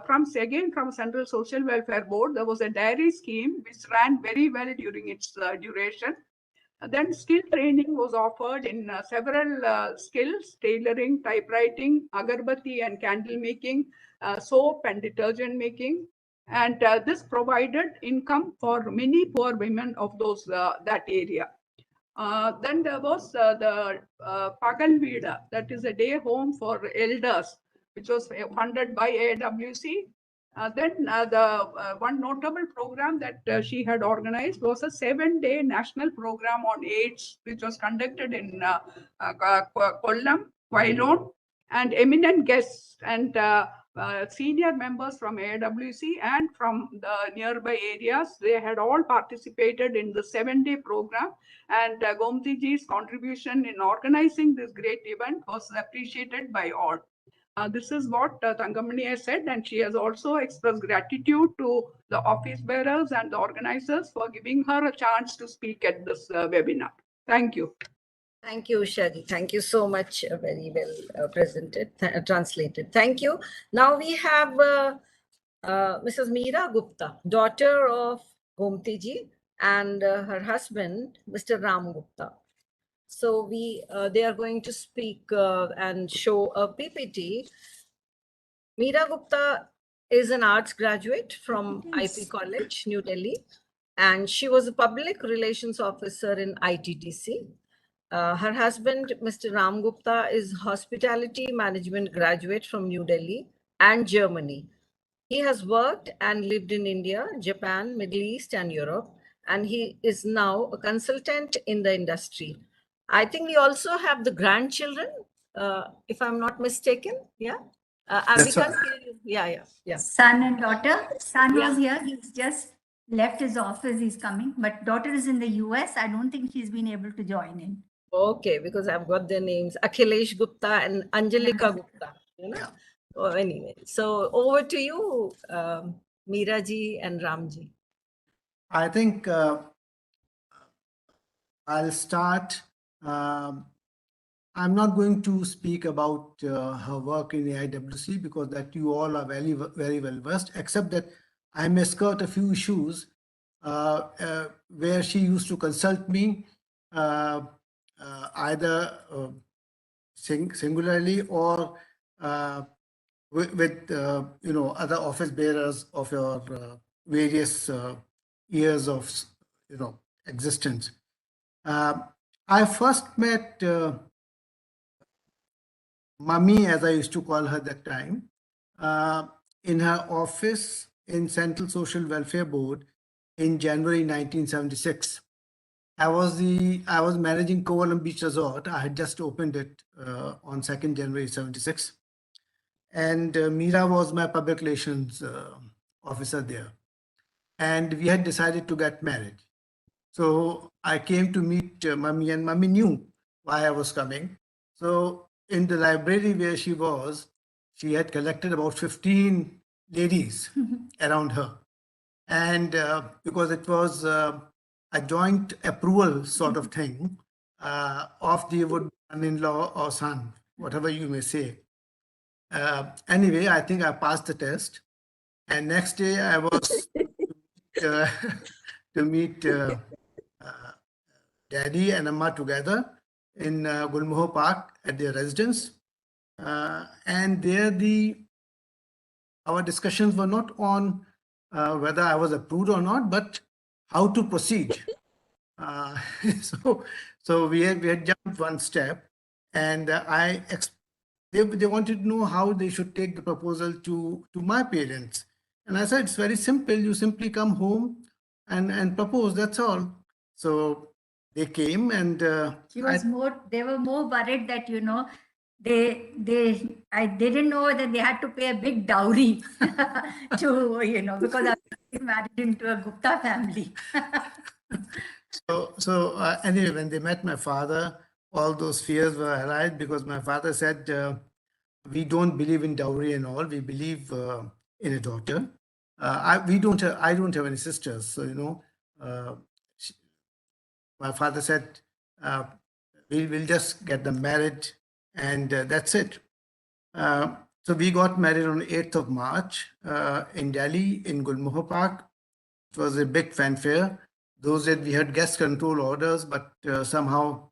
J: from Central Social Welfare Board, there was a dairy scheme which ran very well during its duration. Then skill training was offered in several skills: tailoring, typewriting, agarbatti and candle making, soap and detergent making. And this provided income for many poor women of that area. Then there was the Pagal Vida, that is a day home for elders, which was funded by AWC. Then the one notable program that she had organized was a 7-day national program on AIDS, which was conducted in Kollam, Quailon, and eminent guests and senior members from AWC and from the nearby areas. They had all participated in the 7-day program, and Gomathi ji's contribution in organizing this great event was appreciated by all. This is what Thangamani has said, and she has also expressed gratitude to the office bearers and the organizers for giving her a chance to speak at this webinar. Thank you.
A: Thank you, Shadi. Thank you so much. Very well presented, translated. Thank you. Now we have Mrs. Meera Gupta, daughter of Gomathi ji, and her husband, Mr. Ram Gupta. So they are going to speak and show a PPT. Meera Gupta is an arts graduate from IP College, New Delhi, and she was a public relations officer in ITTC. Her husband, Mr. Ram Gupta, is hospitality management graduate from New Delhi and Germany. He has worked and lived in India, Japan, Middle East, and Europe, and he is now a consultant in the industry. I think we also have the grandchildren, if I'm not mistaken. Yeah. We can't hear you. Yeah.
L: Son and daughter. Son was here. He's just left his office. He's coming. But daughter is in the US. I don't think she's been able to join in.
A: Okay, because I've got their names, Akhilesh Gupta and Anjalika Gupta. You know? Oh, anyway, so over to you, Meera ji and Ram ji.
P: I think I'll start. I'm not going to speak about her work in the IWC because that you all are very, very well versed, except that I may skirt a few issues where she used to consult me either singularly or with other office bearers of your various years of existence. I first met Mummy, as I used to call her that time, in her office in Central Social Welfare Board in January 1976. I was managing Kovalam Beach Resort. I had just opened it on 2nd January 76. And Meera was my public relations officer there. And we had decided to get married. So I came to meet Mummy, and Mummy knew why I was coming. So in the library where she was, she had collected about 15 ladies around her. And because it was a joint approval sort of thing of the son-in-law or son, whatever you may say. Anyway, I think I passed the test. And next day I was to meet Daddy and Amma together in Gulmoho Park at their residence. And there our discussions were not on whether I was approved or not, but how to proceed. So we had jumped one step, and they wanted to know how they should take the proposal to my parents. And I said, it's very simple. You simply come home and propose, that's all. So they came, and
L: they were more worried that, they didn't know that they had to pay a big dowry to, because I was married into a Gupta family.
P: So anyway, when they met my father, all those fears were allayed, because my father said, we don't believe in dowry and all. We believe in a daughter. I don't have any sisters, so my father said, we'll just get them married, and that's it. So we got married on 8th of March in Delhi, in Gulmoho Park. It was a big fanfare. Those days we had guest control orders, but somehow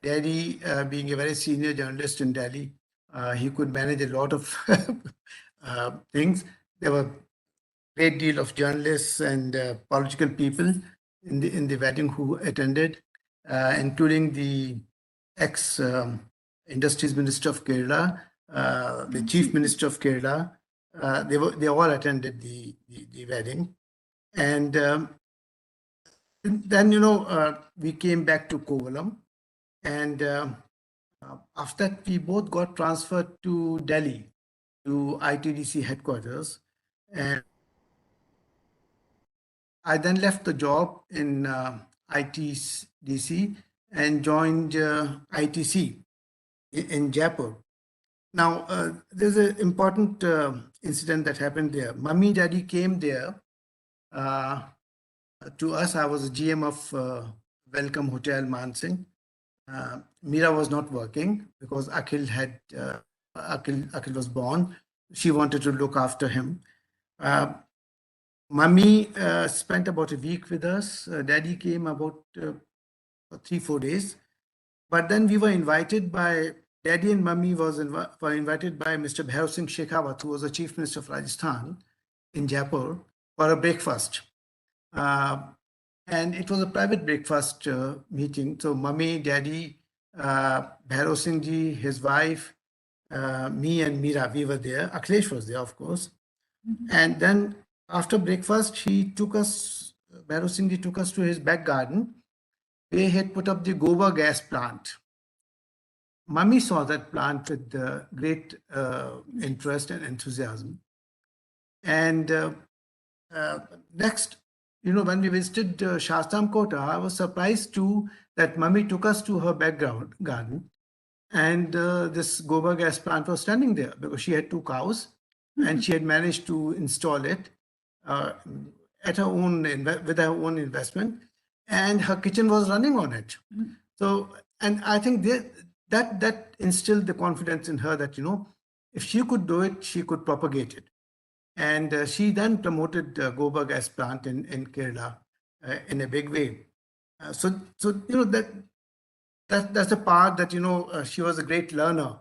P: Daddy, being a very senior journalist in Delhi, he could manage a lot of things. There were a great deal of journalists and political people in the wedding who attended. including the ex-Industries Minister of Kerala, the Chief Minister of Kerala. They all attended the wedding. And then, we came back to Kovalam. And after that, we both got transferred to Delhi, to ITDC headquarters. And I then left the job in ITDC and joined ITC in Jaipur. Now, there's an important incident that happened there. Mummy Daddy came there to us. I was a GM of Welcome Hotel Mansingh. Meera was not working because Akhil was born. She wanted to look after him. Mummy spent about a week with us. Daddy came about 3-4 days. But then we were invited by, Daddy and Mummy were invited by Mr. Bhairav Singh Shekhawat, who was the Chief Minister of Rajasthan in Jaipur, for a breakfast. And it was a private breakfast meeting. So Mummy, Daddy, Bhairav Singh ji, his wife, me and Meera, we were there. Akhilesh was there, of course. And then after breakfast, Bhairav Singh ji took us to his back garden. They had put up the Gobar gas plant. Mummy saw that plant with great interest and enthusiasm. And next, when we visited Shastam Kota, I was surprised too that Mummy took us to her back garden. And this Gobar gas plant was standing there because she had 2 cows and she had managed to install it at her own with her own investment. And her kitchen was running on it. So, and I think that instilled the confidence in her that, if she could do it, she could propagate it. And she then promoted Gobar gas plant in Kerala in a big way. So that's the part that, she was a great learner.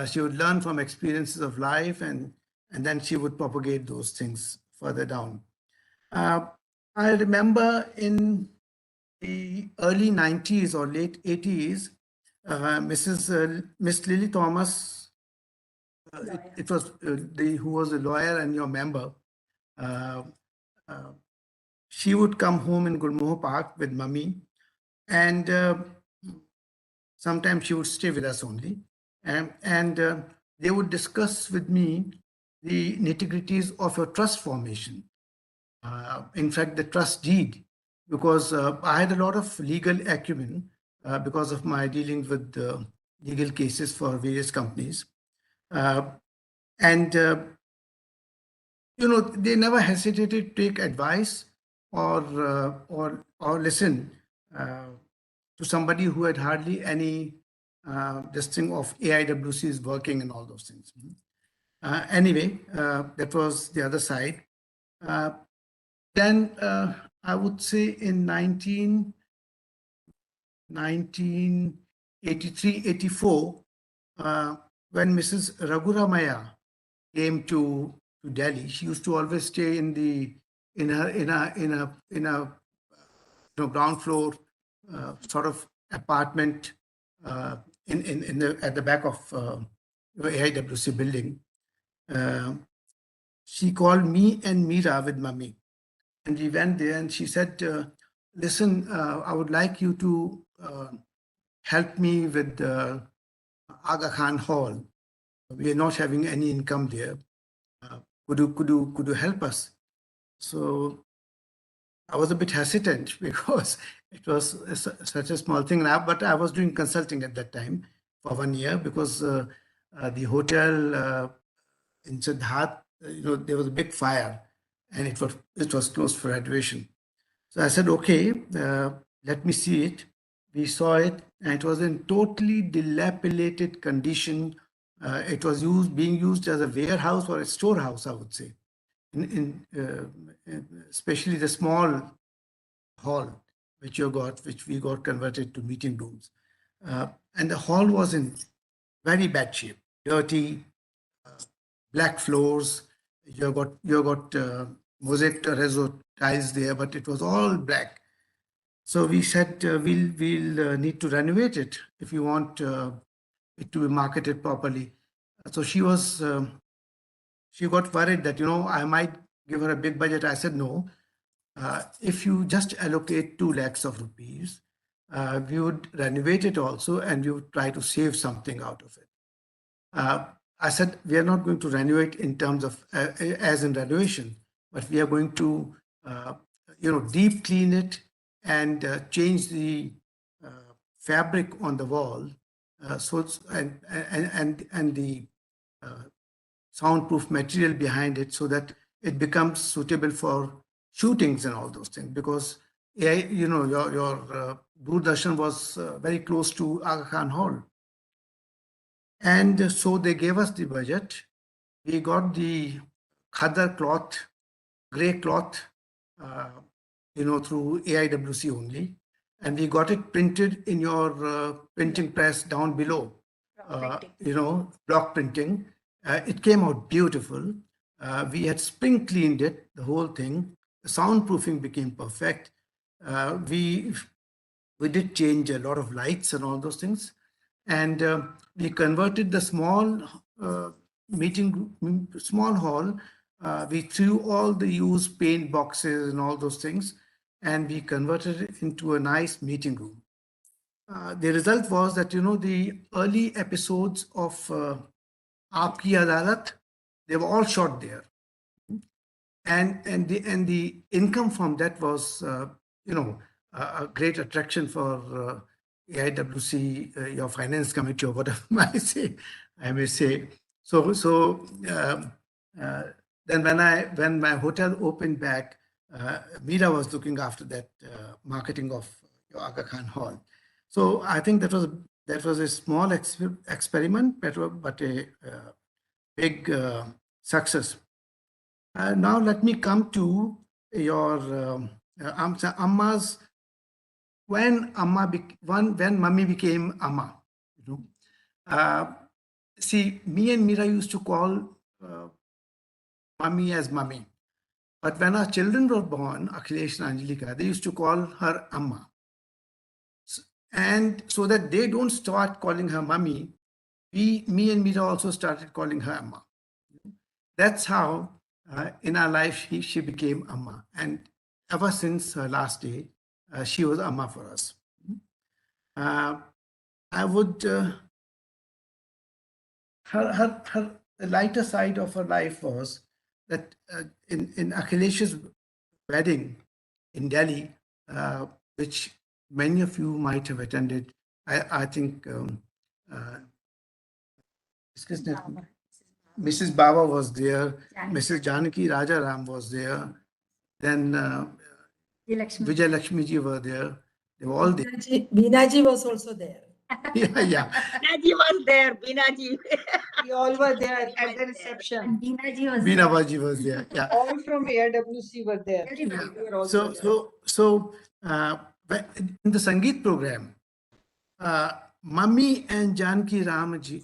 P: She would learn from experiences of life and then she would propagate those things further down. I remember in the early 90s or late 80s, Miss Lily Thomas, it was who was a lawyer and your member. She would come home in Gurmoh Park with Mummy, and sometimes she would stay with us only, and they would discuss with me the nitty-gritties of your trust formation. In fact, the trust deed, because I had a lot of legal acumen because of my dealings with legal cases for various companies. And they never hesitated to take advice or listen to somebody who had hardly any this thing of AIWC's working and all those things. Anyway, that was the other side. Then I would say in 1983-84, when Mrs. Raghuramaya came to Delhi, she used to always stay in a ground floor sort of apartment at the back of AIWC building. She called me and Meera with Mummy, and we went there, and she said, listen, I would like you to help me with Aga Khan Hall. We are not having any income there. Could you help us? So I was a bit hesitant because it was such a small thing now, but I was doing consulting at that time for 1 year because the hotel in Siddharth, there was a big fire and it was closed for renovation. So I said, okay, let me see it. We saw it, and it was in totally dilapidated condition. It was being used as a warehouse or a storehouse, I would say, especially the small hall which we got converted to meeting rooms. And the hall was in very bad shape, dirty, black floors. You got mosaic terrazzo tiles there, but it was all black. So we said we'll need to renovate it if you want it to be marketed properly. So she got worried that, I might give her a big budget. I said, no, if you just allocate 2 lakhs of rupees, we would renovate it also and we would try to save something out of it. I said, we are not going to renovate in terms of as in renovation, but we are going to, deep clean it and change the fabric on the wall, and the soundproof material behind it, so that it becomes suitable for shootings and all those things. Because your Doordarshan was very close to Aga Khan Hall. And so they gave us the budget. We got the khadar cloth, gray cloth, through AIWC only. And we got it printed in your printing press down below, block printing. It came out beautiful. We had spring cleaned it, the whole thing. The soundproofing became perfect. We did change a lot of lights and all those things. And we converted the small small hall. We threw all the used paint boxes and all those things, and we converted it into a nice meeting room. The result was that, the early episodes of Aapki Adalat, they were all shot there. And the income from that was, a great attraction for AIWC, your finance committee, or whatever I may say. So then when my hotel opened back, Meera was looking after that marketing of your Aga Khan Hall. So I think that was a small experiment, but a big success. Now let me come to your Amma's. When Mummy became Amma, see, me and Meera used to call Mummy as Mummy. But when our children were born, Akhilesh and Angelika, they used to call her Amma. And so that they don't start calling her Mummy, me and Meera also started calling her Amma. That's how in our life she became Amma. And ever since her last day, she was Amma for us. I would, her the lighter side of her life was that in Akhilesh's wedding in Delhi, which many of you might have attended, I think Mrs. Baba was there, Mrs. Janaki Rajaram was there, then Vijaya Lakshmi ji were there. They were all there.
I: Binaji was also there.
P: Yeah.
K: Binaji was there. Binaji.
F: We all were there at the reception.
P: Binaji was there. Yeah.
F: All from AIWC were there.
P: Yeah.
F: We were also there.
P: So in the Sangeet program, Mummy and Janki Ramaji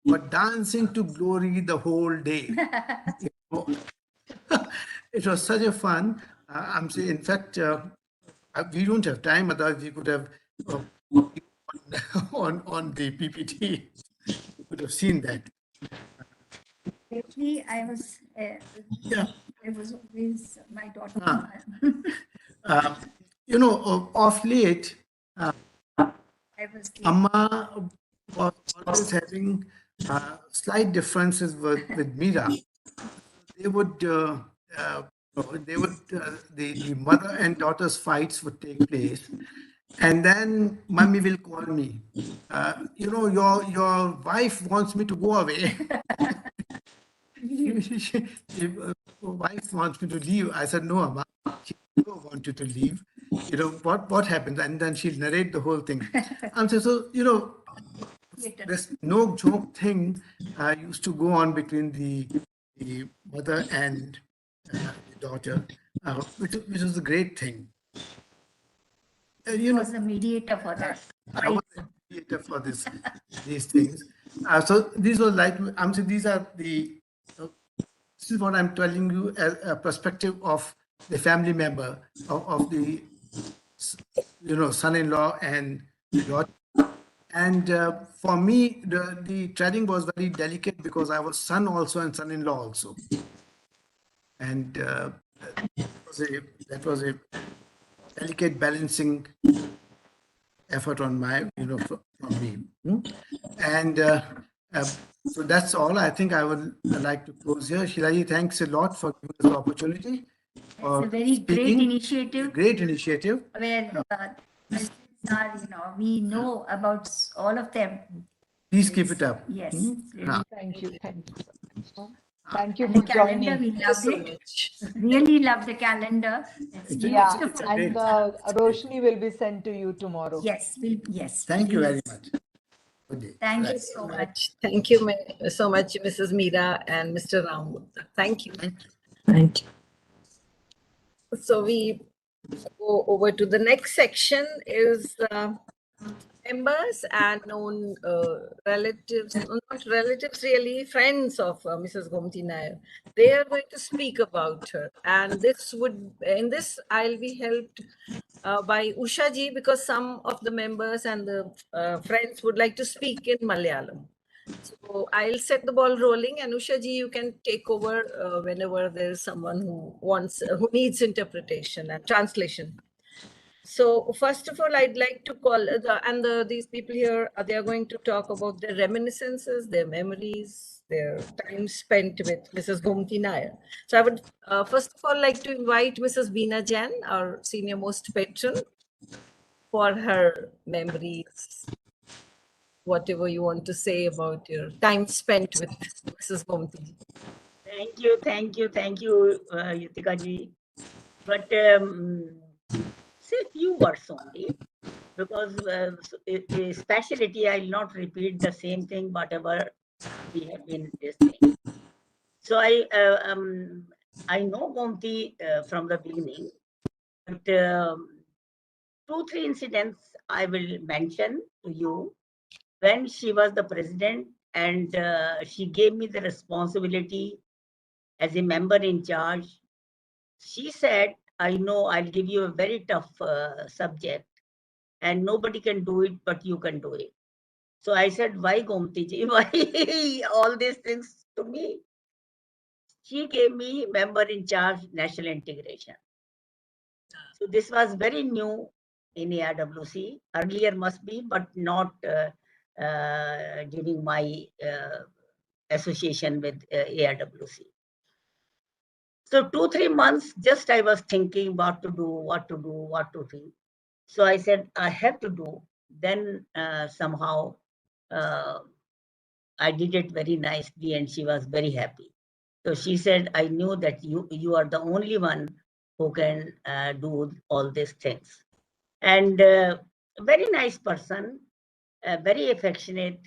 P: were dancing to glory the whole day. It was such a fun. I'm saying, in fact, we don't have time, otherwise we could have on the PPT. You could have seen that.
L: Actually, I was always my daughter.
P: Of late, Amma was always having slight differences with Meera. They would, the mother and daughter's fights would take place. And then Mummy will call me. Your wife wants me to go away. Wife wants me to leave. I said, no, Amma, she don't want you to leave. What happened? And then she'll narrate the whole thing. And so this no joke thing used to go on between the mother and the daughter, which was a great thing.
L: Was a mediator for that.
P: I was a mediator for these things. So these were like, I'm saying these are the, this is what I'm telling you as a perspective of the family member of the son-in-law and daughter. And for me, the treading was very delicate because I was son also and son-in-law also. And that was a delicate balancing effort on my, from me. And so that's all. I think I would like to close here. Shilaji, thanks a lot for giving us the opportunity.
L: It's a very great initiative.
P: Great initiative.
L: Where we know about all of them.
P: Please keep it up.
L: Yes.
P: Ah.
B: Thank you. Thank you. Thank you
L: And
B: for
L: the calendar,
B: joining.
L: we loved it. Really loved the calendar. It's
B: Yeah,
L: beautiful.
B: and Roshni will be sent to you tomorrow.
L: Yes, yes.
P: Thank you very
L: please.
P: much. Good day.
L: Thank you
P: Right.
L: so much.
A: Thank you so much, Mrs. Meera and Mr. Ram. Thank you. Thank you. So we go over to the next section is members and known relatives, not relatives really, friends of Mrs. Gomathi Nair. They are going to speak about her. And in this I'll be helped by Usha ji, because some of the members and the friends would like to speak in Malayalam. So I'll set the ball rolling, and Usha ji, you can take over whenever there is someone who needs interpretation and translation. So first of all, I'd like to call these people here. They are going to talk about their reminiscences, their memories, their time spent with Mrs. Gomathi Nair. So I would first of all like to invite Mrs. Beena Jain, our senior most patron, for her memories. Whatever you want to say about your time spent with Mrs. Gomathi.
Q: Thank you, Yutika ji. But say few words only, because a specialty, I'll not repeat the same thing, whatever we have been listening. So I know Gomathi from the beginning, but 2-3 incidents I will mention to you. When she was the president and she gave me the responsibility as a member in charge, she said, I know I'll give you a very tough subject and nobody can do it, but you can do it. So I said, why Gomathi ji? Why all these things to me? She gave me member in charge national integration. So this was very new in ARWC. Earlier must be, but not during my association with ARWC. So 2-3 months, just I was thinking what to do. So I said, I have to do. Then somehow I did it very nicely and she was very happy. So she said, I knew that you are the only one who can do all these things. And very nice person, very affectionate.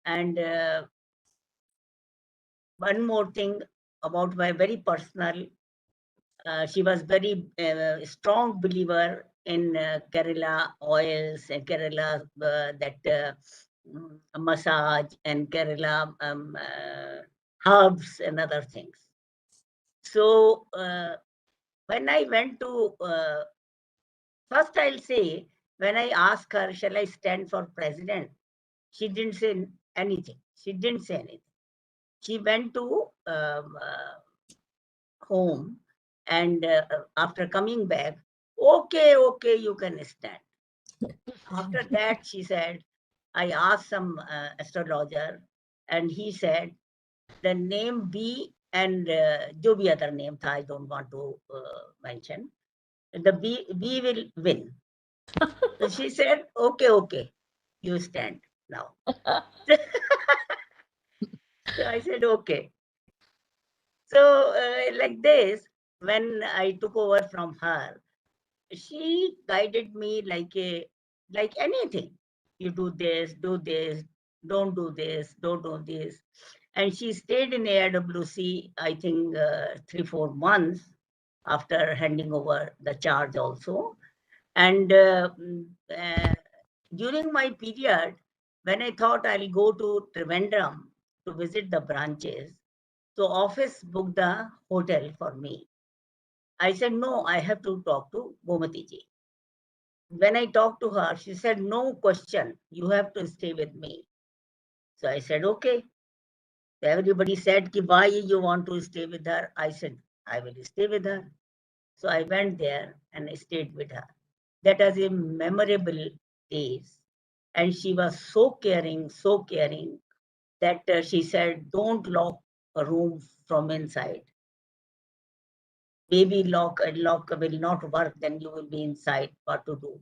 Q: And one more thing about my very personal, she was very strong believer in Kerala oils and Kerala massage and Kerala herbs and other things. So when I went to, first I'll say, when I asked her, shall I stand for president? She didn't say anything. She went to home, and after coming back, okay, you can stand. After that, she said, I asked some astrologer, and he said, the name B and jo bhi other name tha, I don't want to mention. The B will win. So she said, okay, you stand now. So I said, okay. So like this, when I took over from her, she guided me like anything. You do this, don't do this. And she stayed in ARWC, I think 3-4 months after handing over the charge also. And during my period, when I thought I'll go to Trivandrum to visit the branches, so office booked the hotel for me. I said, no, I have to talk to Gomathi ji. When I talked to her, she said, no question, you have to stay with me. So I said, okay. Everybody said, why you want to stay with her? I said, I will stay with her. So I went there and I stayed with her. That was a memorable days. And she was so caring that she said, don't lock a room from inside. Maybe lock will not work, then you will be inside, what to do.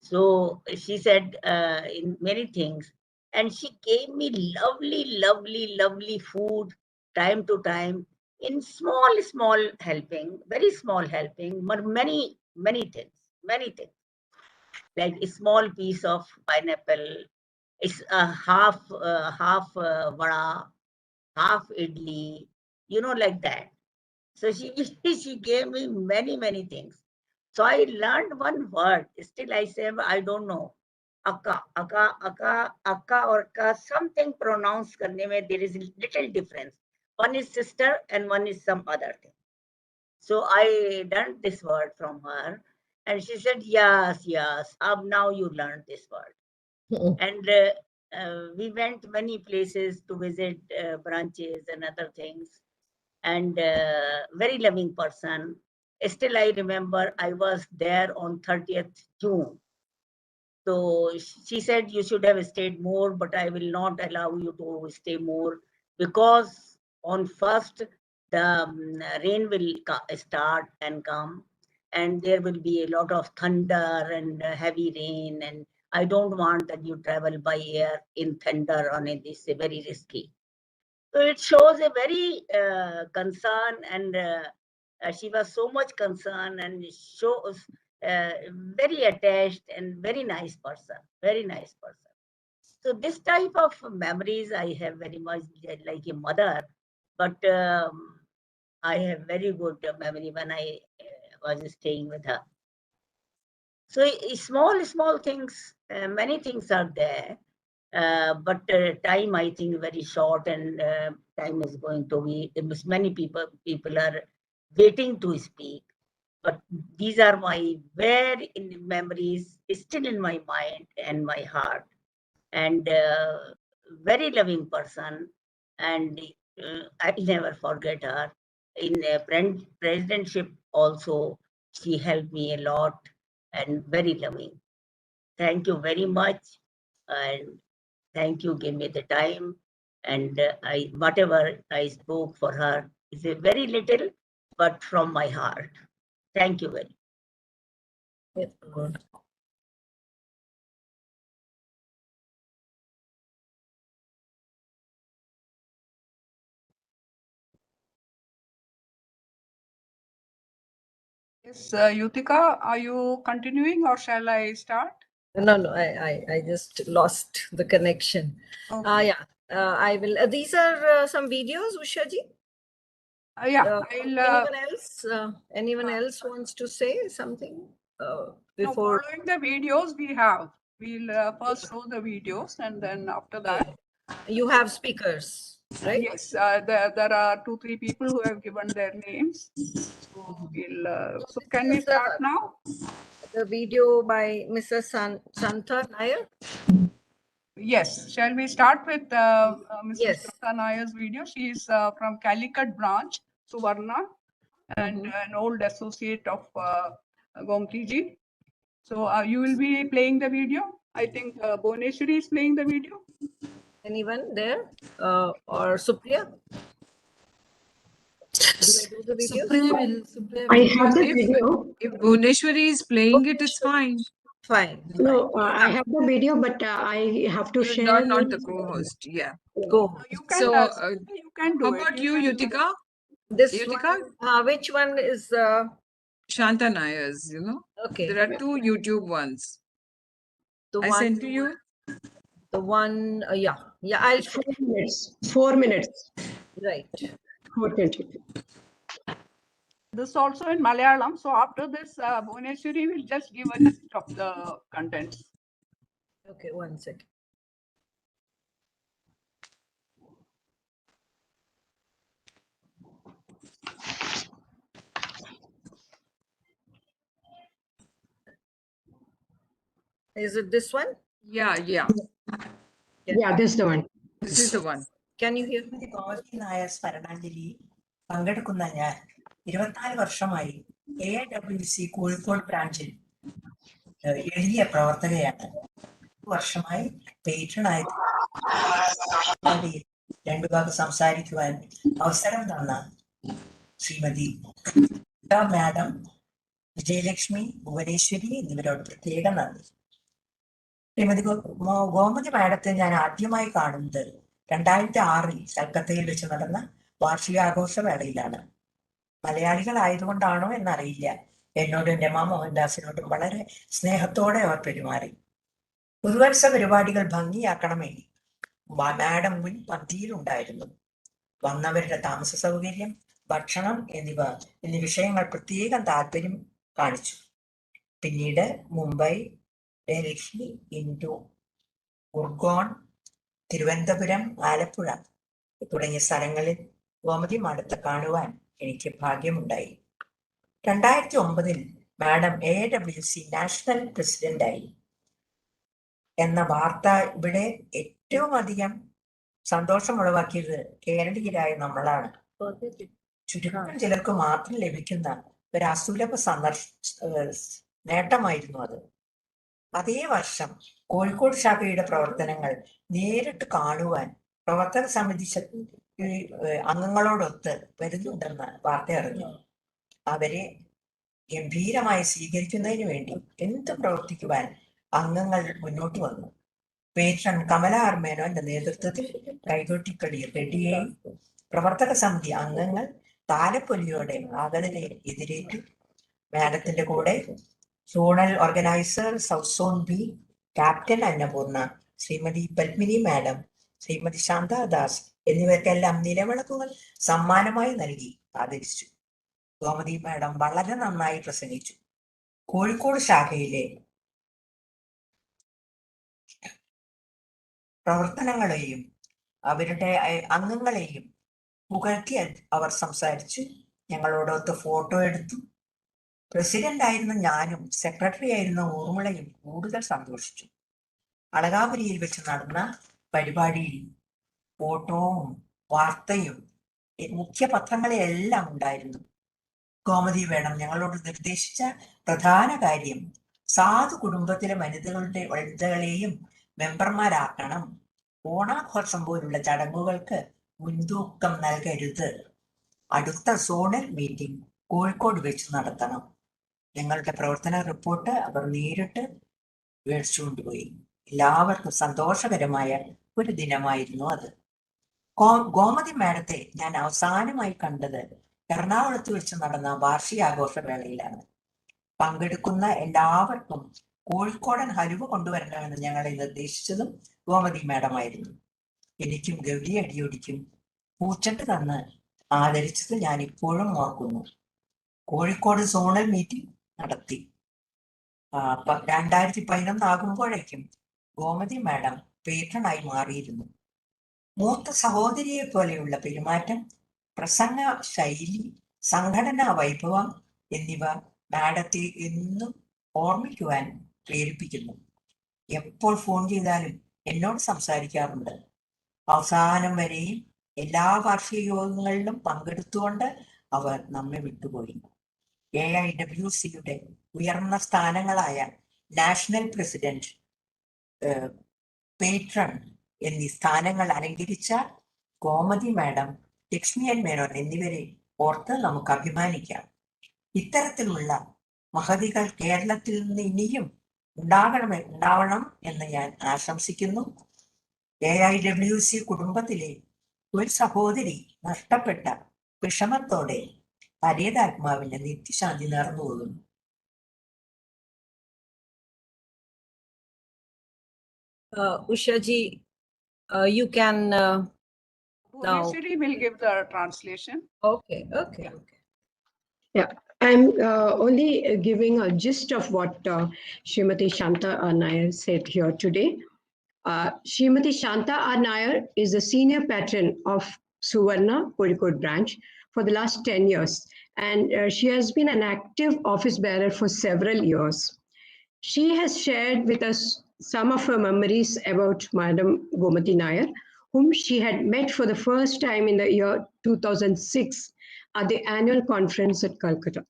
Q: So she said in many things, and she gave me lovely food time to time in small helping, very small helping, but many things. Like a small piece of pineapple, it's a half vada, half idli, like that. So she gave me many things. So I learned one word. Still I say I don't know. Akka or ka, something pronounced karne mein there is a little difference. One is sister and one is some other thing. So I learned this word from her, and she said, yes. Now you learned this word. And we went many places to visit branches and other things. And very loving person. Still, I remember I was there on 30th June. So she said you should have stayed more, but I will not allow you to stay more because on 1st the rain will start and come, and there will be a lot of thunder and heavy rain, and I don't want that you travel by air in thunder on it. This is very risky. So it shows a very concern, and she was so much concerned and shows very attached and very nice person. So this type of memories I have very much like a mother, but I have very good memory when I was staying with her. So small things, many things are there. But time, I think, very short, and time is going to be. Many people are waiting to speak, but these are my very memories, still in my mind and my heart, and very loving person, and I'll never forget her. In presidentship also, she helped me a lot, and very loving. Thank you very much, and thank you, give me the time. And whatever I spoke for her is a very little, but from my heart. Thank you very much.
J: Yes, Yutika, are you continuing or shall I start?
A: No, I just lost the connection.
J: Okay.
A: Yeah, I will. These are some videos, Usha ji.
J: Yeah,
A: Anyone else wants to say something
J: No,
A: before?
J: following the videos we have. We'll first show the videos, and then after that.
A: You have speakers, right?
J: Yes, there are 2-3 people who have given their names. So we'll. So can we start now?
A: The video by Mrs. Santa Nair.
J: Yes. Shall we start with Mrs.
A: Yes.
J: Santa Nair's video? She is from Calicut branch, Suvarna, and an old associate of Gomathi ji. So you will be playing the video. I think Bhuneshwari is playing the video.
A: Anyone there? Or Supriya?
R: I have the video.
C: If Bhuneshwari is playing it, it's fine.
A: Fine.
R: No, I have the video, but I have to share.
C: Not the co-host. Yeah.
A: Go.
J: You can,
C: So,
J: you can do
C: how
J: it.
C: about you, Yutika?
A: This
C: Yutika?
A: one, which one is
C: Shanta Nair's,
A: Okay.
C: There are 2 YouTube ones.
A: The
C: I
A: one
C: sent to you.
A: The one, yeah, I'll
R: 4 minutes. 4 minutes.
A: Right.
R: 4:20.
J: This also in Malayalam. So after this, Bhuneshwari will just give a gist of the contents.
A: Okay, one second. Is it this one?
C: Yeah.
R: Yeah, this is the one.
C: This is the one.
A: Can you hear me?
S: Gomathi Nair സ്മരണാഞ്ജലി പങ്കെടുക്കുന്ന ഞാൻ 24 വർഷമായി AIWC Kozhikode ബ്രാഞ്ചിൽ എളിയ പ്രവർത്തകയാണ്. വർഷമായി പേട്രണായി രണ്ടു ഭാഗം സംസാരിക്കുവാൻ അവസരം തന്ന ശ്രീമതി മാഡം വിജയലക്ഷ്മി, ഭുവനേശ്വരി എന്നിവരോട് പ്രത്യേക നന്ദി. ശ്രീമതി ഗോമതി മാഡത്തെ ഞാൻ ആദ്യമായി കാണുന്നത് 2006 കൽക്കത്തയിൽ വെച്ച് നടന്ന വാർഷികാഘോഷ വേളയിലാണ്. മലയാളികളായതുകൊണ്ടാണോ എന്നറിയില്ല, എന്നോടും രമാ മോഹൻദാസിനോടും വളരെ സ്നേഹത്തോടെ അവർ പെരുമാറി. പുതുവത്സ പരിപാടികൾ ഭംഗിയാക്കണമെങ്കിൽ മാഡം മുൻ പന്തിയിലുണ്ടായിരുന്നു. വന്നവരുടെ താമസ സൗകര്യം, ഭക്ഷണം എന്നീ വിഷയങ്ങൾ പ്രത്യേകം താല്പര്യം കാണിച്ചു. പിന്നീട് മുംബൈ, ഡൽഹി, ഇൻഡോർ, ഗുർഗോൺ, തിരുവനന്തപുരം, ആലപ്പുഴ തുടങ്ങിയ സ്ഥലങ്ങളിൽ ഗോമതി മാഡത്തെ കാണുവാൻ എനിക്ക് ഭാഗ്യമുണ്ടായി. 2009 മാഡം AIWC നാഷണൽ പ്രസിഡന്റായി എന്ന വാർത്ത ഇവിടെ ഏറ്റവും അധികം സന്തോഷമുളവാക്കിയത് കേരളീയരായ നമ്മളാണ്. ചുരുക്കം ചിലർക്ക് മാത്രം ലഭിക്കുന്ന ഒരു അസുലഭ നേട്ടമായിരുന്നു അത്. അതേ വർഷം കോഴിക്കോട് ശാഖയുടെ പ്രവർത്തനങ്ങൾ നേരിട്ട് കാണുവാൻ പ്രവർത്തക സമിതി അംഗങ്ങളോടൊത്ത് വരുന്നുണ്ടെന്ന് വാർത്ത അറിഞ്ഞു. അവരെ ഗംഭീരമായി സ്വീകരിക്കുന്നതിന് വേണ്ടി എന്ത് പ്രവർത്തിക്കുവാൻ അംഗങ്ങൾ മുന്നോട്ട് വന്നു. പേട്രൺ കമല ആർമേനോന്റെ നേതൃത്വത്തിൽ കൈകൊട്ടിക്കളി റെഡിയായി. പ്രവർത്തക സമിതി അംഗങ്ങൾ താലപ്പൊലിയോടെ ആഗതരെ എതിരേറ്റു. മാഡത്തിന്റെ കൂടെ zonal organiser south zone B captain Annapoorna, Shrimati Padmini madam, Shrimati Shantadas എന്നിവർക്കെല്ലാം നിലവിളക്കുകൾ സമ്മാനമായി നൽകി ആദരിച്ചു. ഗോമതി മാഡം വളരെ നന്നായി പ്രസംഗിച്ചു. കോഴിക്കോട് ശാഖയിലെ പ്രവർത്തനങ്ങളെയും അവരുടെ അംഗങ്ങളെയും പുകഴ്ത്തി അവർ സംസാരിച്ചു. ഞങ്ങളോടൊത്ത് ഫോട്ടോ എടുത്തു. പ്രസിഡന്റ് ആയിരുന്ന ഞാനും സെക്രട്ടറി ആയിരുന്ന ഊർമിളയും കൂടുതൽ സന്തോഷിച്ചു. അളകാപുരിയിൽ വെച്ച് നടന്ന പരിപാടിയിൽ ഫോട്ടോവും വാർത്തയും മുഖ്യ പത്രങ്ങളിലെല്ലാം ഉണ്ടായിരുന്നു. ഗോമതി വേണം ഞങ്ങളോട് നിർദ്ദേശിച്ച പ്രധാന കാര്യം സാധു കുടുംബത്തിലെ വനിതകളെയും മെമ്പർമാരാക്കണം. ഓണാഘോഷം പോലുള്ള ചടങ്ങുകൾക്ക് മുൻതൂക്കം നൽകരുത്. അടുത്ത സോണൽ മീറ്റിംഗ് കോഴിക്കോട് വെച്ച് നടത്തണം. ഞങ്ങളുടെ പ്രവർത്തന റിപ്പോർട്ട് അവർ നേരിട്ട് മേടിച്ചുകൊണ്ടുപോയി. എല്ലാവർക്കും സന്തോഷകരമായ ഒരു ദിനമായിരുന്നു അത്. ഗോമതി മാഡത്തെ ഞാൻ അവസാനമായി കണ്ടത് എറണാകുളത്ത് വെച്ച് നടന്ന വാർഷികാഘോഷ വേളയിലാണ്. പങ്കെടുക്കുന്ന എല്ലാവർക്കും കോഴിക്കോടൻ ഹലുവ കൊണ്ടുവരണമെന്ന് ഞങ്ങളെ നിർദ്ദേശിച്ചതും ഗോമതി മാഡമായിരുന്നു. എനിക്കും ഗൗരി അടിയൊടിക്കും പൂച്ചട്ട് തന്ന് ആദരിച്ചത് ഞാൻ ഇപ്പോഴും ഓർക്കുന്നു. കോഴിക്കോട് സോണൽ മീറ്റിംഗ് നടത്തി. 2011 ആകുമ്പോഴേക്കും ഗോമതി മാഡം പേട്രണായി മാറിയിരുന്നു. മൂത്ത സഹോദരിയെ പോലെയുള്ള പെരുമാറ്റം, പ്രസംഗ ശൈലി, സംഘടനാ വൈഭവം എന്നിവ മാഡത്തെ എന്നും ഓർമ്മിക്കുവാൻ പ്രേരിപ്പിക്കുന്നു. എപ്പോൾ ഫോൺ ചെയ്താലും എന്നോട് സംസാരിക്കാറുണ്ട്. അവസാനം വരെയും എല്ലാ വാർഷിക യോഗങ്ങളിലും പങ്കെടുത്തുകൊണ്ട് അവർ നമ്മെ വിട്ടുപോയി. AIWCയുടെ ഉയർന്ന സ്ഥാനങ്ങളായ നാഷണൽ പ്രസിഡന്റ്, പേട്രൺ എന്നീ സ്ഥാനങ്ങൾ അലങ്കരിച്ച ഗോമതി മാഡം, ലക്ഷ്മിയൻ മേനോൻ എന്നിവരെ ഓർത്ത് നമുക്ക് അഭിമാനിക്കാം. ഇത്തരത്തിലുള്ള മഹതികൾ കേരളത്തിൽ നിന്ന് ഇനിയും ഉണ്ടാവണം എന്ന് ഞാൻ ആശംസിക്കുന്നു. AIWC കുടുംബത്തിലെ ഒരു സഹോദരി നഷ്ടപ്പെട്ട വിഷമത്തോടെ പരേതാത്മാവിന്റെ നിത്യശാന്തി നേർന്നുകൊള്ളുന്നു.
A: Ushaji, you can now.
J: Bhuvneshwari will give the translation.
A: Okay.
R: Yeah, I'm only giving a gist of what Srimati Shanta Nair said here today. Srimati Shanta Nair is the senior patron of Suvarna Kozhikode branch for the last 10 years, and she has been an active office bearer for several years. She has shared with us some of her memories about Madam Gomathi Nair, whom she had met for the first time in the year 2006 at the annual conference at Calcutta.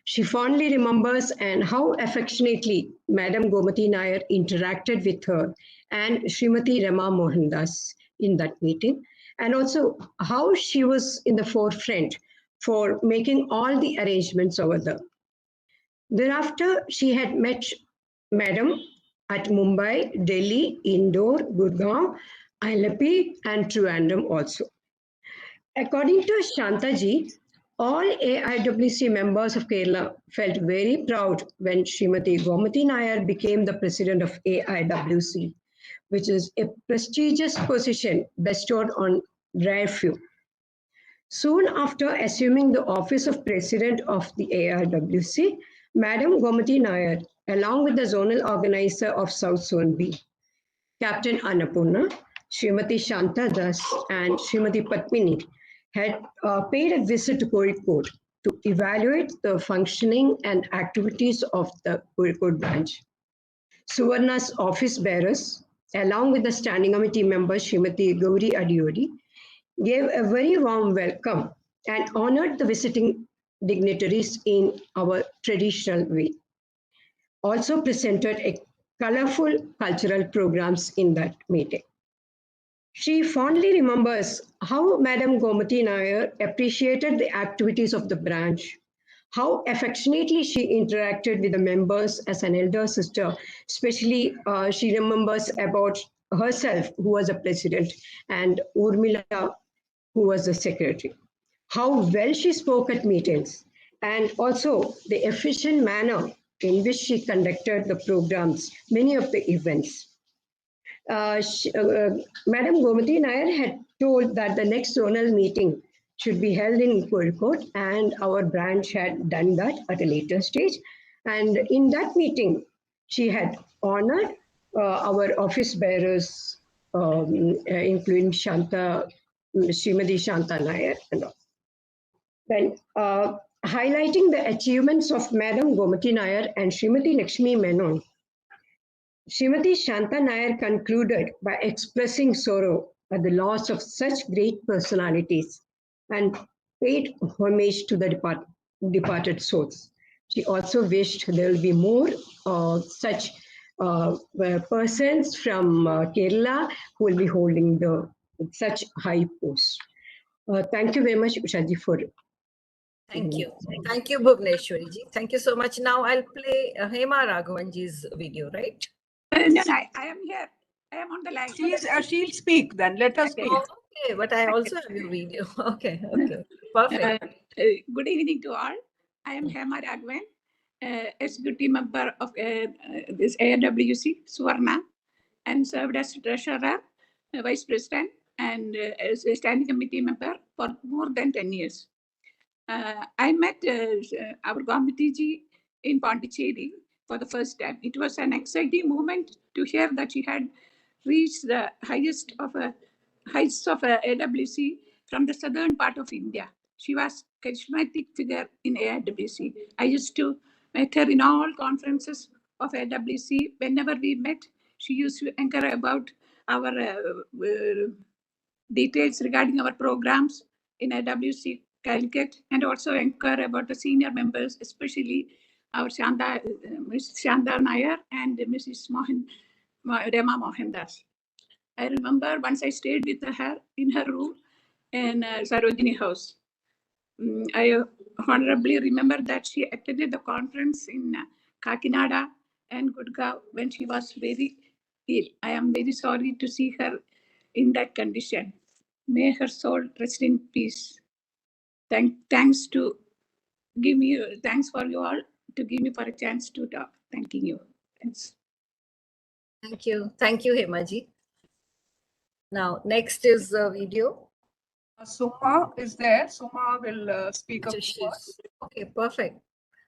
R: She fondly remembers and how affectionately Madam Gomathi Nair interacted with her and Srimati Rama Mohandas in that meeting, and also how she was in the forefront for making all the arrangements over there. Thereafter, she had met Madam at Mumbai, Delhi, Indore, Gurgaon, Alleppey, and Trivandrum also. According to Shantaji, all AIWC members of Kerala felt very proud when Srimati Gomathi Nair became the president of AIWC, which is a prestigious position bestowed on rare few. Soon after assuming the office of president of the AIWC, Madam Gomathi Nair, along with the zonal organizer of South Zone B, Captain Annapurna, Srimati Shanta Das, and Srimati Padmini, had paid a visit to Kozhikode to evaluate the functioning and activities of the Kozhikode branch. Suvarna's office bearers, along with the standing committee member Srimati Gauri Adiyodi, gave a very warm welcome and honored the visiting dignitaries in our traditional way. Also presented a colorful cultural programs in that meeting. She fondly remembers how Madam Gomathi Nair appreciated the activities of the branch, how affectionately she interacted with the members as an elder sister, especially she remembers about herself, who was a president, and Urmila, who was the secretary. How well she spoke at meetings, and also the efficient manner in which she conducted the programs, many of the events. Madam Gomathi Nair had told that the next zonal meeting should be held in Kozhikode, and our branch had done that at a later stage. And in that meeting, she had honored our office bearers, including Srimati Shanta Nair and all. Then, highlighting the achievements of Madam Gomathi Nair and Srimati Lakshmi Menon, Srimati Shanta Nair concluded by expressing sorrow at the loss of such great personalities and paid homage to the departed souls. She also wished there will be more such persons from Kerala who will be holding such high posts. Thank you very much, Ushaji, for.
A: Thank you. Thank you, Bhuvneshwari ji. Thank you so much. Now I'll play Hema Raghavanji's video, right?
J: No, I am here. I am on the line. She'll speak then. Let us speak.
A: Okay, but I also have your video. Okay, okay. Perfect.
T: Good evening to all. I am Hema Raghavan, executive member of this AWC, Suvarna, and served as treasurer, vice president, and as a standing committee member for more than 10 years. I met our Gomathi ji in Pondicherry for the first time. It was an exciting moment to hear that she had reached the heights of AWC from the southern part of India. She was a charismatic figure in AWC. I used to meet her in all conferences of AWC. Whenever we met, she used to inquire about our details regarding our programs in AWC Calicut, and also inquire about the senior members, especially our Ms. Shanta Nair and Mrs. Rama Mohandas. I remember once I stayed with her in her room in Sarojini House. I honorably remember that she attended the conference in Kakinada and Gurgaon when she was very ill. I am very sorry to see her in that condition. May her soul rest in peace. Thanks for you all to give me for a chance to talk. Thanking you. Thanks.
A: Thank you. Thank you, Hema ji. Now, next is the video.
J: Suma is there. Suma will speak a few words.
A: Okay, perfect.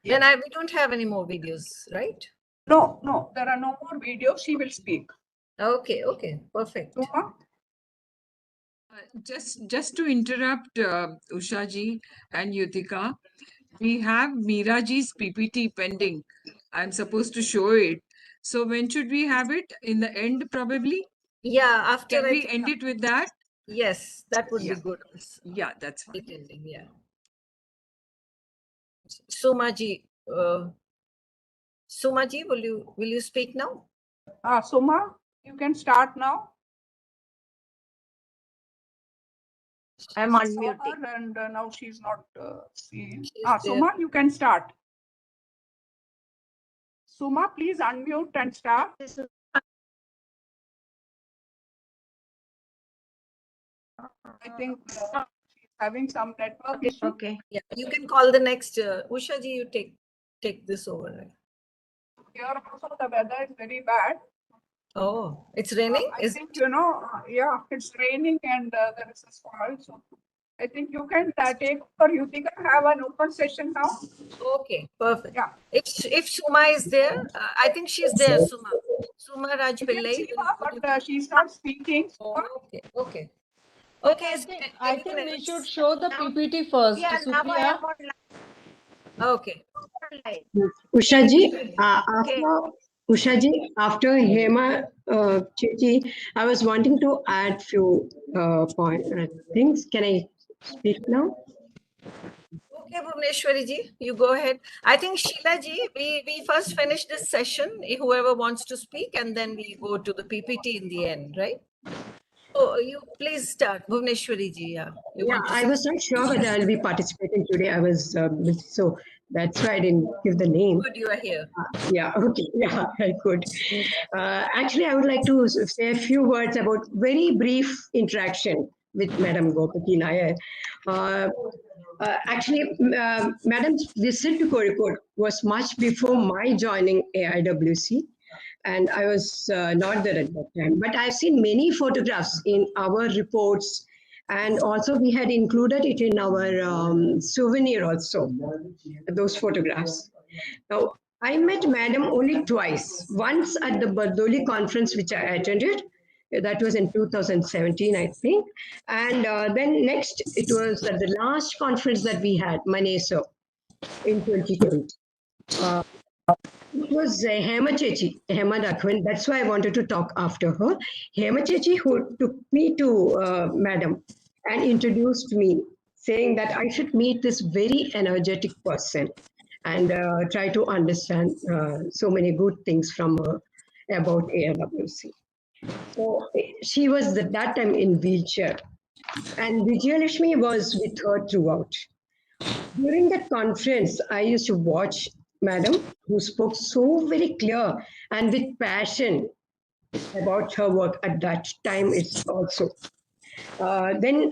A: Yeah. Then we don't have any more videos, right?
J: No, there are no more videos. She will speak.
A: Okay, okay, perfect.
J: Suma?
C: Just to interrupt Usha ji and Yutika, we have Meera ji's PPT pending. I'm supposed to show it. So when should we have it? In the end, probably?
A: Yeah, after
C: Can
A: I
C: we
A: think-
C: end it with that?
A: Yes, that would
C: Yeah.
A: be good.
C: Yeah, that's fine.
A: It ending, yeah. Sumaji, Sumaji, will you speak now?
J: Suma, you can start now.
K: I'm
J: Saw
K: unmuting.
J: her and now she's not seen.
A: She's
J: Suma, you can start. Suma, please unmute and start. I think she's having some network issue.
K: Okay.
A: Yeah, you can call the next. Usha ji, you take this over. Right?
J: Here also the weather is very bad.
A: Oh, it's raining?
J: I think, yeah, it's raining and there is a squall. So I think you can take for Yutika, have an open session now.
A: Okay, perfect.
J: Yeah.
A: If Suma is there, I think she's there, Suma. Suma Raj
J: I can
A: Pillai.
J: see her, but she's not speaking.
A: Okay, okay. Okay,
B: I think we should show the PPT first,
K: Yeah, now I
B: Supriya.
K: am online.
A: Okay.
R: Ushaji,
K: Okay.
R: after Hema Chichi, I was wanting to add few things. Can I speak now?
A: Okay, Bhuvneshwari ji, you go ahead. I think Sheila ji, we first finish this session, whoever wants to speak, and then we go to the PPT in the end, right? So you please start, Bhuvneshwari ji. Yeah,
R: I was not sure whether I'll be participating today. I was busy, so that's why I didn't give the name.
A: Good, you are here.
R: Yeah, okay, yeah, I could. Actually, I would like to say a few words about very brief interaction with Madam Gomathi Nair. Madam's visit to Kozhikode was much before my joining AIWC, and I was not there at that time. But I've seen many photographs in our reports, and also we had included it in our souvenir also, those photographs. Now, I met Madam only twice. Once at the Bardoli conference, which I attended. That was in 2017, I think. And then next, it was at the last conference that we had, Maneso, in 2020. It was Hema Chechi, Hema Dakhwin. That's why I wanted to talk after her. Hema Chechi, who took me to Madam and introduced me, saying that I should meet this very energetic person and try to understand so many good things from her about AIWC. So she was at that time in wheelchair, and Vijaya Lakshmi was with her throughout. During that conference, I used to watch Madam, who spoke so very clear and with passion about her work at that time. It's also. Then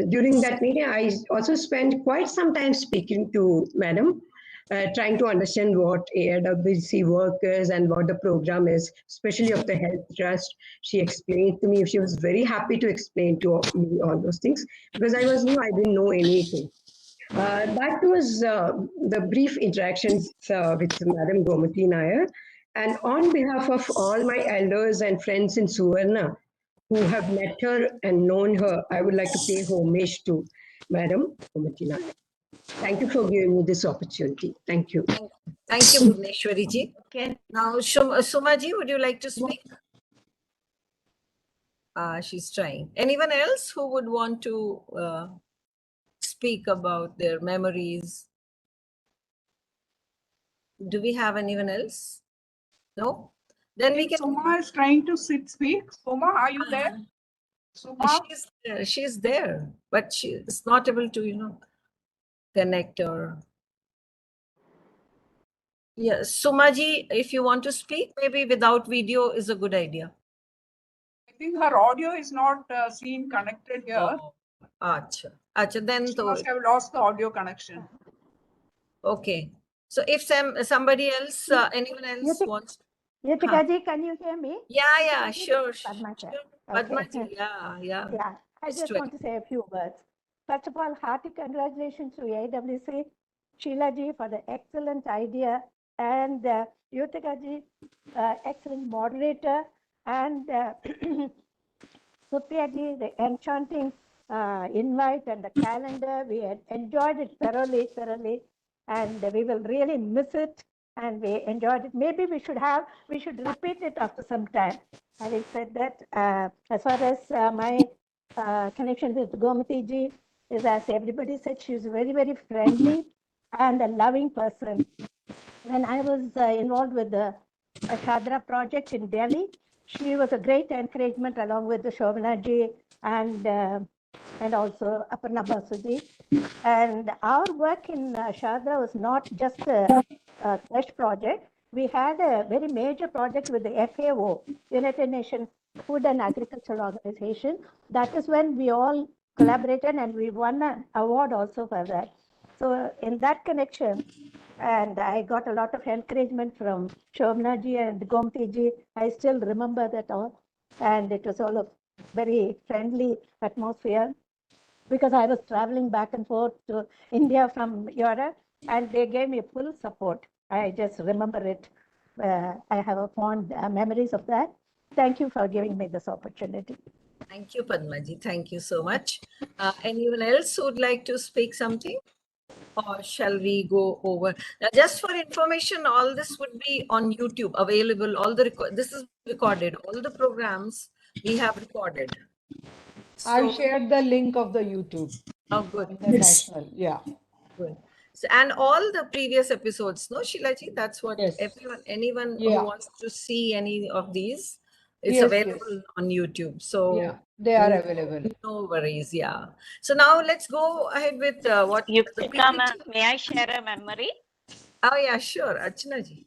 R: during that meeting, I also spent quite some time speaking to Madam, trying to understand what AIWC work is and what the program is, especially of the Health Trust. She explained to me. She was very happy to explain to me all those things because I was new. I didn't know anything. That was the brief interactions with Madam Gomathi Nair. And on behalf of all my elders and friends in Suvarna who have met her and known her, I would like to pay homage to Madam Gomathi Nair. Thank you for giving me this opportunity. Thank you.
A: Thank you, Bhuvneshwari ji. Now, Suma ji, would you like to speak? She's trying. Anyone else who would want to speak about their memories? Do we have anyone else? No? Then we can.
J: Suma is trying to speak. Suma, are you there? Suma?
A: She's there, but she is not able to, connect or. Yeah, Suma ji, if you want to speak, maybe without video is a good idea.
J: I think her audio is not seen connected here.
A: Acha, then
J: she must have lost the audio connection.
A: Okay. So if somebody else, anyone else wants.
O: Yutika ji, can you hear me?
A: Yeah, sure.
O: Padma ji.
A: Padma ji, yeah.
O: Yeah, I just want to say a few words. First of all, hearty congratulations to AWC, Sheila ji for the excellent idea, and Yutika ji, excellent moderator, and Supriya ji, the enchanting invite and the calendar. We had enjoyed it thoroughly, and we will really miss it. and we enjoyed it. Maybe we should repeat it after some time. Having said that, as far as my connection with Gomathi ji is, as everybody said, she's very, very friendly and a loving person. When I was involved with the Shadra project in Delhi, she was a great encouragement along with the Shobhana ji and also Aparna Basuji. And our work in Shadra was not just a fresh project. We had a very major project with the FAO, United Nations Food and Agricultural Organization. That is when we all collaborated and we won an award also for that. So in that connection, and I got a lot of encouragement from Shobhana ji and Gomathi ji. I still remember that all. And it was all a very friendly atmosphere because I was traveling back and forth to India from Europe, and they gave me full support. I just remember it. I have a fond memories of that. Thank you for giving me this opportunity.
A: Thank you, Padmaji. Thank you so much. Anyone else who would like to speak something? Or shall we go over? Now, just for information, all this would be on YouTube available. All the this is recorded. All the programs we have recorded.
B: I shared the link of the YouTube.
A: Oh, good.
B: National, yeah.
A: Good. So, and all the previous episodes, no, Shilaji, that's what anyone who wants to see any of these, it's available on YouTube. So
B: they are available.
A: No worries. Yeah. So now let's go ahead with what the
K: Yutika, ma'am, may I share a memory?
A: Oh yeah, sure. Archana ji.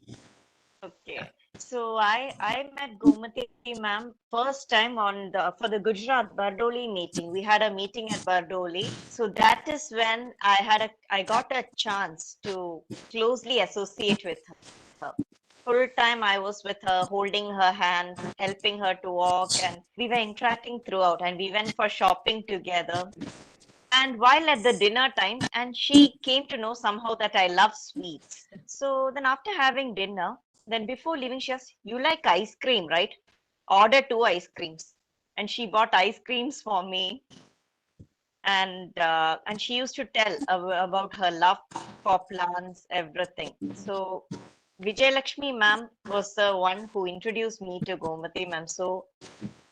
K: Okay. So I met Gomathi ma'am first time for the Gujarat Bardoli meeting. We had a meeting at Bardoli. So that is when I got a chance to closely associate with her. Full time I was with her, holding her hand, helping her to walk, and we were interacting throughout, and we went for shopping together. And while at the dinner time, and she came to know somehow that I love sweets. So then after having dinner, then before leaving, she asked, "You like ice cream, right? Order 2 ice creams." And she bought ice creams for me. And she used to tell about her love for plants, everything. So Vijaya Lakshmi ma'am was the one who introduced me to Gomathi ma'am. So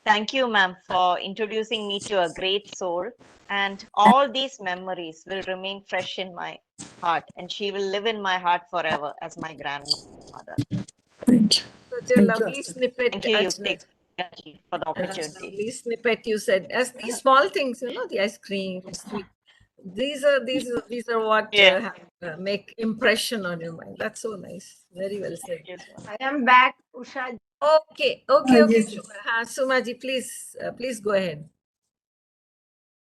K: thank you, ma'am, for introducing me to a great soul. And all these memories will remain fresh in my heart, and she will live in my heart forever as my grandmother.
A: Thank you. Such a lovely snippet.
K: Thank you,
A: Archana
K: Yutika, for the opportunity.
A: lovely snippet you said. As these small things, the ice cream, sweet. These are what make impression on your mind. That's so nice. Very well said.
L: I am back, Usha.
A: Okay.
F: Yes.
A: Sumaji, please go ahead.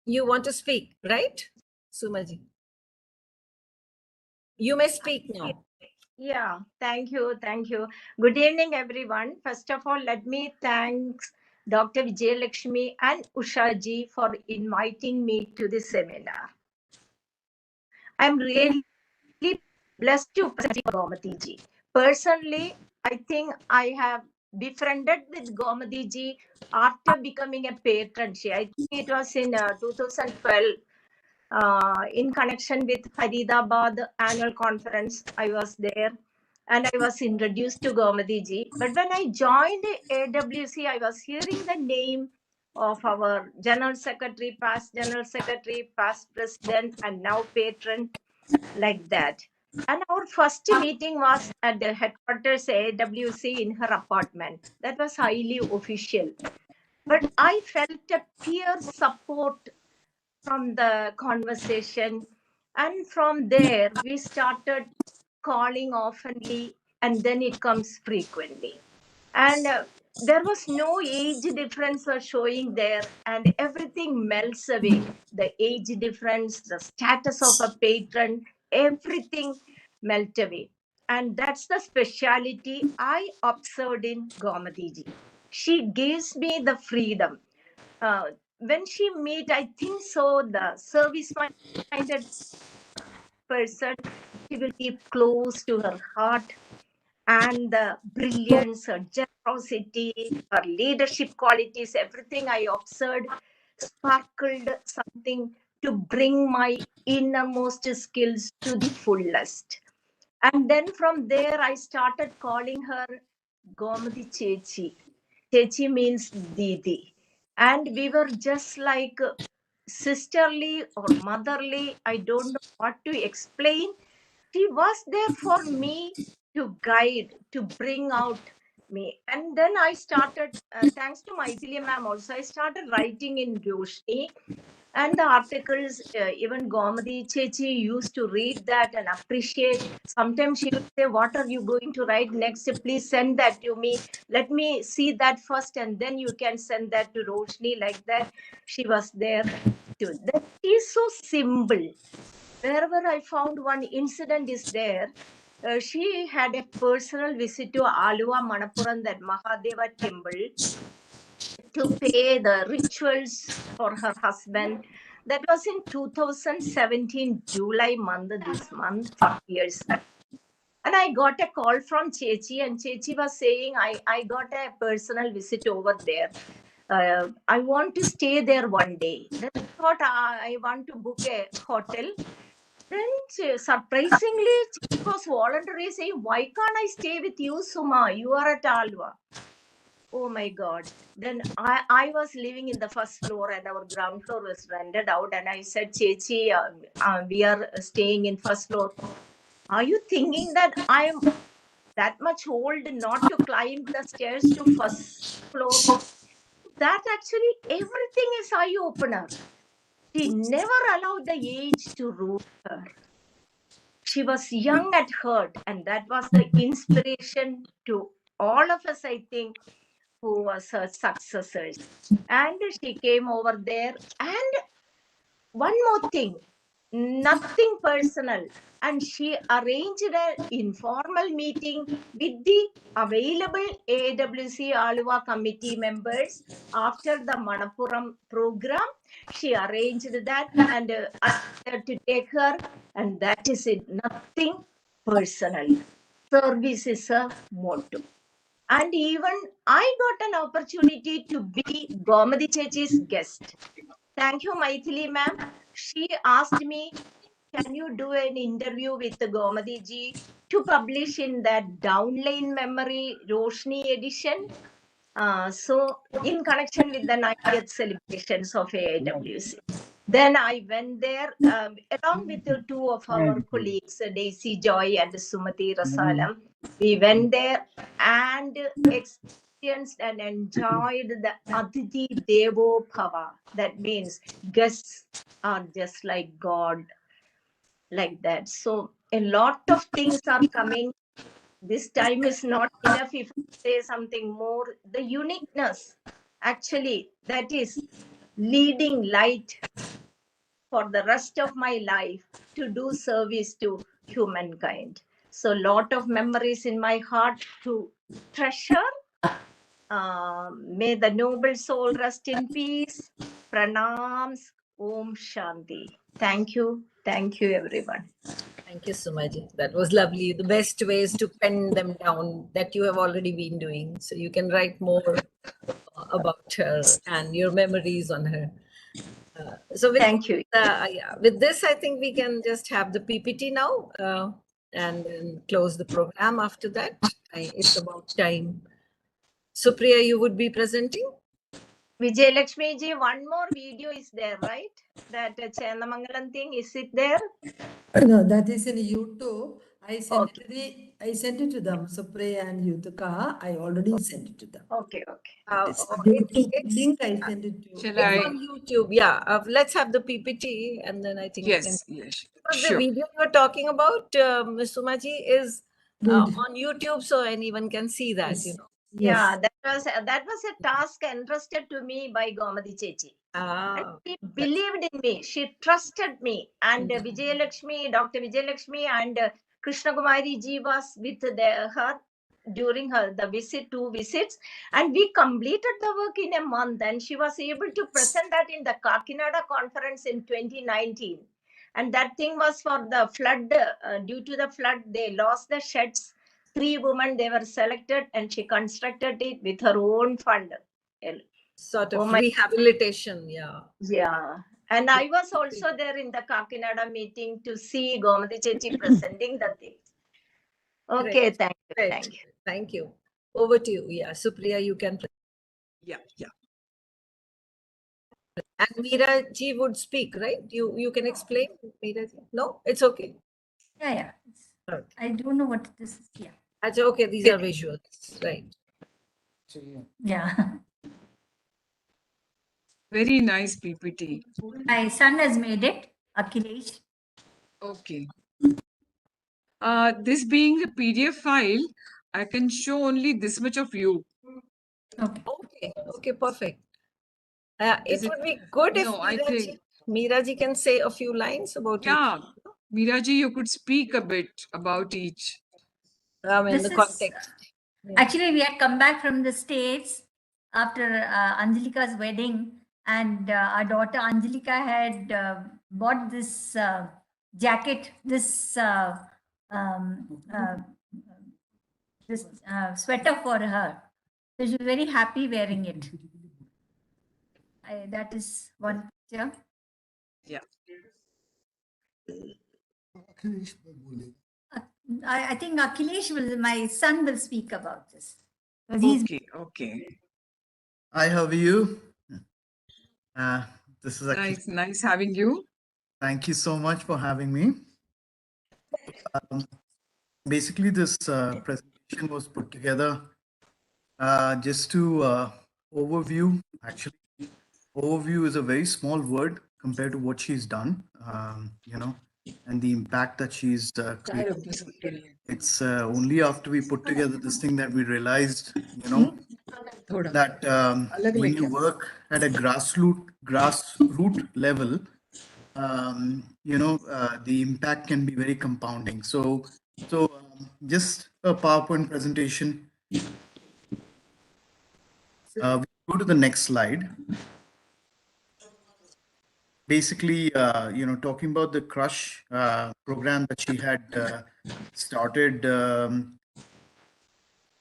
A: You want to speak, right, Sumaji? You may speak now.
L: Yeah, thank you. Good evening, everyone. First of all, let me thank Dr. Vijaya Lakshmi and Usha ji for inviting me to this seminar. I'm really blessed to present Gomathi ji. Personally, I think I have befriended with Gomathi ji after becoming a patron. I think it was in 2012 in connection with Faridabad annual conference. I was there and I was introduced to Gomathi ji. But when I joined AWC, I was hearing the name of our General Secretary, past President, and now patron, like that. And our first meeting was at the headquarters AWC in her apartment. That was highly official. But I felt a peer support from the conversation. And from there, we started calling oftenly, and then it comes frequently. And there was no age difference was showing there, and everything melts away. The age difference, the status of a patron, everything melt away. And that's the speciality I observed in Gomathi ji. She gives me the freedom. When she meet, I think so, the service-minded person, she will keep close to her heart, and the brilliance, her generosity, her leadership qualities, everything I observed sparkled something to bring my innermost skills to the fullest.
U: And then from there, I started calling her Gomathi Chechi. Chechi means Didi. And we were just like sisterly or motherly. I don't know what to explain. She was there for me to guide, to bring out me. And then I started, thanks to Maithili ma'am also, I started writing in Roshni. And the articles, even Gomathi Chechi used to read that and appreciate. Sometimes she would say, what are you going to write next? Please send that to me. Let me see that first and then you can send that to Roshni. Like that, she was there too. That is so simple. Wherever I found one incident is there, she had a personal visit to Alua Manappuram, that Mahadeva temple, to pay the rituals for her husband. That was in 2017, July month, this month, 5 years ago. And I got a call from Chechi, and Chechi was saying, I got a personal visit over there. I want to stay there one day. Then I thought I want to book a hotel. Then surprisingly, Chechi was voluntarily saying, why can't I stay with you, Suma? You are at Alva. Oh my God. Then I was living in the first floor and our ground floor was rented out. And I said, Chechi, we are staying in first floor. Are you thinking that I am that much old not to climb the stairs to first floor? That actually everything is eye opener. She never allowed the age to rule her. She was young at heart, and that was the inspiration to all of us, I think, who was her successors. And she came over there. And one more thing, nothing personal. And she arranged an informal meeting with the available AWC Aluva committee members after the Manappuram program. She arranged that and asked her to take her. And that is it, nothing personal. Service is a motto. And even I got an opportunity to be Gomathi Chechi's guest. Thank you, Maithili ma'am. She asked me, can you do an interview with the Gomathi ji to publish in that Downline Memory Roshni edition? So in connection with the 90th celebrations of AIWC. Then I went there along with the two of our colleagues, Daisy Joy and Sumati Rasalam. We went there and experienced and enjoyed the Aditi Devo Bhava. That means guests are just like God, like that. So a lot of things are coming. This time is not enough if I say something more. The uniqueness, actually, that is leading light for the rest of my life to do service to humankind. So lot of memories in my heart to treasure. May the noble soul rest in peace. Pranams. Om Shanti. Thank you. Thank you, everyone.
A: Thank you, Sumaji. That was lovely. The best way is to pen them down that you have already been doing. So you can write more about her and your memories on her. So with,
U: thank you.
A: Yeah, with this, I think we can just have the PPT now and then close the program after that. It's about time. Supriya, you would be presenting?
U: Vijay Lakshmi ji, one more video is there, right? That Chandamangalam thing, is it there?
I: No, that is in YouTube. I sent it to them, Supriya and Yutuka. I already sent it to them.
U: Okay.
I: YouTube link I sent it to.
A: It's on YouTube. Yeah. Let's have the PPT and then I think
C: yes.
A: Because
C: Sure.
A: the video you're talking about, Ms. Sumaji, is on YouTube, so anyone can see that.
U: Yes.
A: You know.
U: Yeah, that was a task entrusted to me by Gomathi Chechi. And she believed in me. She trusted me. And Vijay Lakshmi, Dr. Vijay Lakshmi and Krishna Kumari ji was with her during the visit, 2 visits. And we completed the work in a month. And she was able to present that in the Kakinada conference in 2019. And that thing was for the flood. Due to the flood, they lost the sheds. 3 women, they were selected and she constructed it with her own fund.
A: Sort of rehabilitation, yeah.
U: Yeah. And I was also there in the Kakinada meeting to see Gomathi Chechi presenting the thing. Okay, thank you.
A: Great.
U: Thank you.
A: Thank you. Over to you. Yeah, Supriya, you can.
C: Yeah.
A: And Meera ji would speak, right? You can explain, Meera ji? No, it's okay.
L: Yeah. I don't know what this is. Yeah.
A: Okay, these are visuals, right?
L: Yeah.
C: Very nice PPT.
L: My son has made it, Akhilesh.
C: Okay. This being a PDF file, I can show only this much of you.
A: Okay, perfect.
C: Is
A: It would be good if
C: No, I think.
A: Meera ji can say a few lines about
C: Yeah,
A: each.
C: Meera ji, you could speak a bit about each.
A: In the context.
L: Actually, we had come back from the States after Anjalika's wedding, and our daughter Anjalika had bought this jacket, this sweater for her. So she was very happy wearing it. That is one picture.
C: Yeah.
L: I think Akhilesh my son will speak about this. He's
C: Okay.
P: Hi, how are you? This is
C: Nice having you.
P: Thank you so much for having me. Basically, this presentation was put together just to overview. Actually, overview is a very small word compared to what she's done, and the impact that she's created. It's only after we put together this thing that we realized, that when you work at a grassroot level, the impact can be very compounding. So just a PowerPoint presentation. We go to the next slide. Basically, talking about the Crush program that she had started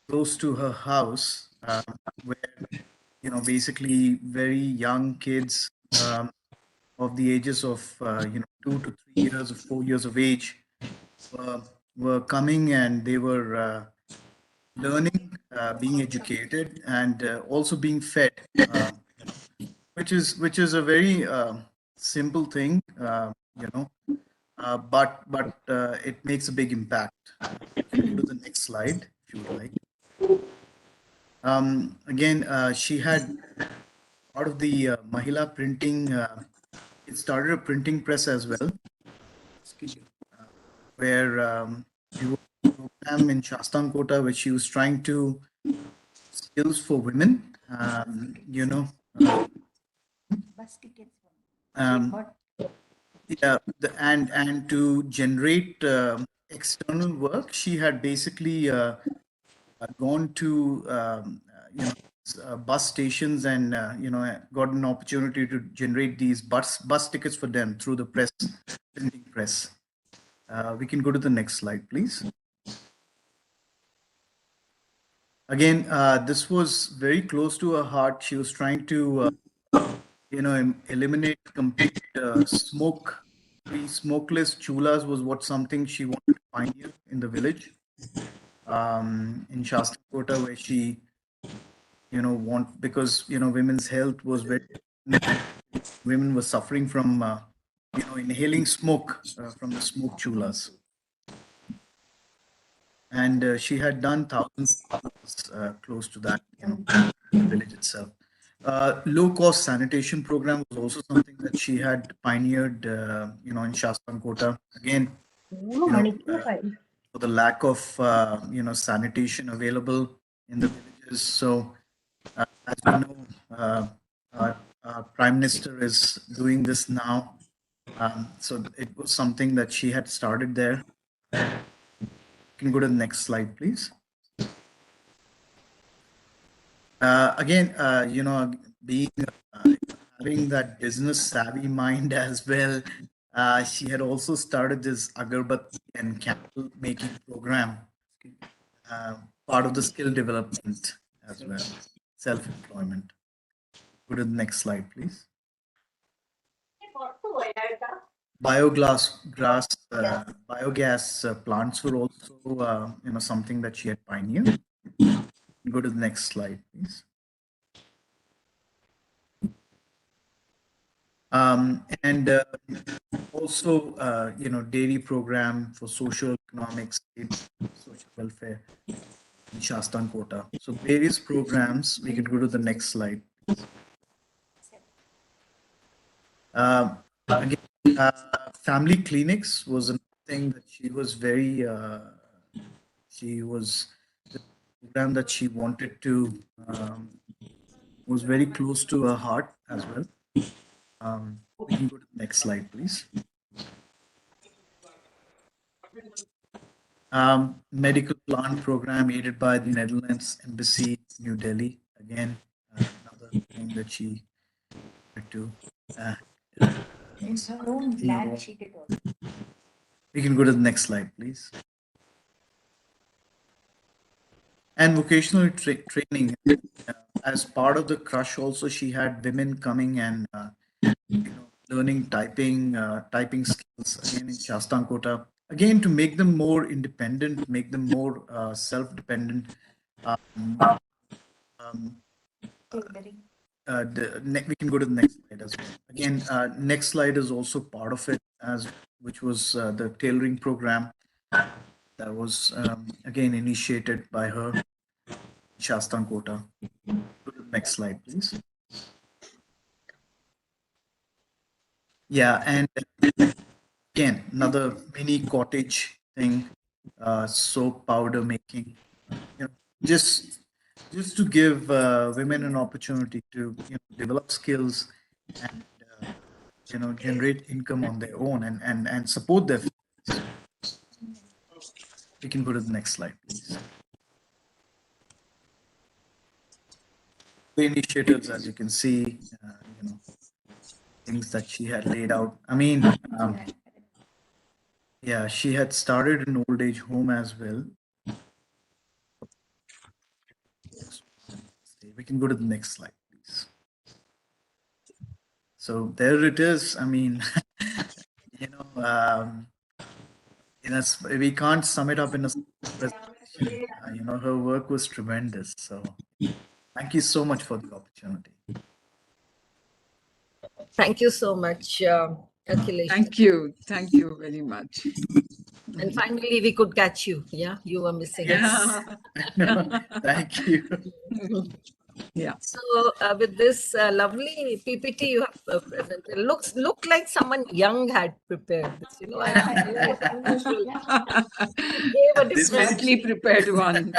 P: close to her house, where basically very young kids of the ages of 2 to 3 years or 4 years of age were coming, and they were learning, being educated, and also being fed, which is a very simple thing, but it makes a big impact. Go to the next slide if you would like. Again, she had part of the Mahila printing. It started a printing press as well, where we were a program in Shastankota, which she was trying to skills for women. And to generate external work, she had basically gone to bus stations and got an opportunity to generate these bus tickets for them through the printing press. We can go to the next slide, please. Again, this was very close to her heart. She was trying to eliminate complete smoke. Smokeless chulas was something she wanted to pioneer in the village, in Shastankota, where she because women's health was very, women were suffering from inhaling smoke from the smoke chulas, and she had done thousands close to that village itself. Low cost sanitation program was also something that she had pioneered in Shastankota. Again, for the lack of sanitation available in the villages. So as you know, our Prime Minister is doing this now. So it was something that she had started there. You can go to the next slide, please. Again, being having that business savvy mind as well, she had also started this agarbatti and candle making program, part of the skill development as well, self-employment. Go to the next slide, please. biogas plants were also something that she had pioneered. Go to the next slide, please. And also, dairy program for social economics, social welfare in Shastankota. So various programs. We can go to the next slide. Again, family clinics was a thing that she was very. The program that she wanted to was very close to her heart as well. We can go to the next slide, please. Medical plant program aided by the Netherlands Embassy, New Delhi. Again, another thing that she wanted to.
L: In her own land, she did also.
P: We can go to the next slide, please. And vocational training. As part of the crush, also she had women coming and learning typing skills again in Shastankota. Again, to make them more independent, make them more self-dependent. We can go to the next slide as well. Again, next slide is also part of it, which was the tailoring program that was again initiated by her in Shastankota. Go to the next slide, please. Yeah, and again, another mini cottage thing, soap powder making, just to give women an opportunity to develop skills and generate income on their own and support their families. We can go to the next slide, please. The initiatives, as you can see, things that she had laid out. I mean, yeah, she had started an old age home as well. We can go to the next slide, please. So there it is. I mean, we can't sum it up in a presentation. Her work was tremendous. So thank you so much for the opportunity.
A: Thank you so much, Akhilesh.
C: Thank you very much.
A: And finally, we could catch you. Yeah, you were missing.
C: Yeah.
P: Thank you.
C: Yeah.
A: So with this lovely PPT you have presented, look like someone young had prepared this.
C: This mentally prepared one.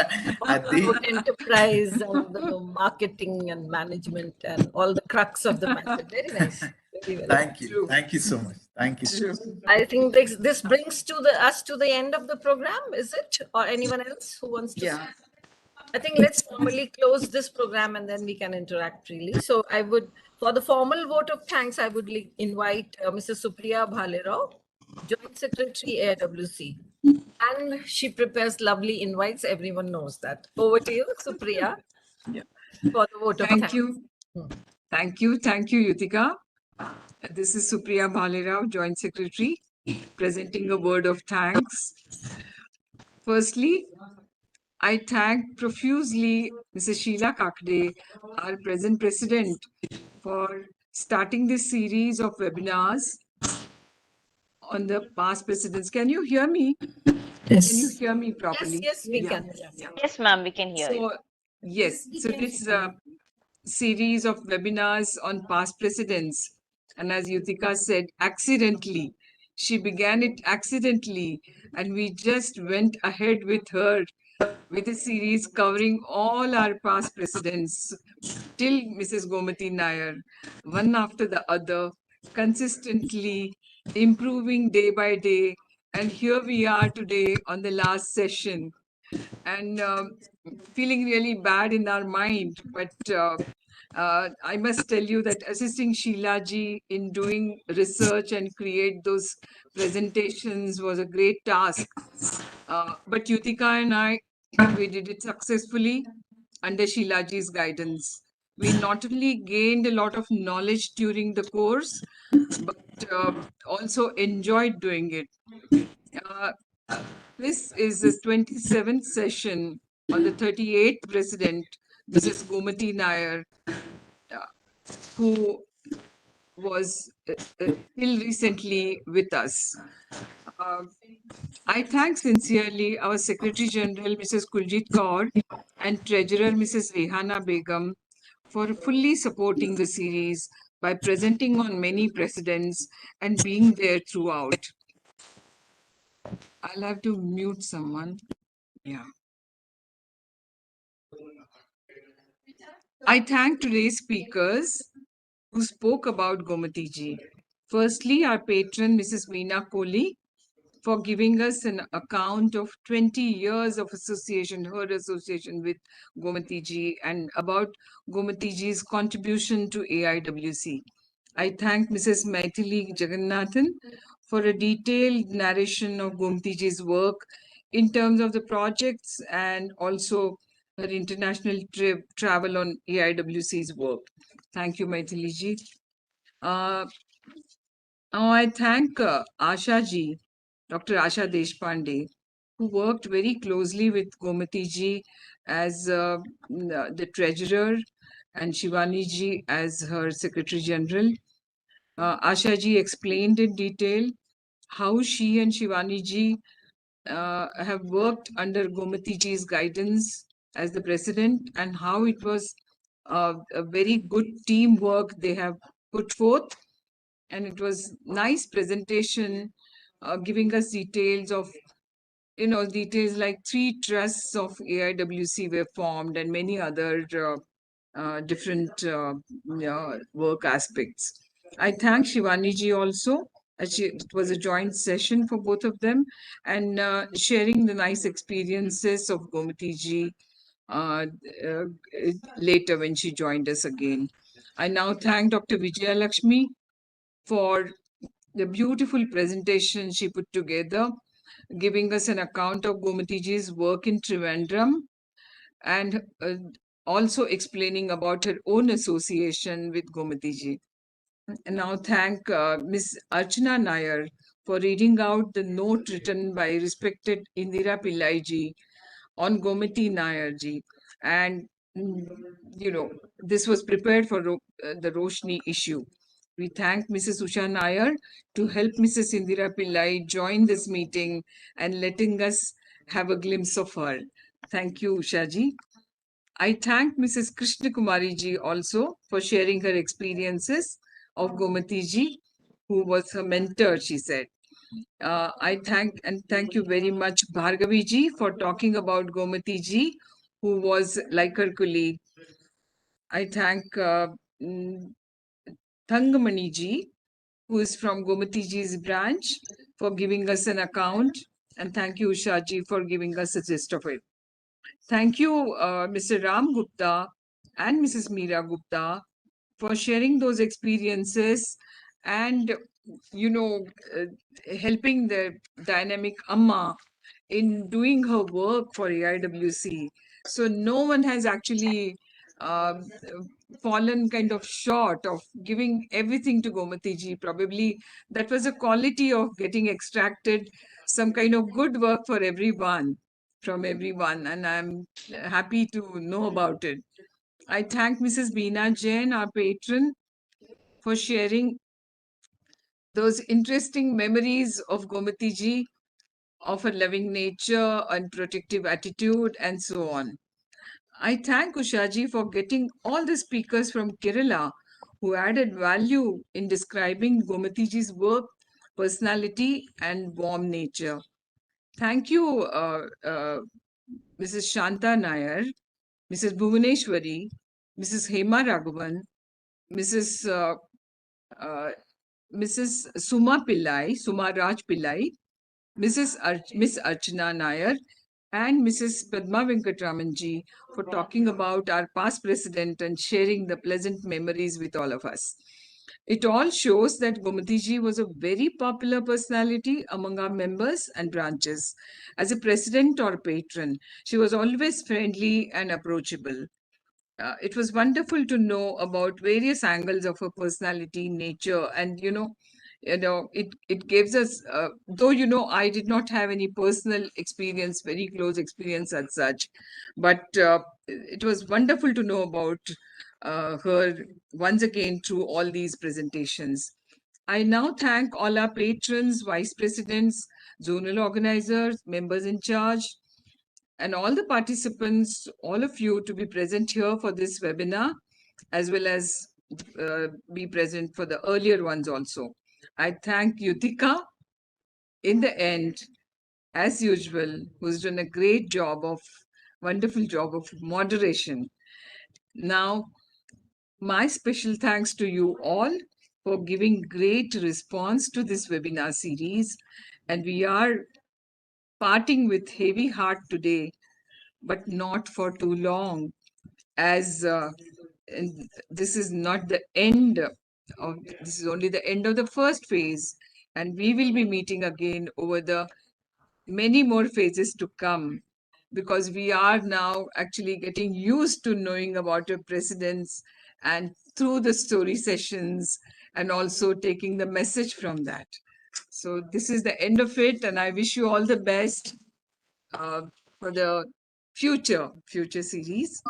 A: About enterprise and the marketing and management and all the crux of the matter. Very nice. Very well.
P: Thank you. Thank you so much. Thank you.
A: I think this brings us to the end of the program. Is it, or anyone else who wants to?
C: Yeah.
A: I think let's formally close this program and then we can interact freely. So I would, for the formal vote of thanks, I would invite Mrs. Supriya Bhalerao, Joint Secretary AWC. And she prepares lovely invites. Everyone knows that. Over to you, Supriya, for the vote of thanks.
C: Thank you, Yutika. This is Supriya Bhalerao, Joint Secretary, presenting a word of thanks. Firstly, I thank profusely Mrs. Sheila Kakde, our present president, for starting this series of webinars on the past presidents. Can you hear me?
A: Yes.
C: Can you hear me properly?
A: Yes, we can.
K: Yes, ma'am, we can hear you.
C: Yes, so this series of webinars on past presidents, and as Yutika said, accidentally. She began it accidentally, and we just went ahead with her with a series covering all our past presidents till Mrs. Gomathi Nair, one after the other, consistently improving day by day. And here we are today on the last session, and feeling really bad in our mind. But I must tell you that assisting Sheila ji in doing research and create those presentations was a great task. But Yutika and I, we did it successfully under Sheila ji's guidance. We not only gained a lot of knowledge during the course, but also enjoyed doing it. Uh, this is the 27th session on the 38th president, Mrs. Gomathi Nair, who was till recently with us. I thank sincerely our Secretary General, Mrs. Kuljit Kaur, and Treasurer, Mrs. Rehana Begum, for fully supporting the series by presenting on many precedents and being there throughout. I'll have to mute someone. Yeah. I thank today's speakers who spoke about Gomathi ji. Firstly, our patron, Mrs. Meena Kohli, for giving us an account of 20 years of association, her association with Gomathi ji, and about Gomathi ji's contribution to AIWC. I thank Mrs. Maithili Jagannathan for a detailed narration of Gomathi ji's work in terms of the projects and also her international travel on AIWC's work. Thank you, Maithili ji. I thank Asha ji, Dr. Asha Deshpande, who worked very closely with Gomathi ji as the treasurer and Shivani ji as her secretary general. Asha ji explained in detail how she and Shivani ji have worked under Gomathi ji's guidance as the president, and how it was a very good teamwork they have put forth. And it was nice presentation, giving us details of, details like 3 trusts of AIWC were formed and many other different work aspects. I thank Shivani ji also. It was a joint session for both of them, and sharing the nice experiences of Gomathi ji later when she joined us again. I now thank Dr. Vijaya Lakshmi for the beautiful presentation she put together, giving us an account of Gomathi ji's work in Trivandrum, and also explaining about her own association with Gomathi ji. And now thank Ms. Archana Nair for reading out the note written by respected Indira Pillai ji on Gomathi Nair ji. And, this was prepared for the Roshni issue. We thank Mrs. Usha Nair to help Mrs. Indira Pillai join this meeting and letting us have a glimpse of her. Thank you, Usha ji. I thank Mrs. Krishna Kumari ji also for sharing her experiences of Gomathi ji, who was her mentor, she said. I thank you very much, Bhargavi ji, for talking about Gomathi ji, who was like her colleague. I thank Thangamani ji, who is from Gomathi ji's branch, for giving us an account. And thank you, Usha ji, for giving us a gist of it. Thank you, Mr. Ram Gupta and Mrs. Meera Gupta for sharing those experiences and, helping the dynamic Amma in doing her work for AIWC. So no one has actually fallen kind of short of giving everything to Gomathi ji. Probably that was a quality of getting extracted some kind of good work for everyone, from everyone, and I'm happy to know about it. I thank Mrs. Beena Jain, our patron, for sharing those interesting memories of Gomathi ji, of her loving nature and protective attitude, and so on. I thank Ushaji for getting all the speakers from Kerala who added value in describing Gomathi ji's work, personality, and warm nature. Thank you, Mrs. Shanta Nair, Mrs. Bhuvaneshwari, Mrs. Hema Raghavan, Mrs. Suma Pillai, Suma Raj Pillai, Miss Archana Nair, and Mrs. Padma Venkatramanji for talking about our past president and sharing the pleasant memories with all of us. It all shows that Gomathi ji was a very popular personality among our members and branches. As a president or patron, she was always friendly and approachable. It was wonderful to know about various angles of her personality, nature, and it gives us, though, I did not have any personal experience, very close experience as such, but it was wonderful to know about her once again through all these presentations. I now thank all our patrons, vice presidents, zonal organizers, members in charge, and all the participants, all of you, to be present here for this webinar, as well as be present for the earlier ones also. I thank Yutika in the end, as usual, who's done a great job of, wonderful job of moderation. Now, my special thanks to you all for giving great response to this webinar series. And we are parting with heavy heart today, but not for too long, as and this is not the end of, this is only the end of the first phase, and we will be meeting again over the many more phases to come, because we are now actually getting used to knowing about your presidents and through the story sessions, and also taking the message from that. So this is the end of it, and I wish you all the best for the future series.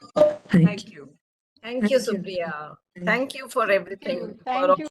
C: Thank you.
A: Thank you, Supriya. Thank you for everything.
B: Thank you.